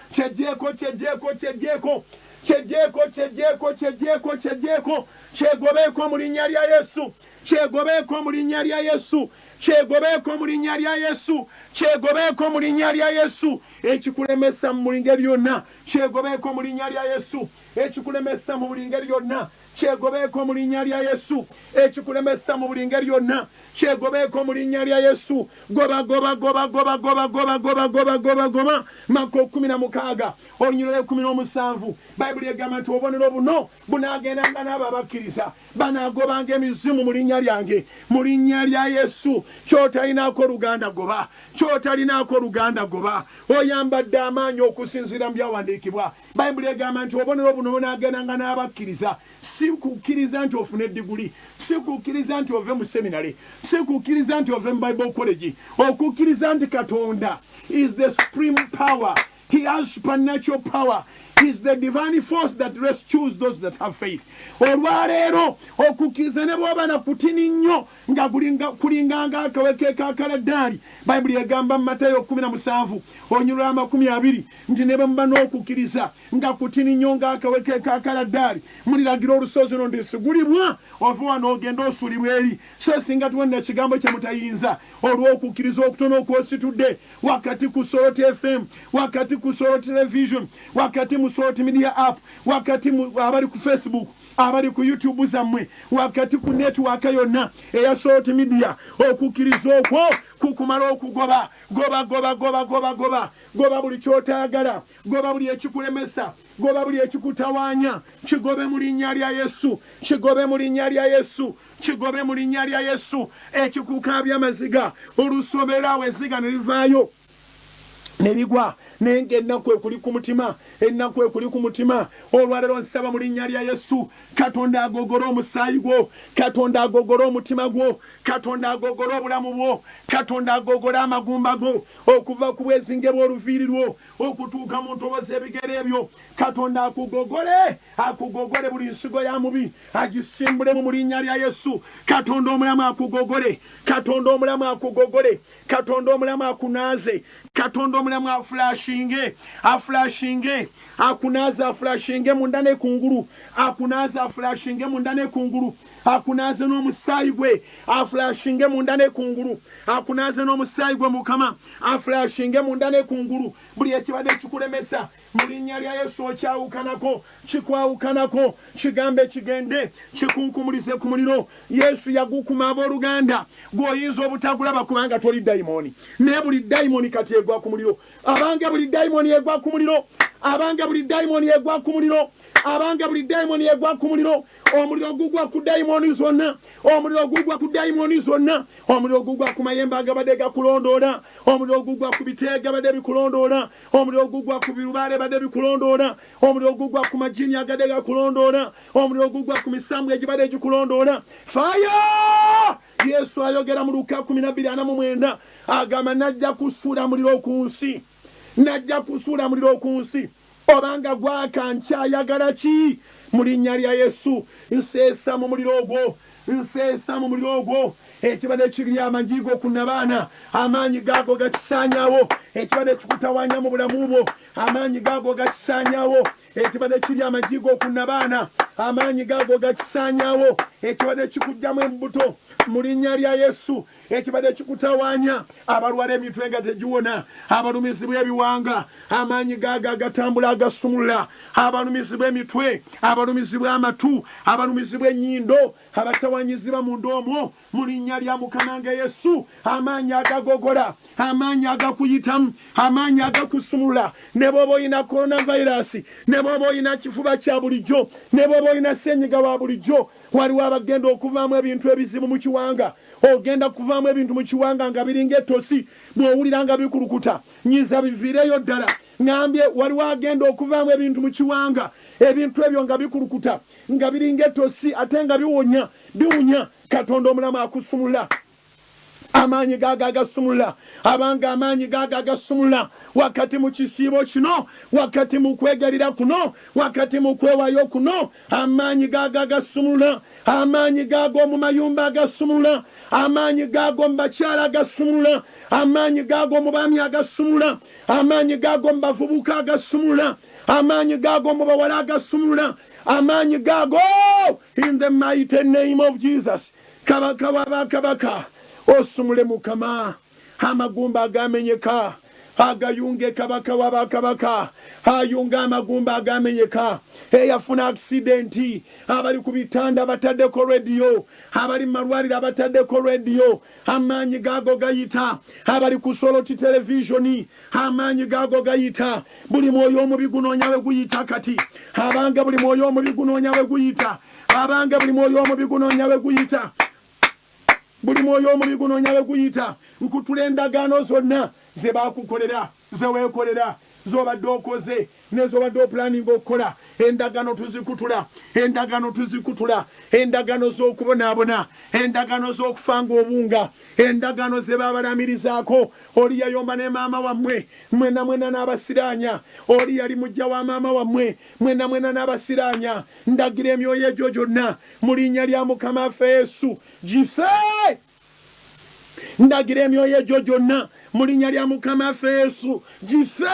[SPEAKER 1] kyegobeeko mu linnya lya Yesu kyegobeeko mu linnya lya Yesu kyegobeeko mu linnya lya Yesu kyegobeeko mu linnya lya Yesu ekikulemesa mu ngeri yonna kyegobeeko mu linnya lya Yesu ekikulemesa mu buli ngeri yonna kyegobeeko mu linnya lya Yesu ekikulemesa mu buli ngeri yonna kyegobeeko mu linnya lya Yesu goba Mako 16 olunyiriro 17 Bayibuli egamba nti obubonero buno bunaagendanga n'abo abakkiriza banaagobanga emizimu mu linnya lyange mu linnya lya Yesu kyotalinaako luganda goba kyotalinaako luganda goba oyambadde amaanyi okusinziira mu byawandiikibwa Bayibuli egamba nti obubonero buno bunaagendanga n'abakkiriza si kukkiriza nti ofune diguli si kukkiriza nti ove mu seminary si kukkiriza nti ove mu Bible college okukkiriza nti Katonda is the supreme power. He has supernatural power. He's the divine force that rescues those that have faith. Olwaleero okukkiriza ne bw'oba na kutini nnyo nga kulinganga akaweke kakaladdaali Bayibuli egamba mu Matayo 17 olunyiriro 20 nti ne bwe muba n'okukkiriza nga kutini nnyo nga akaweke kakaladdaali muliragira olusozi luno ndisigulibwa ova wano ogenda osuulibwa eri so singa tuwulira ekigambo kye mutayinza olw'okukkiriza okutono okwositudde wakati ku Soroti FM wakati ku Soroti Television wakati mu Soroti Media App wakati abali ku Facebook abali ku YouTube zammwe wakati ku network yonna eya Soroti Media okukkiriza okwo kukumala okugoba goba buli kyotayagala goba buli ekikulemesa goba buli ekikutawaanya kigobe mu linnya lya Yesu kigobe mu linnya lya Yesu kigobe mu linnya lya Yesu ekikukaabya amaziga olusobera awo eziga ne livaayo nebigwa nenge ennaku ekuli ku mutima ennaku ekuli ku mutima olwaleero nsaba mu linnya lya Yesu Katonda agogole omusaayi gwo Katonda agogole omutima gwo Katonda agogole obulamu bwo Katonda agogole amagumba go okuva ku bwezinge bw'oluviiri lwo okutuuka mu ntobo z'ebigere ebyo Katonda akugogole buli nsigo ya mubi agisimbulemu mu linnya lya Yesu Katonda omulamu akugogole Katonda omulamu akugogole Katonda omulamu akunaaze Katonda omulamu aflashinge akunaza aflashinge munda ne kungulu akunaza aflashinge munda ne kungulu akunaze n'omusaayi gwe aflashinge munda ne kungulu akunaze n'omusaayi gwe Mukama aflashinge munda ne kungulu buli ekibadde kikulemesa mu linnya lya Yesu okyawukanako kikwawukanako kigambe kigende kikunkumulize ku muliro Yesu yagukuma abooluganda gw'oyinza obutagulaba kubanga toli dayimoni naye buli dayimoni kati egwa ku muliro abange buli dayimoni egwa ku muliro abange buli dayimoni egwa ku muliro abange buli dayimoni egwa ku muliro omuliro gugwa ku dayimoni zonna omuliro gugwa ku dayimoni zonna omuliro gugwa ku mayembe agabadde gakulondoola omuliro gugwa ku biteega badde bikulondoola omuliro gugwa ku birubaale badde bikulondoola omuliro gugwa ku majini agadde gakulondoola omuliro gugwa ku misambu egibadde gikulondoola fire Yesu ayogera mu Luka 12:49 agamba najja kusuula muliro ku nsi najja kusuula muliro ku nsi obanga gwaka nkyayagala ki mu linnya lya Yesu nseesa mu muliro ogwo ekibadde kiri amanyigo ku nabaana amaanyi gaago gakisaanyawo ekibadde kikutawanya mu bulamu bwo amaanyi gaago gakisaanyawo ekibadde kiri amanyigo ku nabaana amaanyi gaago gakisaanyawo ekibadde kikujjamu embuto mu linnya lya Yesu ekibadde kikutawanya abalwala emitwe nga tegiwona abalumizi bw'ebiwanga amaanyi gaago agatambula agasumula abalumizi bw'emitwe abalumizi bw'amatu abalumizi bw'ennyindo abatawanyizibwa mu ndoomo mu linnya lya Mukama nga Yesu amaanyi agagogola amaanyi agakuyitamu amaanyi agakusumula ne bw'oba olina coronavirus ne bw'oba olina kifuba kya bulijjo ne bw'oba olina ssenyiga wa bulijjo waliwo abagenda okuvaamu ebintu ebizibu mu kiwanga ogenda kuvaamu ebintu mu kiwanga nga biringa ettosi bw'owulira nga bikulukuta nyiza biviireyo ddala ngambye waliwo agenda okuvaamu ebintu mu kiwanga ebintu ebyo nga bikulukuta nga biringa ettosi ate nga biwunya Katonda omulamu akusumula amaanyi gaago agasumula abanga amaanyi gaago agasumula wakati mu kisiibo kino wakati mu kwegalira kuno wakati mu kwewaayo kuno amaanyi gaago agasumula amaanyi gaago mu mayumba agasumula amaanyi gaago mu bakyala agasumula amaanyi gaago mu baami agasumula amaanyi gaago mu bavubuka agasumula amaanyi gaago mu bawala agasumula amaanyi gaago in the mighty name of Jesus kabaka wabakabaka osumule Mukama amagumba agamenyeka agayunge kabaka wabakabaka ayunga amagumba agamenyeka eyafuna accidenti abali ku bitanda bataddeko radio abali malwaliro abataddeko radio amaanyi gaago gayita abali ku Soloti televisioni amaanyi gaago gayita buli mwoyo omubi gunoonya we guyita kati abanga buli mwoyo omubi gunoonya we guyita abanga buli mwoyo omubi gunoonya we guyita buli mwoyo omubi gunoonya we guyita nkutula endagaano zonna ze baakukolera ze weekolera z'obadde okoze n'ez'obadde opulaninga okukola endagaano tuzikutula endagaano z'okubonaabona endagaano z'okufanga obunga endagaano ze baabalamirizaako oli yayomba ne maama wammwe mwena n'abasiraanya oli yali mujja wa maama wammwe mwena n'abasiraanya ndagira emyoyo egyo gyonna mu linnya lya Mukama waffe Yesu gife ndagira emyoyo egyo gyonna mu linnya lya Mukama waffe Yesu gife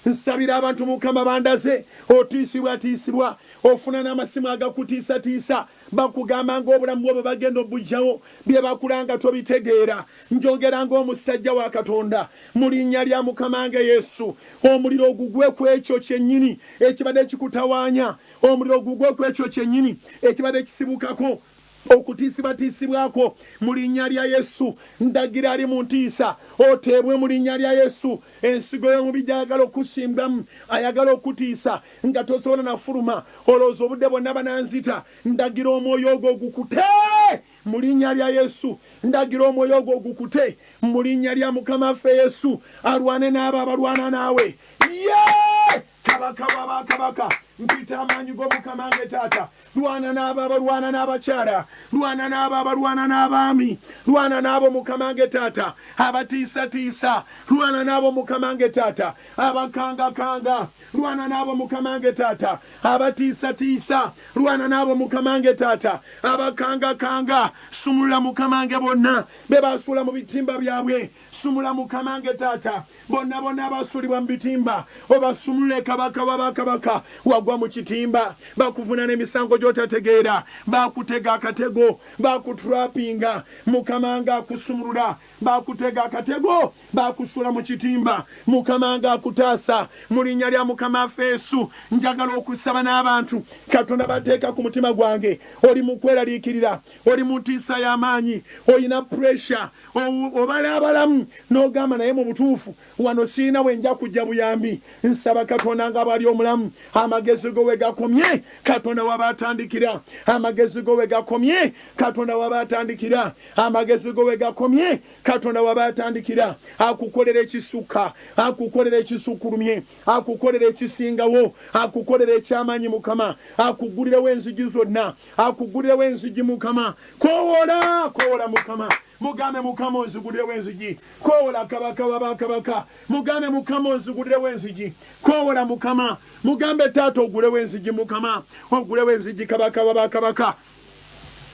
[SPEAKER 1] nsabira abantu Mukama bandaze otiisibwa ofuna n'amasimu agakutiisatiisa bakugamba ng'obulamu bwo bwe bagenda obujjawo bye bakulanga tobitegeera njogera ng'omusajja wa Katonda mu linnya lya Mukama nga Yesu omuliro gugwe ku ekyo kyennyini ekibadde kikutawaanya omuliro gugwe ku ekyo kyennyini ekibadde kisibukako okutiisibwako mu linnya lya Yesu ndagira ali mu ntiisa oteebwe mu linnya lya Yesu ensigo y'omubi gy'ayagala okusimbamu ayagala okutiisa nga tosobola nafuluma olowooza obudde bwonna bananzita ndagira omwoyo ogwo gukute mu linnya lya Yesu ndagira omwoyo gwo gukute mu linnya lya Mukama ffe Yesu alwane n'abo abalwana naawe kabaka w'abakabaka mpita amaanyi g'Omukama wange taata lwana n'abo abalwana n'abakyala lwana n'abo abalwana n'abaami lwana n'abo Mukama wange taata abatiisatiisa lwana n'abo Mukama wange taata abakangakanga lwana n'abo Mukama wange taata abatiisatiisa lwana n'abo Mukama wange taata abakangakanga sumulula Mukama wange bonna be basuula mu bitimba byabwe sumula Mukama wange taata bonna abasuulibwa mu bitimba obasumule kabaka w'abakabaka wagwa mu kitimba bakuvuna n'emisango gy'otategeera bakutega akatego bakutrapinga Mukama wange akusumulula bakutega akatego bakusuula mu kitimba Mukama wange akutaasa mu linnya lya Mukama waffe Yesu njagala okusaba n'abantu Katonda bateeka ku mutima gwange oli mu kweraliikirira oli mu ntiisa y'amaanyi olina pressure obala abalamu n'ogamba naye mu butuufu wano siina wenja kujja buyambi nsaba Katonda nga bali omulamu amagezi go we gakomye Katonda wabatandikira amagezi go we gakomye Katonda wabatandikira amagezi go we gakomye Katonda wabatandikira akukolera ekisuka akukolera ekisukulumye akukolera ekisingawo akukolera ekyamanyi Mukama akugulirewo enzigi zonna akugulirewo enzigi Mukama kowola Mukama mugambe Mukama onzigulirewo enzigi kowola kabaka w'abakabaka mugambe Mukama onzigulirewo enzigi kowola Mukama mugambe taata ogulewo enzigi Mukama ogulewo enzigi kabaka w'abakabaka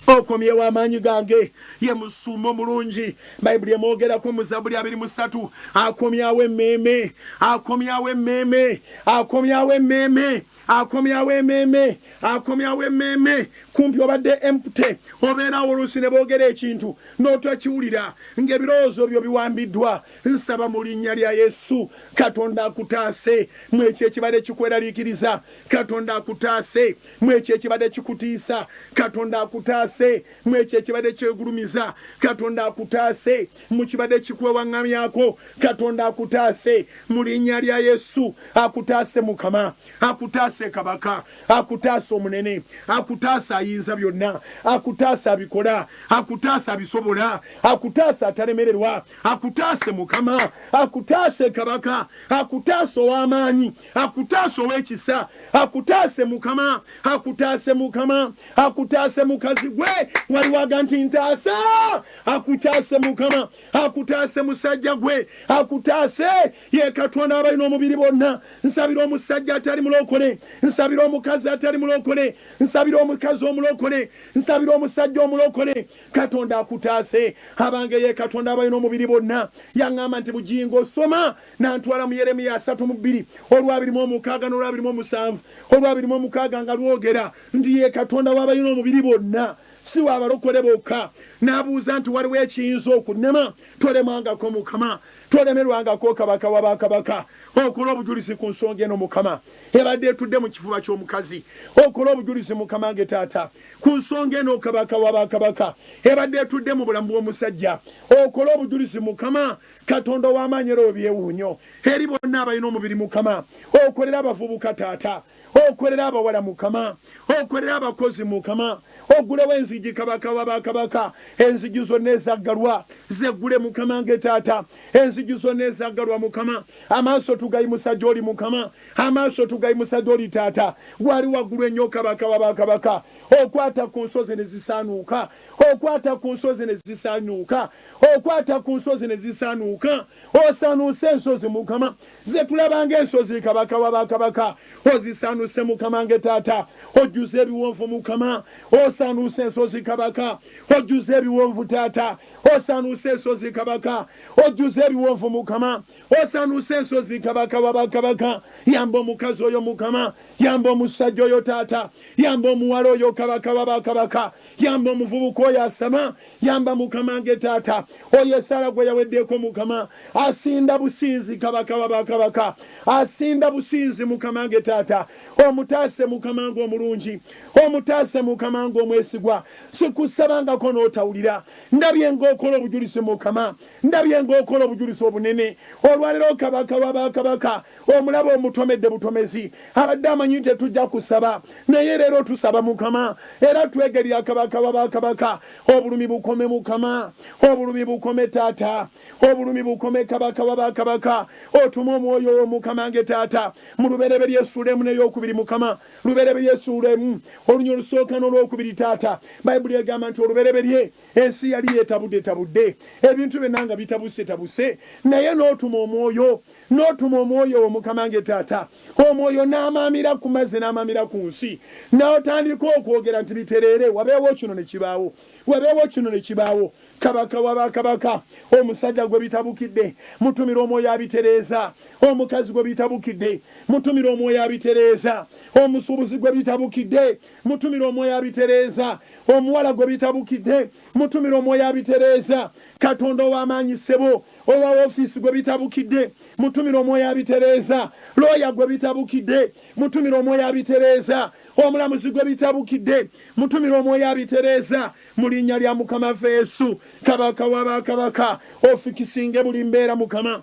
[SPEAKER 1] okomyewo amaanyi gange ye musumba omulungi bayibuli emwogerako mu Zabuli 23 akomyawo emmeeme akomyawo emmeeme akomyawo emmeeme akomyawo emmeeme akomyawo emmeeme kumpi obadde empute obeerawo oluusi ne boogera ekintu n'otakiwulira ng'ebirowoozo byo biwambiddwa nsaba mu linnya lya Yesu Katonda akutaase mu ekyo ekibadde kikweraliikiriza Katonda akutaase mu ekyo ekibadde kikutiisa Katonda akutaase mu ekyo ekibadde kyegulumiza Katonda akutaase mu kibadde kikwewaŋŋamyako Katonda akutaase mu linnya lya Yesu akutaase Mukama akutaase kabaka akutaase omunene akutaase ayinza byonna akutaase abikola akutaase abisobola akutaase atalemererwa akutaase Mukama akutaase kabaka akutaase ow'amaanyi akutaase ow'ekisa akutaase Mukama akutaase Mukama akutaase mukazi gwe wali waga nti ntaasa akutaase Mukama akutaase musajja gwe akutaase ye Katonda abalina omubiri bonna nsabira omusajja atali mulokole nsabira omukazi atali mulokole nsabira omukazi omulokole nsabira omusajja omulokole Katonda akutaase abange ye Katonda abalina omubiri bonna yaŋŋamba nti bujingo osoma nantwala mu Yeremiya 3:2 olw'abirimu n'olw'abirimu 7 nga lwogera nti ye Katonda w'abalina omubiri bonna si wabalokole bokka n'abuuza nti waliwo ekiyinza okunnema tolemwangako Mukama tolemerwangako kabaka w'abakabaka okola obujulizi ku nsonga eno Mukama ebadde etudde mu kifuba ky'omukazi okola obujulizi Mukama wange taata ku nsonga eno kabaka w'abakabaka ebadde etudde mu bulamu bw'omusajja okola obujulizi Mukama Katonda w'amaanyi era obyewuunyo eri bonna abalina omubiri Mukama okolera abavubuka taata okolera abawala Mukama okolera abakozi Mukama ogulewo enzigi kabaka w'abakabaka enzigi zonna ezaggalwa zeggule Mukama wange taata enzigi zonna ezaggalwa Mukama amaaso tugayimusa gy'oli Mukama amaaso tugayimusa gy'oli taata gwali waggulu ennyo kabaka w'abakabaka okwata ku nsozi ne zisaanuuka okwata ku nsozi ne zisaanuuka okwata ku nsozi ne zisaanuuka osaanuuse ensozi Mukama ze tulabanga ensozi kabaka w'abakabaka ozisaanuuse Mukama wange taata ojjuze ebiwonvu Mukama osaanuuse ensozi kabaka ojjuze ebiwonvu taata osaanuuse ensozi kabaka ojjuze ebiwonvu Mukama osaanuuse ensozi kabaka w'abakabaka yamba omukazi oyo Mukama yamba omusajja oyo taata yamba omuwala oyo kabaka w'abakabaka yamba omuvubuka oyo asama yamba Mukama wange taata oyo Sara gwe yaweddeko Mukama asinda businzi kabaka w'abakabaka asinda businzi Mukama wange taata omutaase Mukama wange omulungi omutaase Mukama wange omwesigwa sikusabangako n'otawulira. Ndabye ng'okola obujulizi Mukama, ndabye ng'okola obujulizi obunene. Olwaleero kabaka wa bakabaka, omulaba omutomedde butomezi, abadde amanyi nti tetujja kusaba, naye leero tusaba Mukama, era twegerera kabaka wa bakabaka. Obulumi bukome Mukama, obulumi bukome Taata, obulumi bukome kabaka wa bakabaka. Otuma omwoyo wo Mukama nge Taata, mu lubereberye essuula emu n'eyokubiri Mukama, lubereberye essuula emu olunya olusooka n'olwokubiri Taata. Bayibuli egamba nti olubereberye ensi yali yetabudde, ebintu byonna nga bitabuse, naye n'otuma omwoyo wo Mukama nge Taata. Omwoyo n'amaamira ku mazzi n'amaamira ku nsi, n'otandika okwogera nti bitereere, wabeewo kino ne kibaawo. Kabaka wa bakabaka, omusajja gwe bitabukidde, mutumira omwoyo abitereeza. Omukazi gwe bitabukidde, mutumira omwoyo abitereeza. Omusuubuzi gwe bitabukidde, mutumira omwoyo abitereeza. Omuwala gwe bitabukidde, mutumira omwoyo abitereeza. Katonda ow'amaanyi ssebo, owa ofiisi gwe bitabukidde, mutumira omwoyo abitereeza. Looya gwe bitabukidde, mutumira omwoyo abitereeza. Omulamuzi gwe bitabukidde, mutumira omwoyo abitereeza. Mu linnya lya Mukama waffe Yesu, kabaka wa bakabaka, ofikisinge buli mbeera Mukama,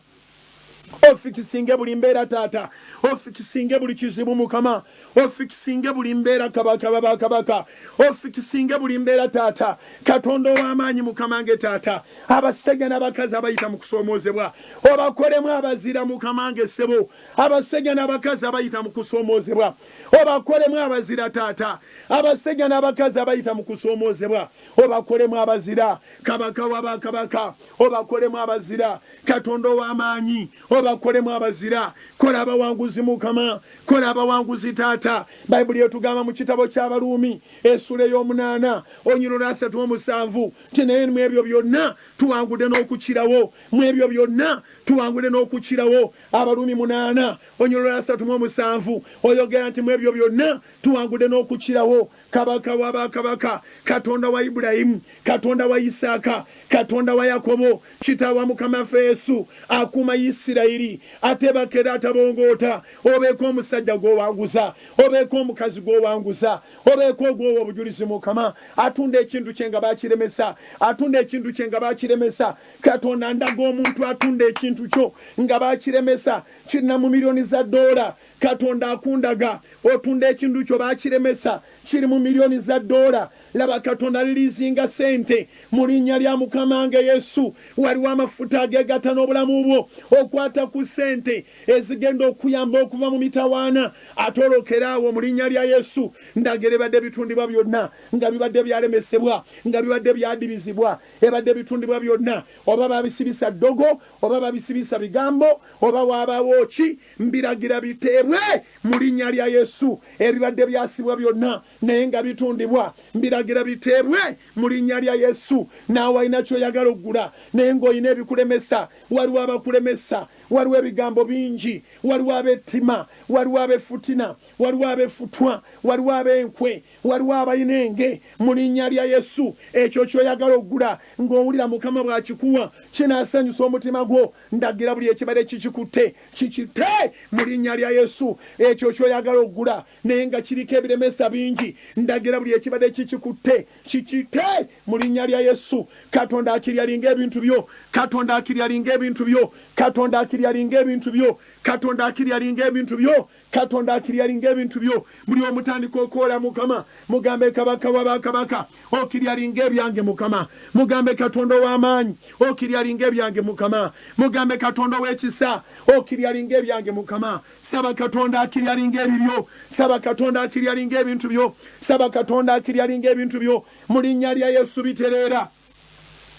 [SPEAKER 1] ofikisinge buli mbeera Taata, ofikisinge buli kizibu Mukama, ofikisinge buli mbeera kabaka wa bakabaka, ofikisinge buli mbeera Taata. Katonda ow'amaanyi Mukama nge Taata, abasajja n'abakazi abayita mu kusoomoozebwa obakolemu abazira Mukama nge Ssebo. Abasajja n'abakazi abayita mu kusoomoozebwa obakolemu abazira Taata. Abasajja n'abakazi abayita mu kusoomoozebwa obakolemu abazira. Kabaka wa bakabaka, obakolemu abazira. Katonda ow'amaanyi, obakolemu abazira. Kola abawanguzi Mukama, kola abawanguzi Taata. Bayibuli etugamba mu kitabo ky'Abaruumi essula ey'omunaana onyiro lwa 37 nti naye mu ebyo byonna tuwangudde n'okukirawo, mu ebyo byonna tuwangudde n'okukirawo. Abaruumi 8 onyiro lwa 37 oyogera nti mu ebyo byonna tuwangudde n'okukirawo. Kabaka wa bakabaka, Katonda wa Ibulayimu, Katonda wa Isaaka, Katonda wa Yakobo, kitaawa Mukama waffe Yesu, akuuma Isirayiri, ate bakera atabongoota. Obeeko omusajja gw'owanguza, obeeko omukazi gw'owanguza, obeeko ogw'owa obujulizi Mukama. Atunda ekintu kye nga bakiremesa, atunda ekintu kye nga bakiremesa. Katonda ndaga omuntu atunda ekintu kyo nga bakiremesa, kirina mu miliyoni za $. Katonda akundaga otunda ekintu kyo bakiremesa, kiri mu miliyoni za $. Laba Katonda lilizinga sente mu linnya lya Mukama nge Yesu. Waliwo amafuta ageegatta n'obulamu bwo okwata ku sente ezigenda okuyamba okuva mu mitawaana. Atolokeraawo mu linnya lya Yesu. Ndagera ebadde bitundibwa byonna nga bibadde byalemesebwa, nga bibadde byadibizibwa, ebadde bitundibwa byonna, oba babisibisa ddogo, oba babisibisa bigambo, oba waabaawo ki, mbiragira biteebwe mu linnya lya Yesu. Ebibadde byasibwa byonna naye nga bitundibwa, mbiragira biteebwe mu linnya lya Yesu. Naawe alina ky'oyagala oggula naye ng'olina ebikulemesa. Waliwo abakulemesa, waliwo ebigambo bingi, waliwo ab'ettima, waliwo ab'efutina, waliwo ab'efutwa, waliwo ab'enkwe, waliwo abayinenge. Mu linnya lya Yesu ekyo ky'oyagala oggula ng'owulira Mukama bw'akikuwa kinaasanyusa omutima gwo, ndagira buli ekibadde kikikutte kikite mu linnya lya Yesu. Ekyo ky'oyagala oggula naye nga kiriko ebiremesa bingi, ndagira buli ekibadde kikikutte kikite mu linnya lya Yesu. Katonda akiryalinga ebintu byo, Katonda akiryalinga ebintu byo, Katonda akiryalinga ebintu byo, Katonda akiryalinga ebintu byo, Katonda akiryalinga ebintu byo. Buli omutandika okwola Mukama, mugambe kabaka wa bakabaka, okiryalinga ebyange Mukama. Mugambe Katonda w'amaanyi, okiryalinga ebyange Mukama. Mugambe Katonda w'ekisa, okiryalinga ebyange Mukama. Saba Katonda akiryalinga ebibyo, saba Katonda akiryalinga ebintu byo, saba Katonda akiryalinga ebintu byo. Mu linnya lya Yesu bitereera,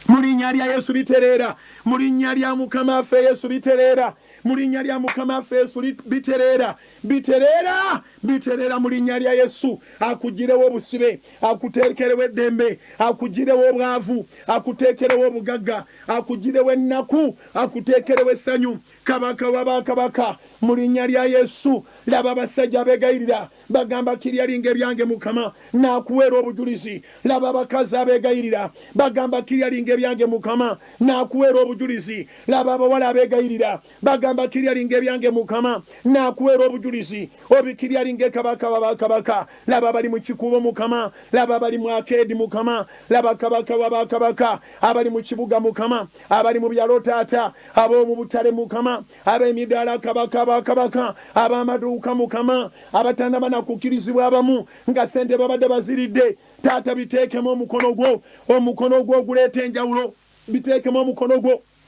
[SPEAKER 1] mu linnya lya Yesu bitereera, mu linnya lya Mukama waffe Yesu bitereera, mu linnya lya Mukama waffe Yesu bitereera, bitereera mu linnya lya Yesu. Akugirewo obusibe, akuteekerewo eddembe, akugirewo obwavu, akuteekerewo obugagga, akugirewo ennaku, akuteekerewo essanyu. Kabaka wa bakabaka, mu linnya lya Yesu. Laba abasajja abeegayirira bagamba kiryalinga ebyange Mukama, naakuweera obujulizi. Laba abakazi abeegayirira bagamba kiryalinga ebyange Mukama, naakuweera obujulizi. Laba abawala abeegayirira bagamba bwogamba kiryalinga ebyange mukama nakuweera obujulizi obikiryalinga kabaka wabakabaka laba bali mu kikubo mukama laba bali mu akedi mukama laba kabaka wabakabaka abali mu kibuga mukama abali mu byalo taata ab'omu butale mukama ab'emidaala kabaka bakabaka ab'amaduuka mukama abatannaba nakukirizibwa abamu nga sente babadde baziridde taata biteekemu omukono gwo oguleeta enjawulo biteekemu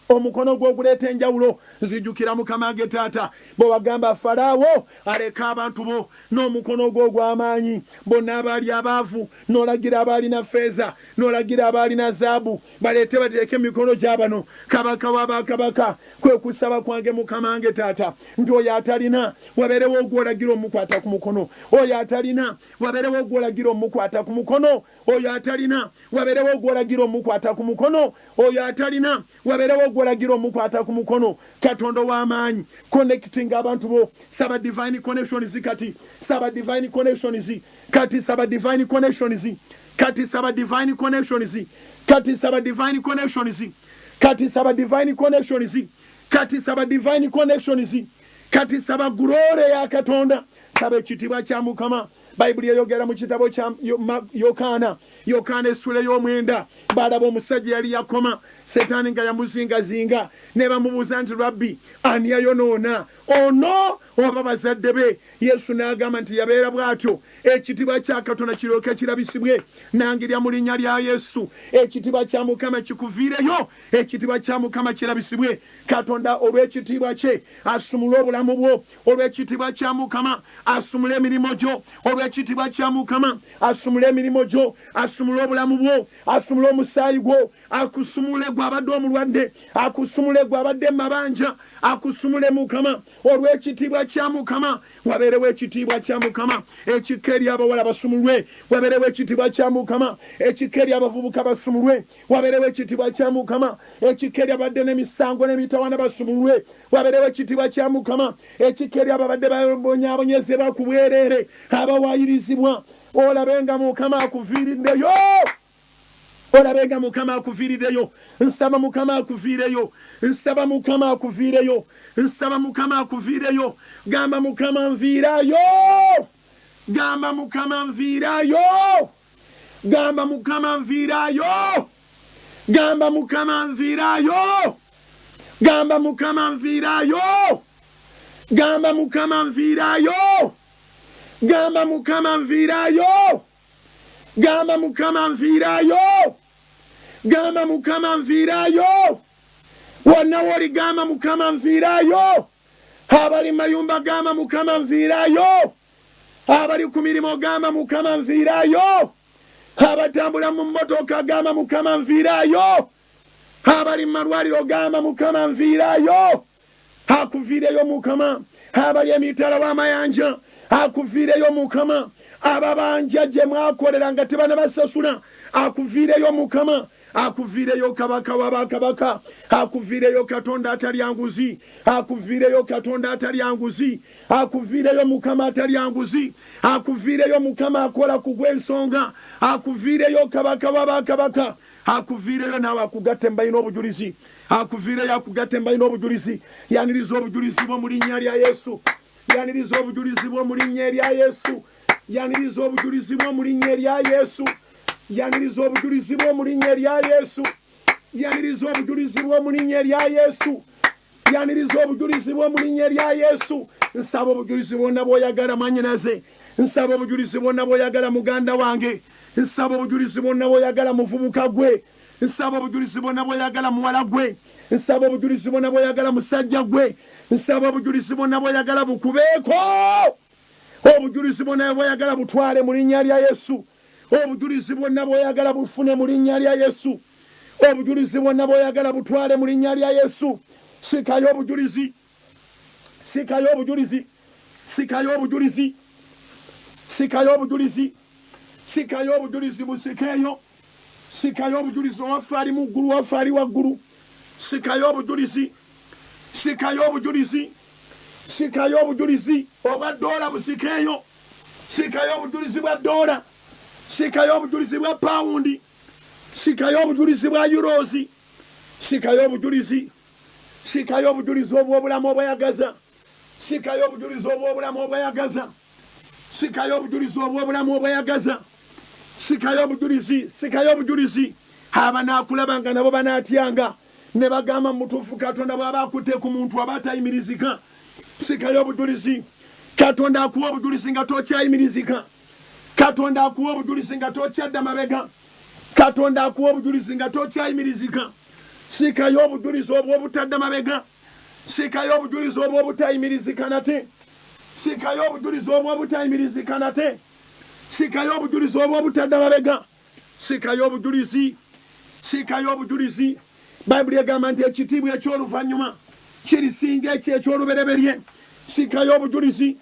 [SPEAKER 1] omukono gwo oguleeta enjawulo nzijukira mukama ge taata bwe wagamba Falaawo aleka abantu bo n'omukono gwo ogw'amaanyi bonna abaali abaavu n'olagira abaalina feeza n'olagira abaalina zaabu baleete bateeke emikono gy'abano kabaka w'abakabaka kwe kusaba kwange mukama nge taata nti oyo atalina wabeerewo ogwolagira omukwata ku mukono oyo atalina wabeerewo ogwolagira omukwata ku mukono oyo atalina wabeerewo ogwolagira omukwata ku mukono oyo atalina wabeerewo ogwolagira omukwata ku mukono katonda w'amaanyi connecting abantu bo saba divine connections kati saba divine connections kati saba divine connections kati saba divine connections kati saba divine connections kati saba divine connections kati saba divine connections kati saba glory ya katonda saba ekitiibwa kya mukama bayibuli eyogera mu kitabo kya yokaana essula y'omwenda balaba omusajja yali yakoma setaani nga yamuzingazinga ne bamubuuza nti rabbi ani yayonoona ono oba bazadde be yesu n'agamba nti yabeera bw'atyo ekitiibwa kya katonda kiryoke kirabisibwe nangirya mu linnya lya yesu ekitiibwa kya mukama kikuviireyo ekitiibwa kya mukama kirabisibwe katonda olw'ekitiibwa kye asumule obulamu bwo olw'ekitiibwa kya mukama asumule emirimu gyo olw'ekitiibwa kya mukama asumule emirimu gyo asumule obulamu bwo asumule omusaayi gwo akusumule gwabadde omulwadde akusumule gwabadde mu mabanja akusumule mukama olw'ekitiibwa kya mukama wabeerewo ekitiibwa kya mukama ekikka eri abawala basumulwe wabeerewo ekitiibwa kya mukama ekikka eri abavubuka basumulwe wabeerewo ekitiibwa kya mukama ekikka eri abadde n'emisango n'emitawaana basumulwe wabeerewo ekitiibwa kya mukama ekikka eri ababadde babonyabonyezebwa ku bwereere abawayirizibwa olabenga mukama akuviiriddeyo olabenga mukama akuviiriddeyo nsaba mukama akuviireyo nsaba mukama akuviireyo nsaba mukama akuviireyo gamba mukama nviirayo gamba mukama nviirayo gamba mukama nviirayo gamba mukama nviirayo gamba mukama nviirayo gamba mukama nviirayo gamba mukama nviirayo gamba mukama nviirayo gamba mukama nviirayo wonna woli gamba mukama nviirayo abali mayumba gamba mukama nviirayo abali ku mirimu gamba mukama nviirayo abatambula mu mmotoka gamba mukama nviirayo abali mu malwaliro gamba mukama nviirayo akuviireyo mukama abali emitala w'amayanja akuviireyo mukama ababanja gye mwakolera nga tebana basasula akuviireyo mukama akuviireyo kabaka w'abakabaka akuviireyo katonda atalya nguzi akuviireyo katonda atalya nguzi akuviireyo mukama atalya nguzi akuviireyo mukama akola ku gw'ensonga akuviireyo kabaka w'abakabaka akuviireyo naawe akugatte mbalina obujulizi akuviireyo akugatte mbalina obujulizi yaniriza obujulizi bwo mu linnya lya yesu yaniriza obujulizi bwo mu linnya erya yesu yaniriza obujulizi bwo mu linnya erya yesu yaniriza obujulizi bwo mu linnya erya yesu yaniriza obujulizi bwo mu linnya erya yesu yaniriza obujulizi bwo mu linnya erya yesu nsaba obujulizi bwonna bw'oyagala mwannyinaze nsaba obujulizi bwonna bw'oyagala muganda wange nsaba obujulizi bwonna bw'oyagala muvubuka gwe nsaba obujulizi bwonna bw'oyagala muwala gwe nsaba obujulizi bwonna bw'oyagala musajja gwe nsaba obujulizi bwonna bw'oyagala bukubeeko obujulizi bwonna bw'oyagala butwale mu linnya lya yesu obujulizi bwonna bw'oyagala bufune mu linnya lya yesu obujulizi bwonna bw'oyagala butwale mu linnya lya yesu sikayo obujulizi sikayo obujulizi sikayo obujulizi sikayo obujulizi sikayo obujulizi busikeeyo sikayo obujulizi owaffe ali mu ggulu waffe ali waggulu sikayo obujulizi sikayo obujulizi sikayo obujulizi obwa ddoola busikeeyo sikayo obujulizi bwa ddoola sikayo obujulizi bwa pawundi sikayo obujulizi bwa yurozi sikayo obujulizi sikayo obujulizi obw'obulamu obweyagaza, sikayo obujulizi obw'obulamu obweyagaza, sikayo obujulizi obw'obulamu obweyagaza, sikayo obujulizi, sikayo obujulizi. Abanaakulaba nga nabo banaatyanga ne bagamba mutuufu Katonda bw'aba akutte ku muntu aba atayimirizika. Sikayo obujulizi. Katonda akuwa obujulizi nga tokyayimirizika. Katonda akuwa obujulizi nga tokyadda mabega. Katonda akuwa obujulizi nga tokyayimirizika. Sikayo obujulizi obw'obutadda mabega. Sikayo obujulizi obw'obutayimirizika nate. Sikayo obujulizi obw'obutayimirizika nate. Sikayo obujulizi obw'obutadda mabega. Sikayo obujulizi. Sikayo obujulizi. Bayibuli egamba nti ekitiibwa eky'oluvannyuma kirisinga eky'olubereberye. Sikayo obujulizi.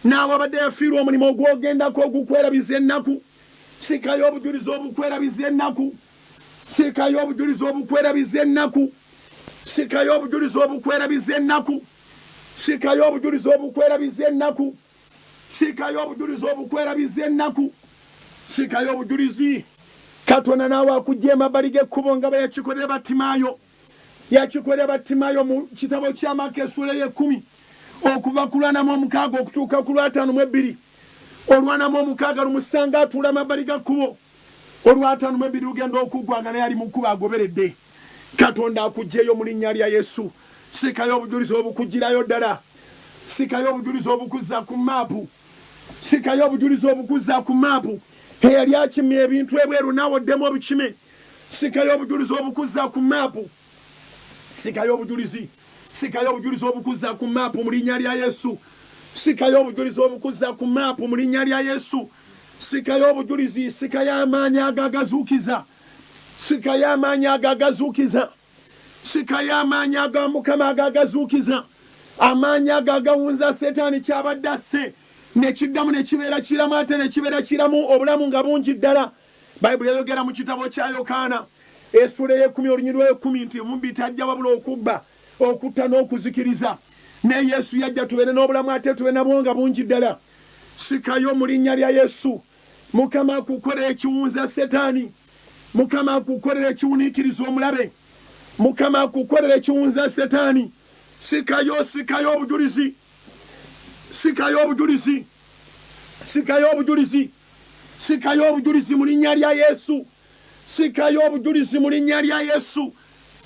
[SPEAKER 1] Naawe abadde yafiirwa omulimu ogwogendako ogukwerabiza ennaku. Sikayo obujulizi obukwerabiza ennaku. Sikayo obujulizi obukwerabiza ennaku. Sikayo obujulizi obukwerabiza ennaku. Sikayo obujulizi obukwerabiza ennaku. Sikayo obujulizi obukwerabiza ennaku. Sikayo obujulizi. Katonda naawe akujja emabbali g'ekkubo nga bwe yakikolera Battimaayo. Yakikolera Battimaayo mu kitabo kya Maaka essula y'ekkumi okuva ku lwanamu omukaaga okutuuka ku lwataano mu ebbiri. Olwanamu omukaaga lumusanga atuula amabbali g'ekkubo. Olwataano mu ebbiri lugenda okuggwa nga naye ali mu kkubo agoberedde. Katonda akugjeyo mu linnya lya Yesu. Sikayo obujulizi obukugirayo ddala. Sikayo obujulizi obukuzza ku maapu. Sikayo obujulizi obukuzza ku maapu. Eyali akimye ebintu ebweru naawe oddemu obukime. Sikayo obujulizi obukuzza ku maapu. Sikayo obujulizi. Sikayo obujulizi obukuzza ku maapu mu linnya lya Yesu. Sikayo obujulizi obukuzza ku maapu mu linnya lya Yesu. Sikayo obujulizi. Sikayo amaanyi agagazuukiza. Sikayo amaanyi agagazuukiza. Sikayo amaanyi aga Mukama agagazuukiza. Amaanyi agagawunza Setaani kyabadde asse nekiddamu nekibeera kiramu ate nekibeera kiramu obulamu nga bungi ddala. Bayibuli eyogera mu kitabo kya Yokaana essula y'ekkumi olunyiriri lw'ekkumi nti mubbi tajja wabula okubba, okutta n'okuzikiriza. Ne Yesu yajja tubeere n'obulamu ate tubeere nabwo nga bungi ddala. Sikayo mu linnya lya Yesu. Mukama akukolera ekiwunza Setaani. Mukama akukolera ekiwuniikiriza omulabe. Mukama akukolera ekiwunza Setaani. Sikayo, sikayo obujulizi. Sikayo obujulizi. Sikayo obujulizi. Sikayo obujulizi mu linnya lya Yesu. Sikayo obujulizi mu linnya lya Yesu.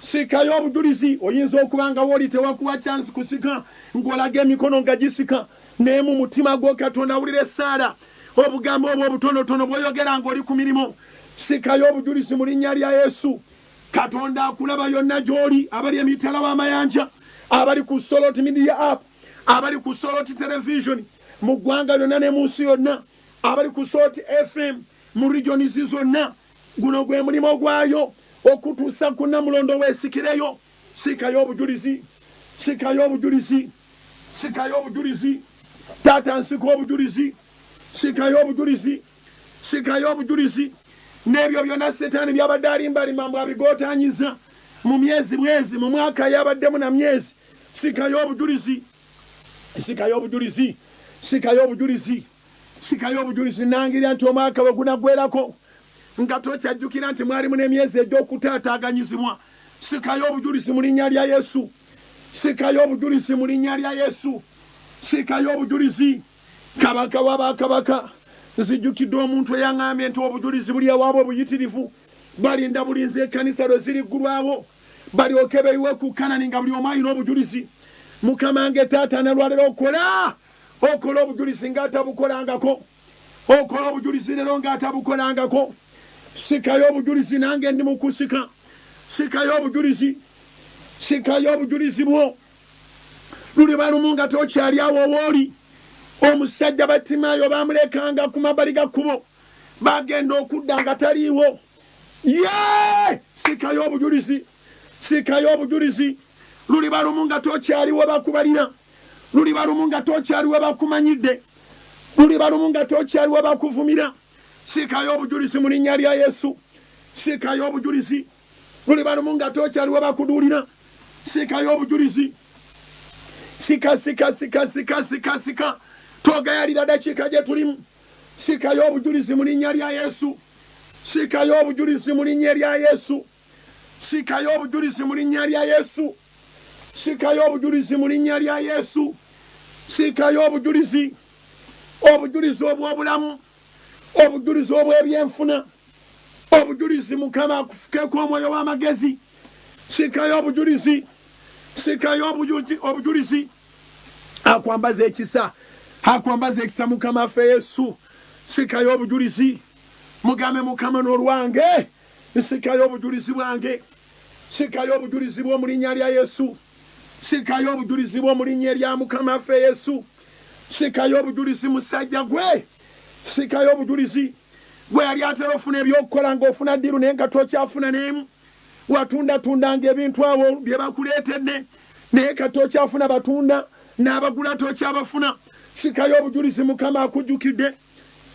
[SPEAKER 1] Sikayo obujulizi. Oyinza okuba nga wooli tewakuwa chance kusika ng'olaga emikono nga gisika naye mu mutima gwo Katonda awulira essaala obugambo obwo obutonotono bw'oyogera ng'oli ku mirimu. Sikayo obujulizi mu linnya lya Yesu. Katonda akulaba yonna gy'oli, abali emitala w'amayanja, abali ku Soloti Media App, abali ku Soloti Television mu ggwanga lyonna ne mu nsi yonna, abali ku Soloti FM mu regions zonna. Guno gwe mulimo gwayo okutuusa ku Namulondo weesikireyo. Sikayo obujulizi. Sikayo obujulizi. Sikayo obujulizi. Taata nsika obujulizi. Sikayo obujulizi. Sikayo obujulizi. N'ebyo byonna Setaani byabadde alimbalima mbu abigootaanyiza mu myezi mwezi mu mwaka yabaddemu na myezi. Sikayo obujulizi. Sikayo obujulizi. Sikayo obujulizi. Sikayo obujulizi. Nangirira nti omwaka bwe gunaggwerako nga tokyajjukira nti mwalimu n'emyezi egy'okutaataaganyizibwa. Sikayo obujulizi mu linnya lya Yesu. Sikayo obujulizi mu linnya lya Yesu. Sikayo obujulizi. Kabaka w'abakabaka, nzijjukidde omuntu eyaŋŋambye nti obujulizi buli ewaabwe obuyitirivu balinda bulinzi ekkanisa lwe ziriggulwawo balyoke beyiwe ku Kanani nga buli omu alina obujulizi. Mukama nge taata nalwalero okola obujulizi ng'atabukolangako. Okola obujulizi leero ng'atabukolangako. Sikayo obujulizi nange ndi mu kusika. Sikayo obujulizi. Sikayo obujulizi bwo. Luliba lumu nga tokyali awo wooli. Omusajja Battimaayo bamulekanga ku mabbali ga kkubo bagenda okudda nga taliiwo. Sikayo obujulizi. Sikayo obujulizi. Luliba lumu nga tokyaliwo bakubalira. Luliba lumu nga tokyaliwo bakumanyidde. Luliba lumu nga tokyaliwo bakuvumira. Sikayo obujulizi mu linnya lya Yesu. Sikayo obujulizi. Luliba lumu nga tokyaliwo bakuduulira. Sikayo obujulizi. Sika sika sika sika sika sika. Togayalira dakiika gye tulimu. Sikayo obujulizi mu linnya lya Yesu. Sikayo obujulizi mu linnya lya Yesu. Sikayo obujulizi mu linnya lya Yesu. sikayo obujulizi mu linnya lya Yesu. Sikayo obujulizi, obujulizi obw'obulamu, obujulizi obw'ebyenfuna, obujulizi Mukama akufukeko omwoyo w'amagezi. Sikayo obujulizi, sikayo obujulizi akwambaza ekisa, akwambaza ekisa Mukama affe Yesu. Sikayo obujulizi, mugambe Mukama n'olwange, sikayo obujulizi bwange, sikayo obujulizi bwo mu linnya lya Yesu. Sikayo obujulizi bwo mu linnya lya Mukama affe Yesu. Sikayo obujulizi musajja gwe, sikayo obujulizi gwe yali atera ofuna ebyokukola ng'ofuna ddiru naye nga tokyafuna n'emu. Watundatundanga ebintu abo bye bakuleetedde naye ka tokyafuna batunda, n'abagula tokyabafuna. Sikayo obujulizi Mukama akujjukidde.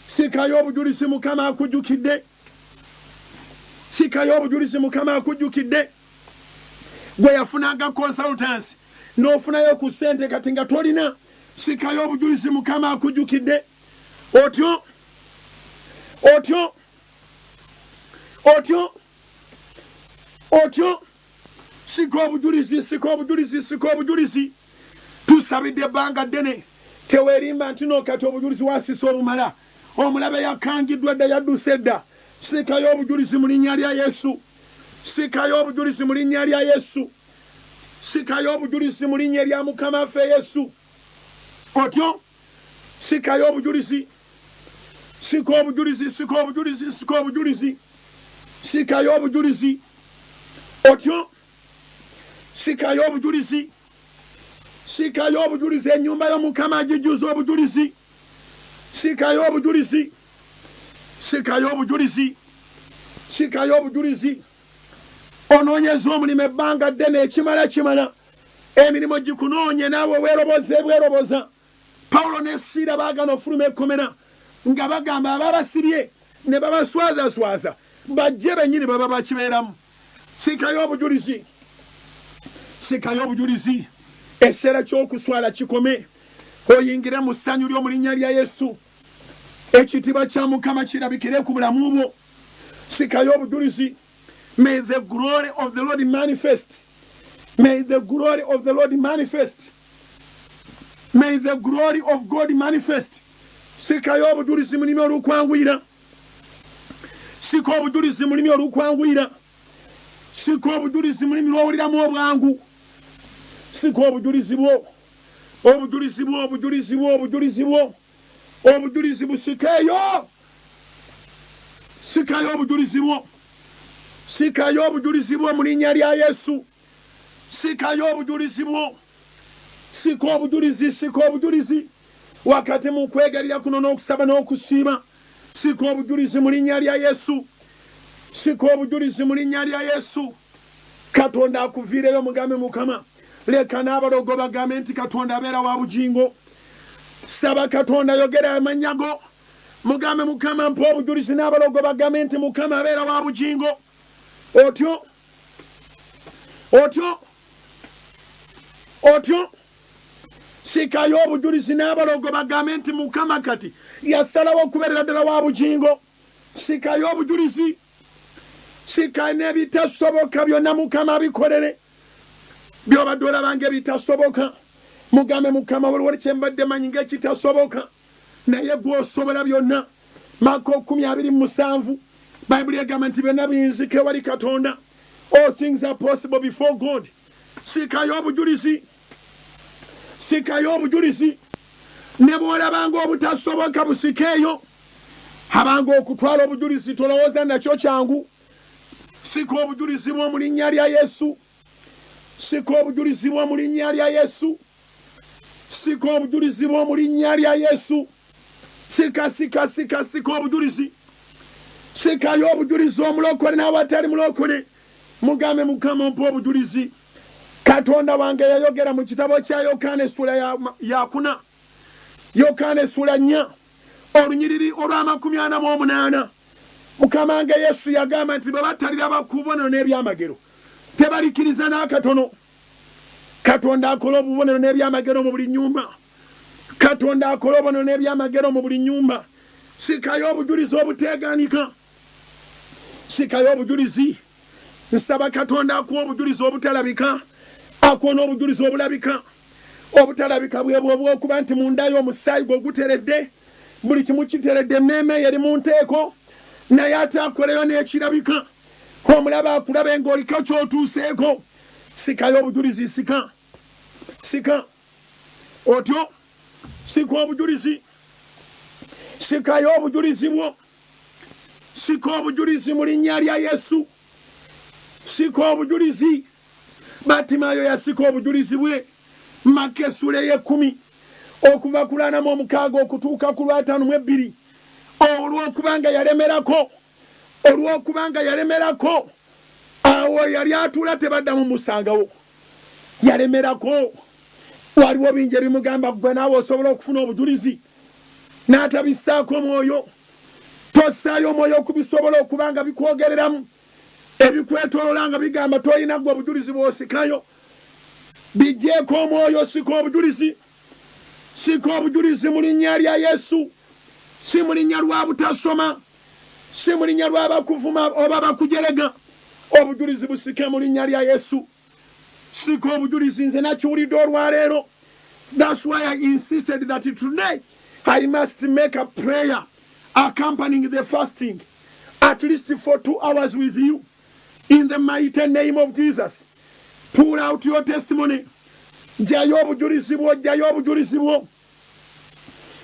[SPEAKER 1] Sikayo obujulizi Mukama akujjukidde. Sikayo obujulizi Mukama akujjukidde. Gwe yafunanga consultants n'ofunayo ku ssente kati nga tolina. Sikayo obujulizi Mukama akujjukidde. Otyo otyo otyo otyo sika obujulizi, sika obujulizi, sika obujulizi. Tusabidde ebbanga ddene, teweerimba nti no kati obujulizi wasisa obumala. Omulabe yakangiddwa dda, yadduse dda. Sikayo obujulizi mu linnya lya Yesu. Sikayo obujulizi mu linnya lya Yesu. Sikayo obujulizi mu linnya lya Mukama affe Yesu. Otyo sikayo obujulizi, sika obujulizi, sika obujulizi, sika obujulizi. Sikayo obujulizi. Otyo sikayo obujulizi, sikayo obujulizi. Ennyumba y'Omukama agijjuza obujulizi. Sikayo obujulizi, sikayo obujulizi, sikayo obujulizi. Onoonyeza omulimu ebbanga ddene ekimala emirimu gikunoonye naawe weeroboza bweroboza. Pawulo ne Siira baagana ofuluma ekkomera nga bagamba ababasibye ne babaswazaswaza bajje bennyini baba bakibeeramu. Sikayo obujulizi, sikayo obujulizi. Ekiseera ky'okuswala kikome, oyingire mu ssanyu ly'omu linnya lya Yesu. Ekitiibwa kya Mukama kirabikire ku bulamu bwo. Sikayo obujulizi. May the glory of the Lord manifest. May the glory of the Lord manifest. May the glory of God manifest. Sikayo obujulizi mu lulimi olukwanguyira. Sika obujulizi mu lulimi olukwanguyira. Sika obujulizi mu lulimi lw'owuliramu obwangu. Sika obujulizi bwo, obujulizi bwo, obujulizi bwo, obujulizi bwo, obujulizi busikeeyo. Sikayo obujulizi bwo. Sikayo obujulizi bwo mu linnya lya Yesu. Sikayo obujulizi bwo. Sika obujulizi, sika obujulizi. Wakati mu kwegalira kuno n'okusaba n'okusiima, sika obujulizi mu linnya lya Yesu. Sika obujulizi mu linnya lya Yesu. Katonda akuviireyo, mugambe Mukama. Leka n'abalogo bagambe nti Katonda abeera wa bugingo. Saba Katonda yogera amannya go. Mugambe Mukama mpa obujulizi, n'abalogo bagambe nti Mukama abeera wa bugingo. Otyo otyo otyo. Sikayo obujulizi, n'abalogo bagambe nti Mukama kati yasalawo okubeerera ddala wa bugingo. Sikayo obujulizi. Sika n'ebitasoboka byonna Mukama abikolere. Byobadde olabanga ebitasoboka, mugambe Mukama waliwo kyembadde manyi ng'ekitasoboka naye gw'osobola byonna. Maako 27 Bayibuli egamba nti byonna biyinzika ewali Katonda. All things are possible before God. Sikayo obujulizi, sikayo obujulizi. Ne bw'olabanga obutasoboka busikeeyo. Habanga okutwala obujulizi tolowooza nakyo kyangu. Sika obujulizi bwo mu linnya lya Yesu. Sika obujulizi bwo mu linnya lya Yesu. Sika obujulizi bwo mu linnya lya Yesu. Sika sika sika sika obujulizi. Sikayo obujulizi omulokole n'abatali mulokole. Mugambe Mukama mpa obujulizi. Katonda wange yayogera mu kitabo kya Yokaana essula ya 4. Yokaana essula 4 olunyiriri olw'48. Mukama nga Yesu yagamba nti bwe bataliraba ku bubonero n'ebyamagero tebalikiriza n'akatono. Katonda akola obubonero n'ebyamagero mu buli nnyumba. Katonda akola obubonero n'ebyamagero mu buli nnyumba. Sikayo obujulizi obuteeganika. Sikayo obujulizi. Nsaba Katonda akuwa obujulizi obutalabika. akoona obujulizi obulabika obutalabika bwebwokuba nti munda y'omusaayi gwe guteredde buli kimu kiteredde emmeeme yeri mu nteeko naye ate akoleyo n'ekirabika omulaba akulabe ng'oliko ky'otuuseeko sikayo obujulizi sika otyo sika obujulizi sikayo obujulizi bwo sika obujulizi mu linnya lya Yesu sika obujulizi Batimayo yasika obujulizi bwe Maka essula 10 okuva ku 46 okutuuka ku 52 olw'okubanga yalemerako awo yali atula tebaddamu musangawo yalemerako waliwo bingi ebimugamba gwe naawe osobola okufuna obujulizi n'atabisaako mwoyo tossaayo omwoyo okubisobola okubanga bikwogereramu ebikwetolola nga bigamba toyina gwe obujulizi bw'osikayo bijjeeko omwoyo sika obujulizi mu linnya lya Yesu si mu linnya lwa butasoma si mu linnya lwa bakuvuma oba bakujerega obujulizi busike mu linnya lya Yesu sika obujulizi nze nakiwulidde olwaleero. That's why I insisted that today I must make a prayer accompanying the fasting at least for 2 hours with you in the mighty name of Jesus. Pull out your testimony. Jayo obujulizi bwo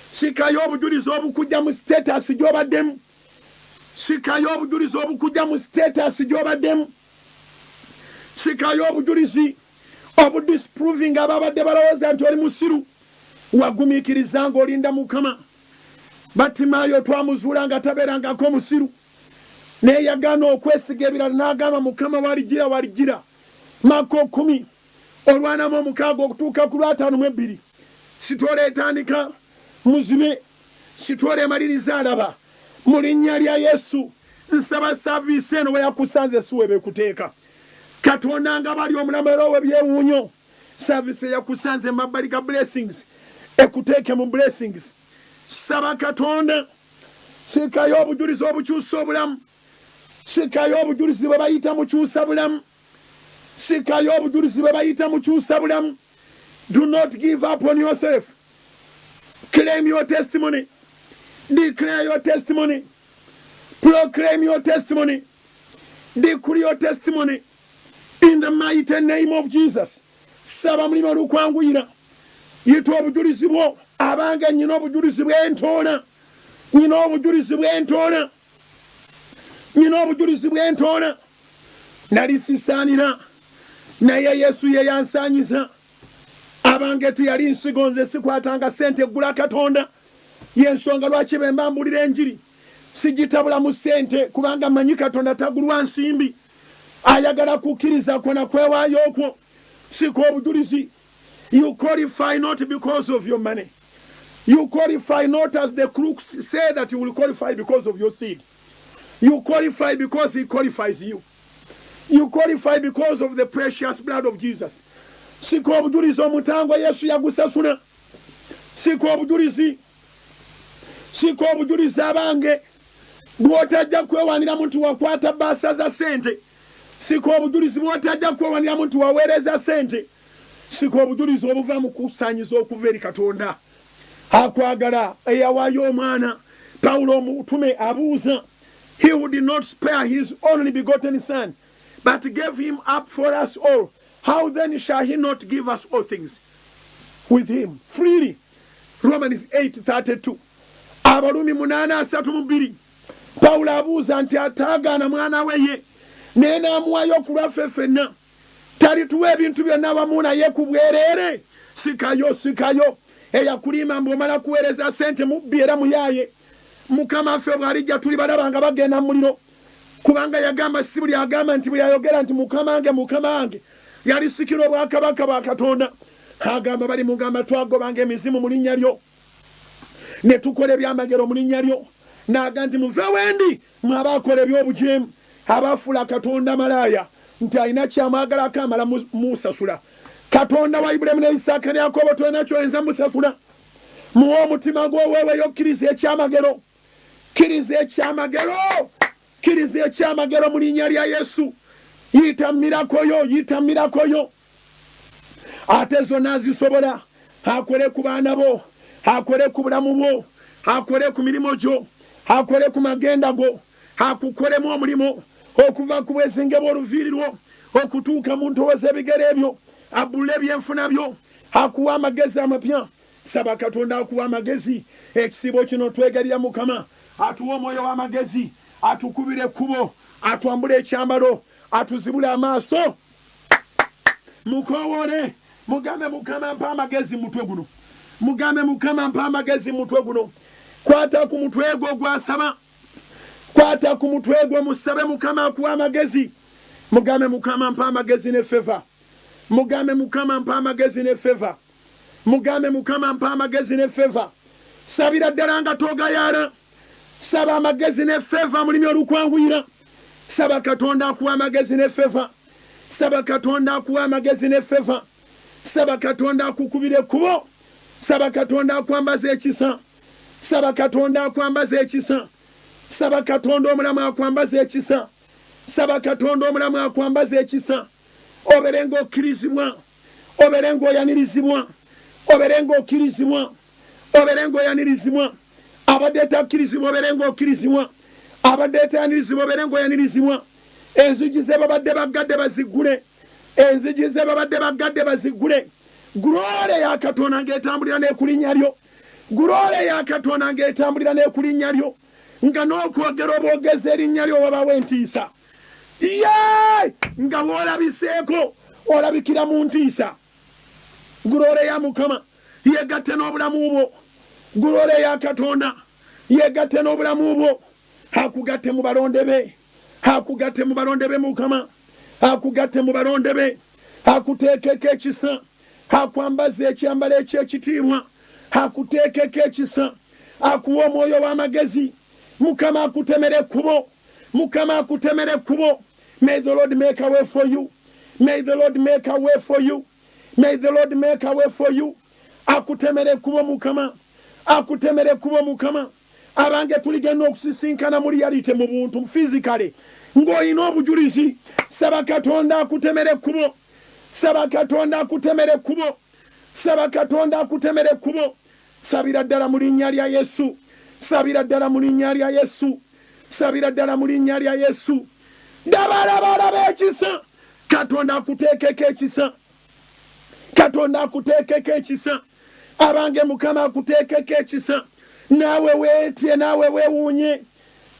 [SPEAKER 1] sikayo obujulizi obukujja mu status gy'obaddemu sikayo obujulizi obukujja mu status gy'obaddemu sikayo obujulizi obudisproving ababadde balowooza nti oli musiru wagumiikiriza ng'olinda Mukama. Batimayo twamuzuula nga tabeerangako musiru naye yagaana okwesiga ebirala n'agamba Mukama waligira Maka 10 olwanamu 6 okutuuka ku 52 sitoola etandika muzibe sitoola emaliriza alaba mu linnya lya Yesu nsaba saaviisi eno bwe yakusanze si webekuteeka Katonda nga bali omulamiro w'ebyewuunyo saaviisi yakusanze mabbali ga blessings ekuteeke mu blessings. Saba Katonda sikayo obujulizi obukyusa obulamu sikayo obujulizi bwe bayita mukyusa bulamu sikayo obujulizi bwe bayita mukyusa bulamu. Do not give up on yourself. Claim your testimony. Declare your testimony. Proclaim your testimony. Decree your testimony in the mighty name of Jesus. Saba mulimo lukwanguyira yitwa obujulizi bwo abange nyina obujulizi bw'entoola nali sisaanira naye Yesu ye yansaanyiza abange tiyali nsigo nze sikwatanga ssente eggula Katonda y'ensonga lwaki be mbambulira enjiri sigitabula mu ssente kubanga manyi Katonda tagulwa nsimbi ayagala kukkiriza kwo nakwewaayo okwo sika obujulizi. You qualify not because of your money. You qualify not as the crooks say that you will qualify because of your seed. You qualify because he qualifies you. You qualify because of the precious blood of Jesus. Sika obujulizi omutangwa Yesu yagusasula. Sika obujulizi abange bw'otajja kwewanira muntu wakwata bbaasa za ssente. Sika obujulizi bw'otajja kwewanira muntu waweereza ssente. Sika obujulizi obuva mu kusaanyiza okuva eri Katonda akwagala eyawaayo omwana. Pawulo omutume abuuza, he would not spare his only begotten son but gave him up for us all. How then shall he not give us all things with him freely? Romans 8:32. Abalumi 8:32. Pawulo abuuza nti ataagaana mwana we ye naye n'amuwaayo ku lwaffe ffenna talituwa ebintu byonna wamu naye ku bwereere. Sikayo eyakulima mbw'omala kuweereza ssente mubbi era muyaaye. Mukama ffe bw'alijja tuli balaba nga bagenda mu muliro kubanga yagamba si buli agamba nti bwe yayogera nti mukama wange yalisikira obwakabaka bwa Katonda agamba bali mugamba twagobanga emizimu mu linnya lyo ne tukola ebyamagero mu linnya lyo n'agamba nti muve wendi mwe abaakola ebyobujeemu abafuula Katonda malaaya nti alina kyamwagalako amala musasula. Katonda wa Ibulayimu ne Isaaka ne Yakobo tolina kyoyinza musasula. Muwa omutima gw'oweeweyo okkiriza ekyamagero. Kkiriza ekyamagero mu linnya lya Yesu. Yita mirakoyo ate zonna azisobola akole ku baana bo, akole ku bulamu bwo, akole ku mirimu gyo, akole ku magenda go, akukolemu omulimu okuva ku bwezinge bw'oluviiri lwo okutuuka mu ntobo z'ebigere ebyo, abbulula ebyenfuna byo, akuwa amagezi amapya. Saba Katonda akuwa amagezi. Ekisibo kino twegalira Mukama atuwa omwoyo w'amagezi, atukubire ekkubo, atwambule ekyambalo, atuzibule amaaso. Mukowoole mugambe Mukama mpa amagezi mutwe guno, mugambe Mukama mpa amagezi mutwe guno. Kwata ku mutwe gwo gwasaba, kwata ku mutwe gwo musabe Mukama akuwa amagezi. Mugambe Mukama mpa amagezi ne feva, mugambe Mukama mpa amagezi ne feva, mugambe Mukama mpa amagezi ne feva. Sabira ddala nga togayala, saba amagezi ne feva mulimi olukwanguyira. Saba Katonda akuwa amagezi ne feva, saba Katonda akuwa amagezi ne feva, saba Katonda akukubire ekkubo, saba Katonda akwambaza ekisa, saba Katonda akwambaza ekisa, saba Katonda omulamu akwambaza ekisa, saba Katonda omulamu akwambaza ekisa. Oberenga okkirizibwa, oberenga oyanirizibwa, oberenga okkirizibwa, oberenga oyanirizibwa. Abadde takkirizibwa oberenga okkirizibwa, abadde tayanirizibwa oberenga oyanirizibwa. Enzigi ze babadde bagadde baziggule, enzigi ze babadde bagadde baziggule. Glory ya Katonda ng'etambulira n'ekulinnya lyo, glory ya Katonda ng'etambulira n'ekulinnya lyo, nga n'okwogera obwogezi erinnya lyo wabawo entiisa. Yee! Nga bw'olabiseeko olabikira mu ntiisa. Glory ya Mukama yegatte n'obulamu bwo, glory ya Katonda yegatte n'obulamu bwo. Akugatte mu balonde be, akugatte mu balonde be Mukama, akugatte mu balonde be, akuteekeko ekisa, akwambaza ekyambalo eky'ekitiibwa, akuteekeko ekisa, akuwa omwoyo w'amagezi. Mukama akutemere ekkubo, Mukama akutemere ekkubo. May the Lord make a way for you, may the Lord make a way for you, may the Lord make a way for you. Akutemere ekkubo Mukama, akutemere ekkubo Mukama. Abange tuligenda okusisinkana mu reality mu buntu physically ng'olina obujulizi. Saba Katonda akutemere ekkubo, saba Katonda akutemere ekkubo, saba Katonda akutemere ekkubo. Sabira ddala mu linnya lya Yesu, sabira ddala mu linnya lya Yesu, sabira ddala mu linnya lya Yesu. Dabalaba ekisa, Katonda akuteekeko ekisa, Katonda akuteekeko ekisa. Abange Mukama akuteekeko ekisa. Naawe weetye, naawe weewuunye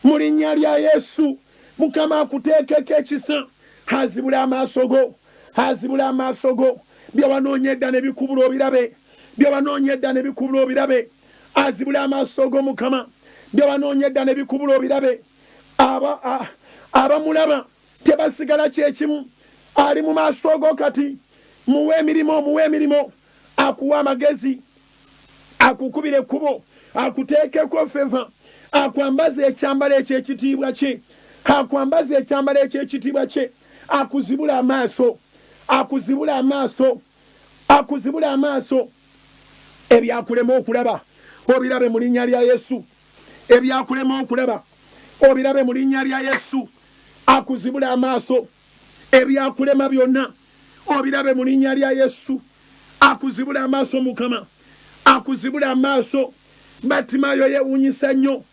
[SPEAKER 1] mu linnya lya Yesu. Mukama akuteekeko ekisa. Azibule amaaso go, azibule amaaso go. Bye wanoonya edda ne bikubula obirabe, bye wanoonya edda ne bikubula obirabe. Azibule amaaso go Mukama, bye wanoonya edda ne bikubula obirabe. Abamulaba tebasigala kyekimu, ali mu maaso go kati. Muwe emirimu, muwe emirimu. Akuwa amagezi, akukubire ekkubo, akuteekeko feva, akwambaza ekyambalo eky'ekitiibwa kye, akwambaza ekyambalo eky'ekitiibwa kye. Akuzibula amaaso, akuzibula amaaso, akuzibula amaaso. Ebyakulema okulaba obirabe mu linnya lya Yesu, ebyakulema okulaba obirabe mu linnya lya Yesu. Akuzibula amaaso, ebyakulema byonna obirabe mu linnya lya Yesu. Akuzibula amaaso Mukama, akuzibula amaaso. Batimayo yeewuunyisa nnyo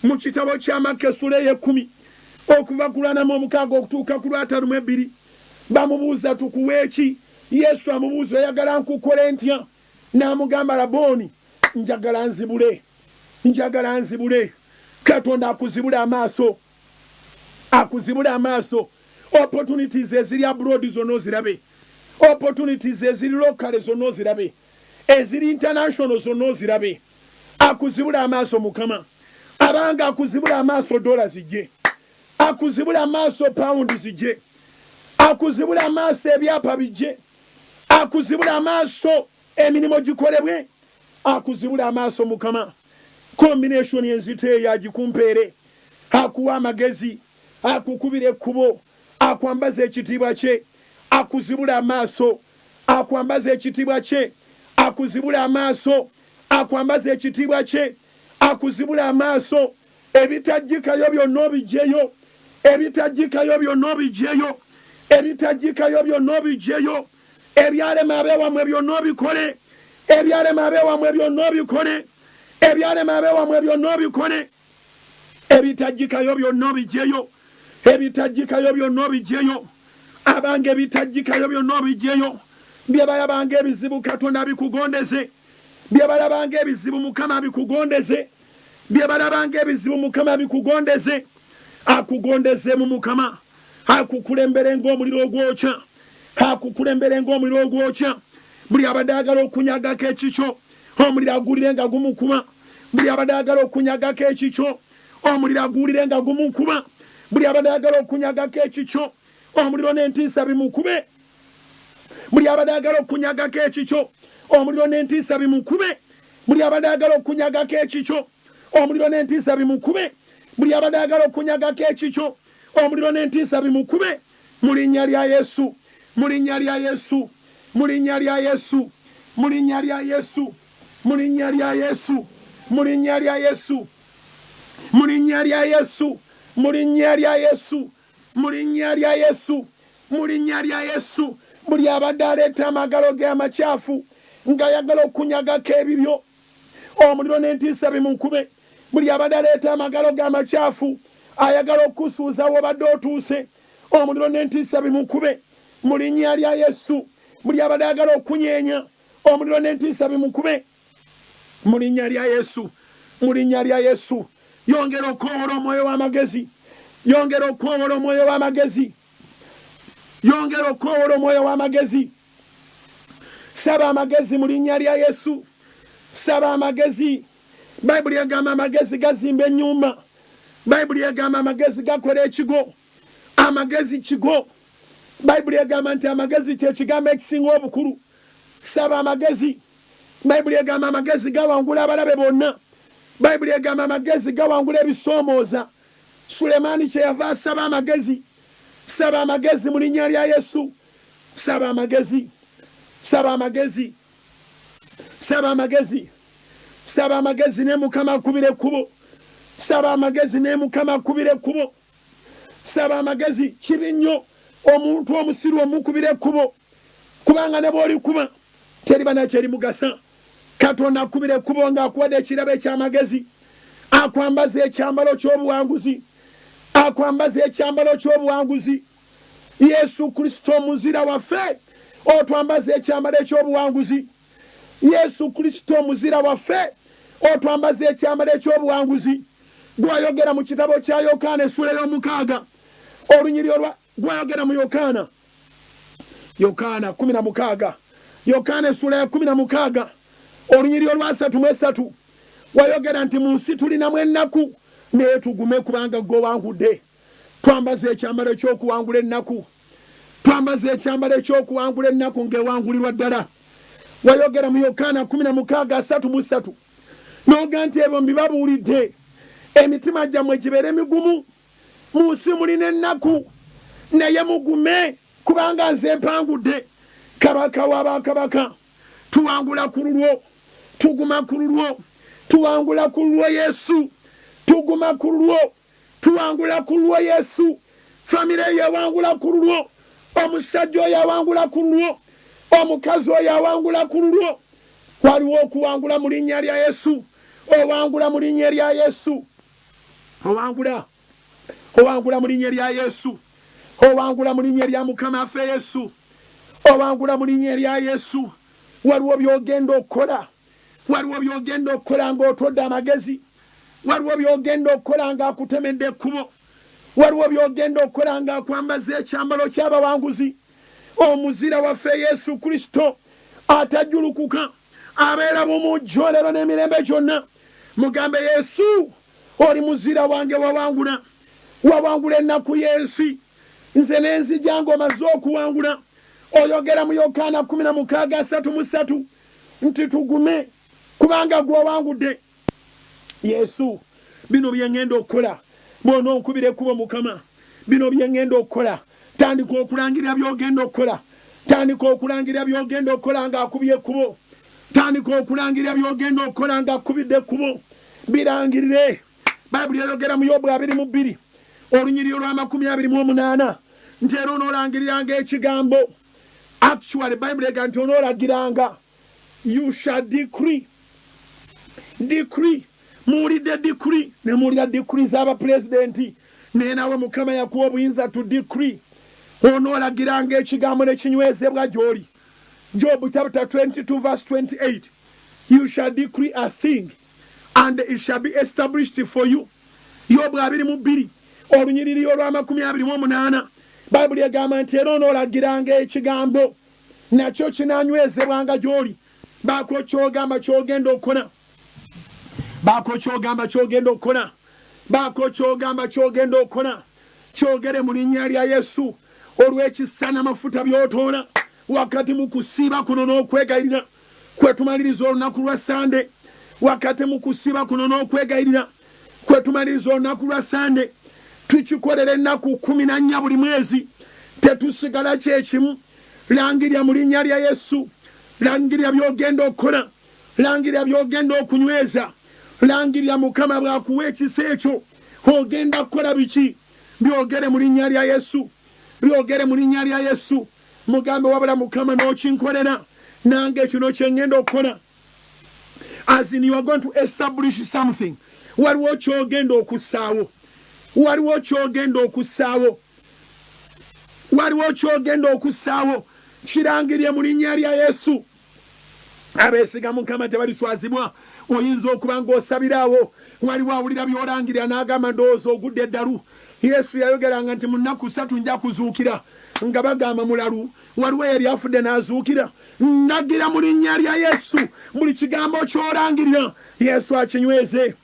[SPEAKER 1] mu kitabo kya Maka essula ey'ekkumi okuva ku lwanamu omukaaga okutuuka ku lwataano ebbiri. Bamubuuza tukuwe ki? Yesu amubuuza oyagala nkukole ntya? N'amugamba Laboni, njagala nzibule, njagala nzibule. Katonda akuzibula amaaso, akuzibula amaaso. Opportunities eziri abroad zonna ozirabe, opportunities eziri local zonna ozirabe, eziri international zonna ozirabe. Akuzibula amaaso Mukama. Abanga akuzibula amaaso dola zijje, akuzibula amaaso pound zijje, akuzibula amaaso ebyapa bijje, akuzibula amaaso emirimu gikolebwe, akuzibula amaaso Mukama. Combination enzito eyo agikumpeere. Akuwa amagezi, akukubira ekkubo, akwambaza ekitiibwa kye, akuzibula amaaso, akwambaza ekitiibwa kye, akuzibula amaaso, akwambaza ekitiibwa kye, akuzibula amaaso. Ebitajjikayo byonna obijjeyo, ebitajjikayo byonna obijjeyo, ebitajjikayo byonna obijjeyo, ebyalema abewamwe byonna obikole, ebyalema abewamwe byonna obikole, ebyalema abewamwe byonna obikole, ebitajjikayo byonna obiggyeyo, ebitajjikayo byonna obiggyeyo, abange ebitajjikayo byonna obiggyeyo, bye balabanga ebizibu Katonda bikugondeze, bye balabanga ebizibu Mukama bikugondeze, bye balabanga ebizibu Mukama bikugondeze, akugondeze mu Mukama, akukulembere ng'omuliro ogwokya, akukulembere ng'omuliro ogwokya. Buli abadde ayagala okunyagako ekikyo, omuliro aguulire nga gumukuba. Buli abadde ayagala okunyagako ekikyo, omuliro aguulire nga gumukuba. Buli abadde ayagala okunyagako ekikyo, omuliro n'entiisa bimukube. Buli abadde ayagala okunyagako ekikyo, omuliro n'entiisa bimukube. Buli abadde ayagala okunyagako ekikyo, omuliro n'entiisa bimukube. Buli abadde ayagala okunyagako ekikyo, omuliro n'entiisa bimukube. Mu linnya lya Yesu, mu linnya lya Yesu, mu linnya lya Yesu, mu linnya lya Yesu, mu linnya lya Yesu, mu linnya lya Yesu, mu linnya lya Yesu, mu linnya lya Yesu, mu linnya lya Yesu, mu linnya lya Yesu. Buli abadde aleeta amagalo ge amakyafu ng'ayagala okunyagako ebibyo, omuliro n'entiisa bimukube. Buli abadde aleeta amagalo ge amakyafu ayagala okusuuza w'obadde otuuse, omuliro n'entiisa bimukube. Mu linnya lya Yesu. Buli abadde ayagala okunyeenya, omuliro n'entiisa bimukube. Mu linnya lya Yesu, mu linnya lya Yesu. Yongera okwowola omwoyo w'amagezi, yongera okwowola omwoyo w'amagezi, yongera okwowola omwoyo w'amagezi. Saba amagezi mu linnya lya Yesu, saba amagezi. Bayibuli egamba amagezi gazimba ennyumba, Bayibuli egamba amagezi gakola ekigo, amagezi kigo. Bayibuli egamba nti amagezi kye kigambo ekisinga obukulu. Saba amagezi. Bayibuli egamba amagezi gawangula abalabe bonna. Bayibuli egamba amagezi gawangula ebisoomooza. Sulemaani kyeyava asaba amagezi. Saba amagezi mu linnya lya Yesu. Saba amagezi, saba amagezi, saba amagezi, saba amagezi ne Mukama akubire ekkubo. Saba amagezi ne Mukama akubire ekkubo. Saba amagezi. Kibi nnyo omuntu omusiru omukubira ekkubo, kubanga ne bw'olikuba teriba nakyeri mugasa. Katonda akubira ekkubo ng'akuwadde ekirabo eky'amagezi, akwambaza ekyambalo ky'obuwanguzi, akwambaza ekyambalo ky'obuwanguzi. Yesu Kristo omuzira waffe otwambaza ekyambalo eky'obuwanguzi. Yesu Kristo omuzira waffe otwambaza ekyambalo eky'obuwanguzi. Gwayogera mu kitabo kya Yokaana essula y'omukaaga olunyiriro gwayogera mu Yokaana 16, Yokaana essula ya 16 olunyiriro lwa 3:3 wayogera nti mu nsi tulinamu ennaku naye tugume kubanga gwe owangudde. Twambaza ekyambalo ekyokuwangula ennaku, twambaza ekyambalo ekyokuwangula ennaku ng'ewangulirwa ddala. Wayogera mu Yokaana 16:3 n'oga nti ebyo mbibabuulidde emitima gyammwe gibeere migumu. Mu nsi mulina ennaku naye mugume kubanga nze mpangudde. Kabaka w'abakabaka, tuwangula ku lulwo, tuguma ku lulwo, tuwangula ku lulwo Yesu, tuguma ku lulwo, tuwangula ku lulwo Yesu. Famire yawangula ku lulwo, omusajja oyo awangula ku lulwo, omukazi oyo awangula ku lulwo. Waliwo okuwangula mu linnya lya Yesu, owangula mu linnya lya Yesu, owangula, owangula mu linnya lya Yesu, owangula mu linnya lya Mukama affe Yesu, owangula mu linnya lya Yesu. Waliwo by'ogenda okukola, waliwo by'ogenda okukola ng'otodde amagezi, waliwo by'ogenda okukola ng'akutemedde ekkubo, waliwo by'ogenda okukola ng'akwambaza ekyambalo ky'abawanguzi. Omuzira waffe Yesu Kristo atajjulukuka abeera bumujjo leero n'emirembe gyonna. Mugambe Yesu, oli muzira wange, wawangula, wawangula ennaku y'ensi. Nze n'enzija ng'omaze okuwangula. Oyogera mu Yokaana 16:3 nti tugume kubanga gwe owangudde. Yesu, bino bye ŋŋenda okukola bw'ononkubira ekkubo Mukama. Bino bye ŋŋenda okukola. Tandika okulangirira by'ogenda okukola, tandika okulangirira by'ogenda okukola ng'akubye ekkubo, tandika okulangirira by'ogenda okukola ng'akubidde ekkubo. Birangirire. Bayibuli eyogera mu Yobu 22 olunyiriro lwa 28 nti era onoolangiriranga ekigambo Actually Bible ega nti onoolagiranga you shall decree muwulidde decree ne muwulira decree z'abapulezidenti naye nawe Mukama yakuwa obuyinza to decree onoolagiranga ekigambo ne kinywezebwa gy'oli. Job chapter 22 verse 28, you shall decree a thing and it shall be established for you. Yobu 22 olunyiriri olw'28 Bible egamba nti era onoolagiranga ekigambo nakyo kinanywezebwanga gy'oli. Baako kyogamba kyogenda okona, baako kyogamba kyogenda okona, baako kyogamba kyogenda okona. Kyogere mu linnya lya Yesu olw'ekisa n'amafuta by'otoona wakati mu kusiiba kuno n'okwegayirira kwetumaliriza olunaku lwa Sande. Wakati mu kusiiba kuno n'okwegayirira kwetumaliriza olunaku lwa Sande. Tukikolera ennaku 14 buli mwezi, tetusigala kyekimu. Langirira mu linnya lya Yesu, langirira by'ogenda okukola, langirira by'ogenda okunyweza, langirira Mukama bw'akuwa ekisa ekyo ogenda kukola biki. Byogere mu linnya lya Yesu, byogere mu linnya lya Yesu. Mugambe wabula Mukama n'okinkolera nange kino kye ngenda okukola. As in you are going to establish something. Waliwo kyogenda okussaawo, waliwo kyogenda okussaawo, waliwo kyogenda okussaawo. Kirangirye mu linnya lya Yesu. Abeesiga Mukama tebaliswazibwa. Oyinza okuba ng'osabiraawo waliwo awulira by'olangirira n'agamba ndowooza ogudde eddalu. Yesu yayogeranga nti mu nnaku 3 nja kuzuukira, nga bagamba mulalu. Waliwo yali afudde n'azuukira. Nagira mu linnya lya Yesu buli kigambo ky'olangirira Yesu akinyweze,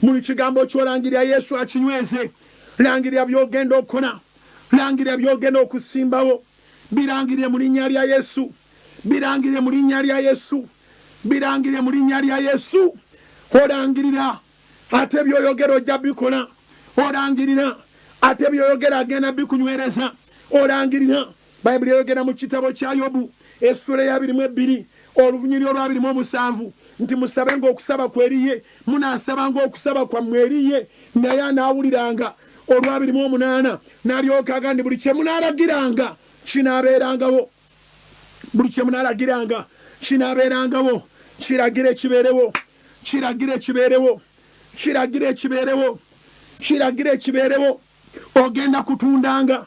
[SPEAKER 1] buli kigambo ky'olangirira Yesu akinyweze. Langirira by'ogenda okukola, langirira by'ogenda okusimbawo, birangirire mu linnya lya Yesu, birangirire mu linnya lya Yesu, birangirire mu linnya lya Yesu. Olangirira ate by'oyogera ojja bikola, olangirira ate by'oyogera agenda bikunywereza, olangirira. Bayibuli eyogera mu kitabo kya Yobu essula ya 22 oluvunyiri olwa 27 nti musabenga okusaba kweriye, munaasabanga okusaba kwammwe eriye, naye anaawuliranga. Olwa 28 n'alyoka agamba buli kye munaalagiranga kinaabeerangawo, buli kye munaalagiranga kinaabeerangawo. Kiragire kibeerewo, kiragire kibeerewo, kiragire kibeerewo, kiragire kibeerewo. Ogenda kutundanga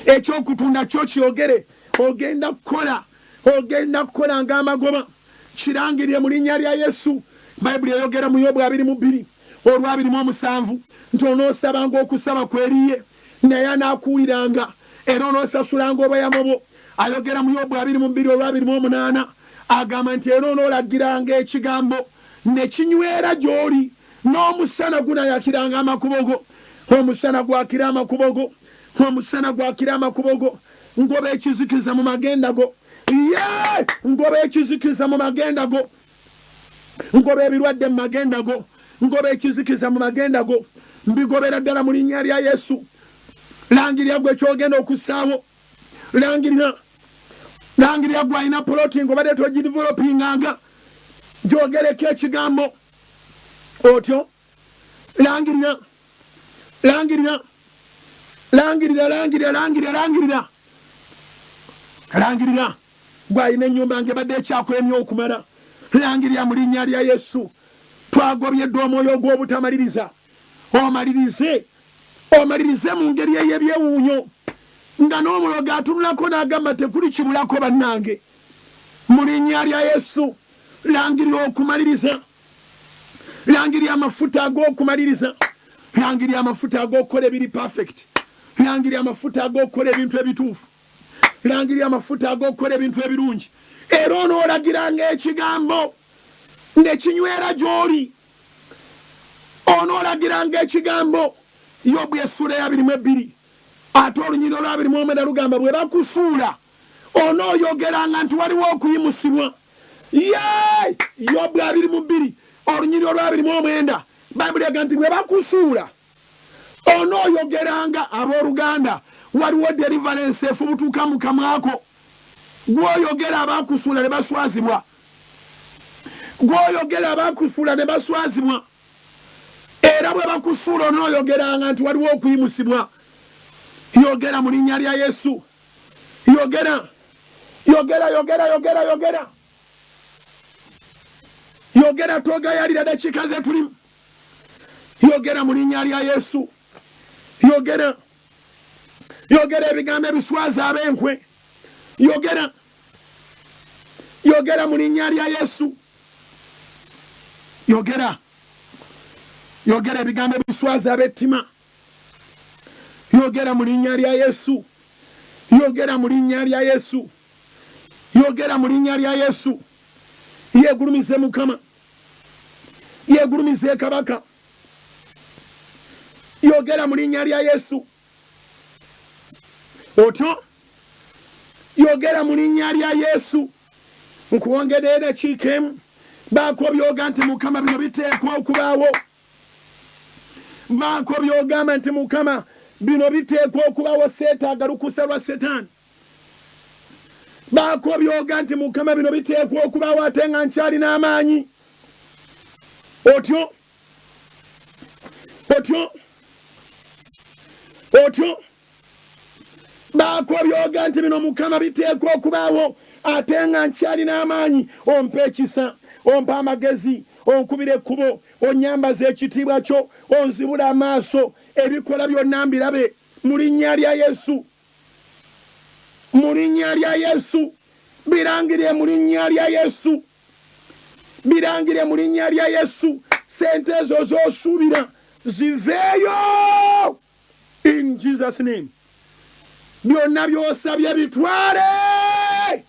[SPEAKER 1] ekyokutunda kyo kyogere, ogenda kukola, ogenda kukola ng'amagoba. Kirangirire mu linnya lya Yesu. Bayibuli eyogera mu Yobu 22 olwa 27 nti onoosabanga okusaba kweriye naye anaakuwuliranga era onoosasulanga obuyamo bwo. Ayogera mu Yobu 22 olwa 28 agamba nti era onoolagiranga ekigambo ne kinywera gy'oli, n'omusana gunayakiranga amakubo go. Omusana gwakira amakubo go, omusana gwakira amakubo go. Ngoba ekizikiza mu magenda go, ngoba ekizikiza mu magenda go, ngoba ebirwadde mu magenda go, ngoba ekizikiza mu magenda go. Mbigobera ddala mu linnya lya Yesu. Langirira gwe kyogenda okussaawo, langirira, langirira gwe alina poloti ng'obadde togidevelopinganga gyogereko ekigambo otyo. Langirira, langirira, langirira, langirira, langirira, langirira, langirira. Gwe alina ennyumba ng'ebadde ekyakola emyoyo okumala, langirira mu linnya lya Yesu. Twagobyeddwa omwoyo ogw'obutamaliriza. Omalirize, omalirize mu ngeri ey'ebyewuunyo nga n'omulogo atunulako n'agamba tekuli kibulako bannange. Mu linnya lya Yesu langirira okumaliriza, langirira amafuta ag'okumaliriza, langirira amafuta ag'okukola ebiri perfect, langirira amafuta ag'okukola ebintu ebituufu, langirira amafuta ag'okukola ebintu ebirungi. Era onoolagiranga ekigambo ne kinywera gy'oli, onoolagiranga ekigambo. Yobu essula ya 22 ate olunyiriri olwa 21 lugamba bwe bakusuula onooyogeranga nti waliwo okuyimusibwa. Yobu 22 olunyiriri olwa 29 Bayibuli egamba nti bwe bakusuula onooyogeranga. Abooluganda waliwo deliverance efubutuuka mu kamwako. Gw'oyogera abakusuula ne baswazibwa, gw'oyogera abakusuula ne baswazibwa. Era bwe bakusuula onooyogeranga nti waliwo okuyimusibwa. Yogera mu linnya lya Yesu, yogera, Yogera yogera yogera yogera. Yogera togayalira dakika ze tulimu. Yogera mu linnya lya Yesu. Yogera. Yogera ebigambo ebiswaza ab'enkwe. Yogera. Yogera mu linnya lya Yesu. Yogera. Yogera ebigambo ebiswaza ab'ettima. Yogera mu linnya lya Yesu. Yogera mu linnya lya Yesu. Yogera mu linnya lya Yesu. Yegulumize Mukama. Yegulumize Kabaka. Yogera mu linnya lya Yesu. Otyo. Yogera mu linnya lya Yesu. Nkuwongedde ekikemu. Baako byoga nti Mukama bino biteekwa okubaawo. Baako byogamba nti Mukama bino biteekwa okubaawo, seetaaga lukusa lwa Setaani. Baako byoga nti Mukama bino biteekwa okubaawo ate nga nkyali n'amaanyi. Otyo. Otyo. Otyo. Baako byoga nti bino Mukama biteekwa okubaawo ate nga nkyali n'amaanyi. Ompa ekisa, ompa amagezi, onkubira ekkubo, onyambaza ekitiibwa kyo, onzibula amaaso, ebikola byonna mbirabe mu linnya lya Yesu. Mu linnya lya Yesu. Birangire mu linnya lya Yesu. Birangire mu linnya lya Yesu. Sente ezo z'osuubira ziveeyo. In Jesus' name. Byonna by'osabye bitwale.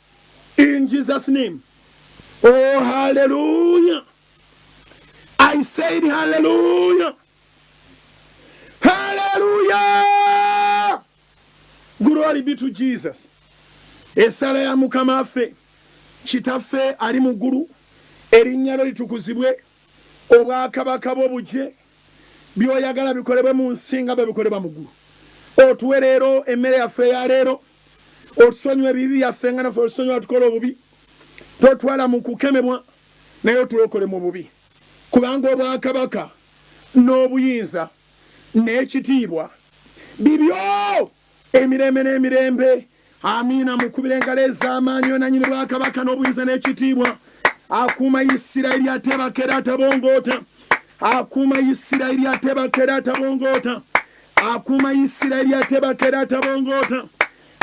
[SPEAKER 1] In Jesus' name. Oh, hallelujah. I said hallelujah. Hallelujah. Glory be to Jesus. Esala ya Mukama affe, Kitaffe ali mu ggulu, erinnya lye litukuzibwe, obwakabaka bwo bujje, by'oyagala bikolebwe mu nsi nga bwe bikolebwa mu ggulu. Otuwe leero emmere yaffe ya leero, otusonyiwe ebibi byaffe nga naffe otusonyiwa tukola obubi, totwala mu kukemebwa naye otulokole mu bubi. Kubanga obwakabaka n'obuyinza n'ekitiibwa bibyo emirembe n'emirembe. Amina. Mukubira engalo ez'amaanyi yonanyini bwakabaka n'obuyinza n'ekitiibwa. Akuuma Isirayiri atebakera atabongoota. Akuuma Isirayiri atebakera atabongoota. Akuuma Isirayiri atebakera atabongoota.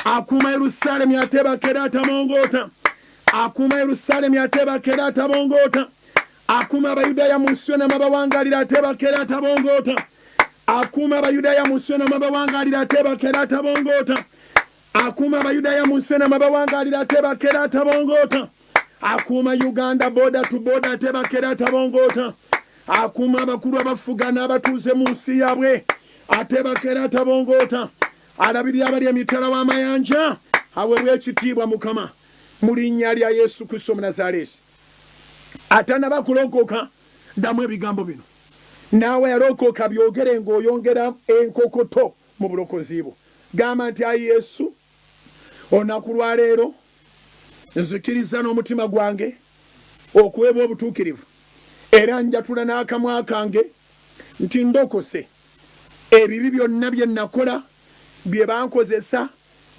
[SPEAKER 1] Akuuma Yerusaalemi atebakera atabongoota. Akuuma Yerusaalemi atebakera atabongoota. Akuuma Abayudaaya mu nsi yonna mabawangaalira atebakera atabongoota. Akuuma Abayudaaya mu nsi yonna mabawangaalira atebakera atabongoota. Akuuma Abayudaaya mu nsi yonna mabawangaalira atebakera atabongoota. Akuuma Uganda border to border atebakera atabongoota. Akuuma abakulu abafuga n'abatuuze mu nsi yaabwe atebakera atabongoota. Alabirira abali emitala w'amayanja aweebwe ekitiibwa Mukama mu linnya lya Yesu Kristo Omunnazaaleesi. Atanaba kulokoka ddamu ebigambo bino. Naawe yalokoka byogere ng'oyongera enkokoto mu bulokozi bwo. Gamba nti ayi Yesu, olunaku lwa leero nzikiriza n'omutima gwange okuweebwa obutuukirivu, era njatula n'akamwa kange nti ndokose ebibi byonna bye nakola bye bankozesa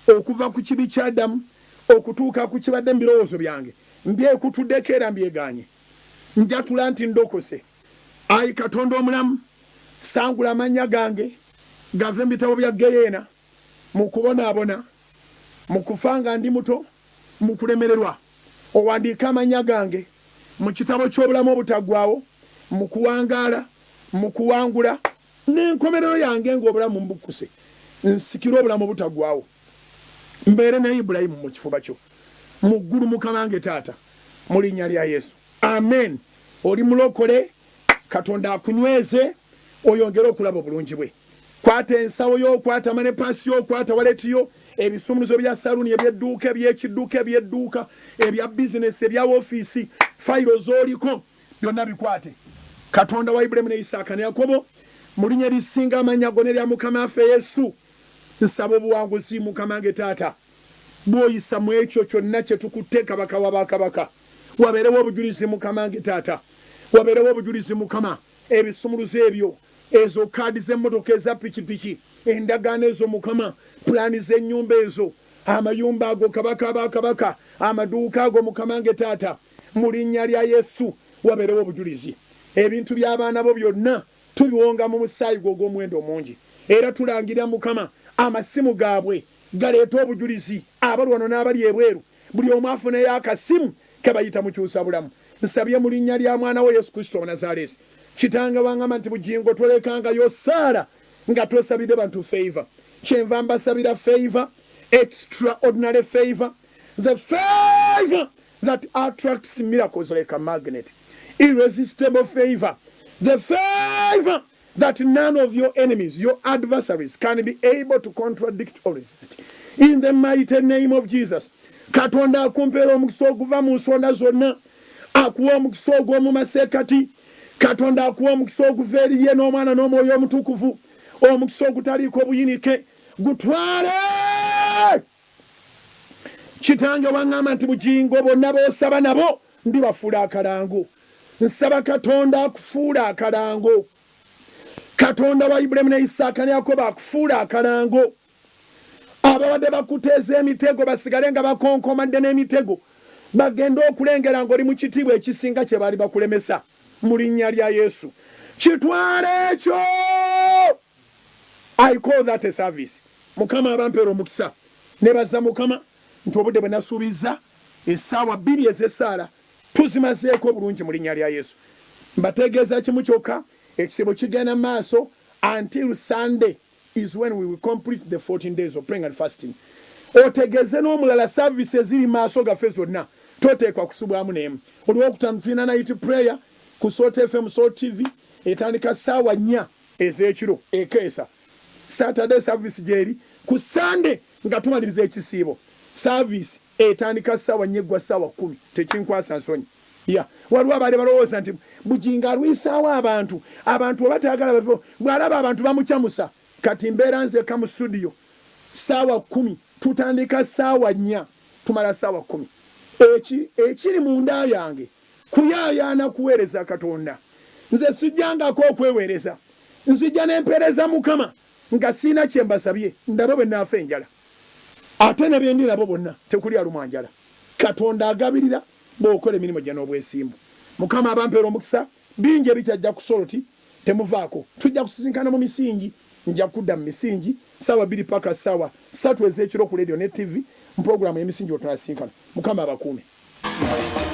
[SPEAKER 1] okuva ku kibi kya Adamu okutuuka ku kibadde mu birowoozo byange, mbyekutuddeko era mbyeganye. Njatula nti ndokose. Ayi Katonda omulamu, sangula amannya gange gave mu bitabo bya Geyeena, mu kubonaabona, mu kufa nga ndi muto, mu kulemererwa. Owandiika amannya gange mu kitabo ky'obulamu obutaggwaawo, mu kuwangaala, mu kuwangula, n'enkomerero yange ng'obulamu mbukuse, nsikire obulamu obutaggwaawo, mbeere ne Ibulayimu mu kifuba kyo, mu ggulu Mukama wange Taata, mu linnya lya Yesu. Amen. Oli mulokole. Katonda akunyweze oyongere okulaba obulungi bwe. Kwata ensawo yo, kwata amanepaasi yo, kwata waleti yo, ebisumuluzo bya saluuni, ebyedduuka, ebyekidduka, ebyedduuka, ebya bizinesi, ebya ofiisi, fayiro z'oliko, byonna bikwate. Katonda wa Ibulayimu ne Isaaka ne Yakobo, mu linnya erisinga amannya gonna erya Mukama waffe Yesu, nsaba obuwanguzi Mukama wange Taata, bw'oyisa mu ekyo kyonna kye tukutte Kabaka wa bakabaka. Wabeerewo obujulizi Mukama wange Taata, wabeerewo obujulizi Mukama. Ebisumuluzo ebyo, ezo kaadi z'emmotoka eza pikipiki, endagaano ezo Mukama, pulaani z'ennyumba ezo, amayumba ago kabaka amaduuka ago Mukama wange taata mu linnya lya Yesu wabeerewo obujulizi ebintu by'abaana bo byonna tubiwonga mu musaayi gw'ogw'omuwendo omungi era tulangira Mukama amasimu gaabwe galeeta obujulizi abali wano n'abali ebweru buli omu afuneyo akasimu kebayita mukyusa bulamu nsabye mu linnya lya mwana we Yesu Kristo wa Nazaaleesi Kitange wangamba nti bugingo tolekangayo Saara nga tosabire bantu favor kyenva mbasabira favor extraordinary favor the favor that attracts miracles like a magnet irresistible favor the favor that none of your enemies your adversaries can be able to contradict or resist in the mighty name of Jesus Katonda akumpera omukisa okuva mu nsonda zonna akuwa omukisa ogw'omu maseekati Katonda akuwa omukisa okuva eri ye n'omwana n'omwoyo omutukuvu omukisa ogutaliiko buyinike gutwale Kitange wangamba nti bugingo bonna b'osaba nabo ndibafuula akalango nsaba Katonda akufuula akalango Katonda wa Ibulayimu ne Isaaka ne Yakobo akufuula akalango ababadde bakuteeza emitego basigale nga bakonkomadde n'emitego bagenda okulengera ng'oli mu kitiibwa ekisinga kye baali bakulemesa mu linnya lya Yesu kitwale ekyo I call that a service Mukama abampeera omukisa nebaza Mukama nti obudde bwe nasuubiza essaawa 2 ez'essaala tuzimazeeko bulungi mu linnya lya Yesu mbategeeza kimu kyokka ekisibo kigenda maaso until Sunday is when we will complete the 14 days of praying and fasting otegeze n'omulala service eziri maaso gaffe zonna toteekwa kusubwamu n'emu olwokutaano tulina night prayer ku Salt FM Salt TV etandika ssaawa 4 ez'ekiro ekeesa Saturday service gyeri ku Sunday nga tumaliriza ekisiibo service etandika ssaawa 4 gwa ssaawa 10 tekinkwasa nsonyi waliwo abaali balowooza nti bugingo alwisaawo abantu obatayagala bafo bw'alaba abantu bamucamusa kati mbeera nzeka mu studio ssaawa 10 tutandika ssaawa 4 tumala ssaawa 10 ekiri munda yange kuyaayaana kuweereza Katonda nze sijjangako okweweereza nzijja n'empeereza Mukama nga siina kye mbasabye ndaba bwe naafa enjala ate ne bendi nabo bonna tekuli alumwa njala Katonda agabirira bw'okola emirimu gye n'obwesimbu Mukama abampeera omukisa bingi ebikyajja ku Soloti temuvaako tujja kusisinkana mu misingi nja kudda mu misingi ssaawa 2 paka ssaawa 3 ez'ekiro ku radio ne TV mu programu y'emisingi otunasinkana Mukama abakuume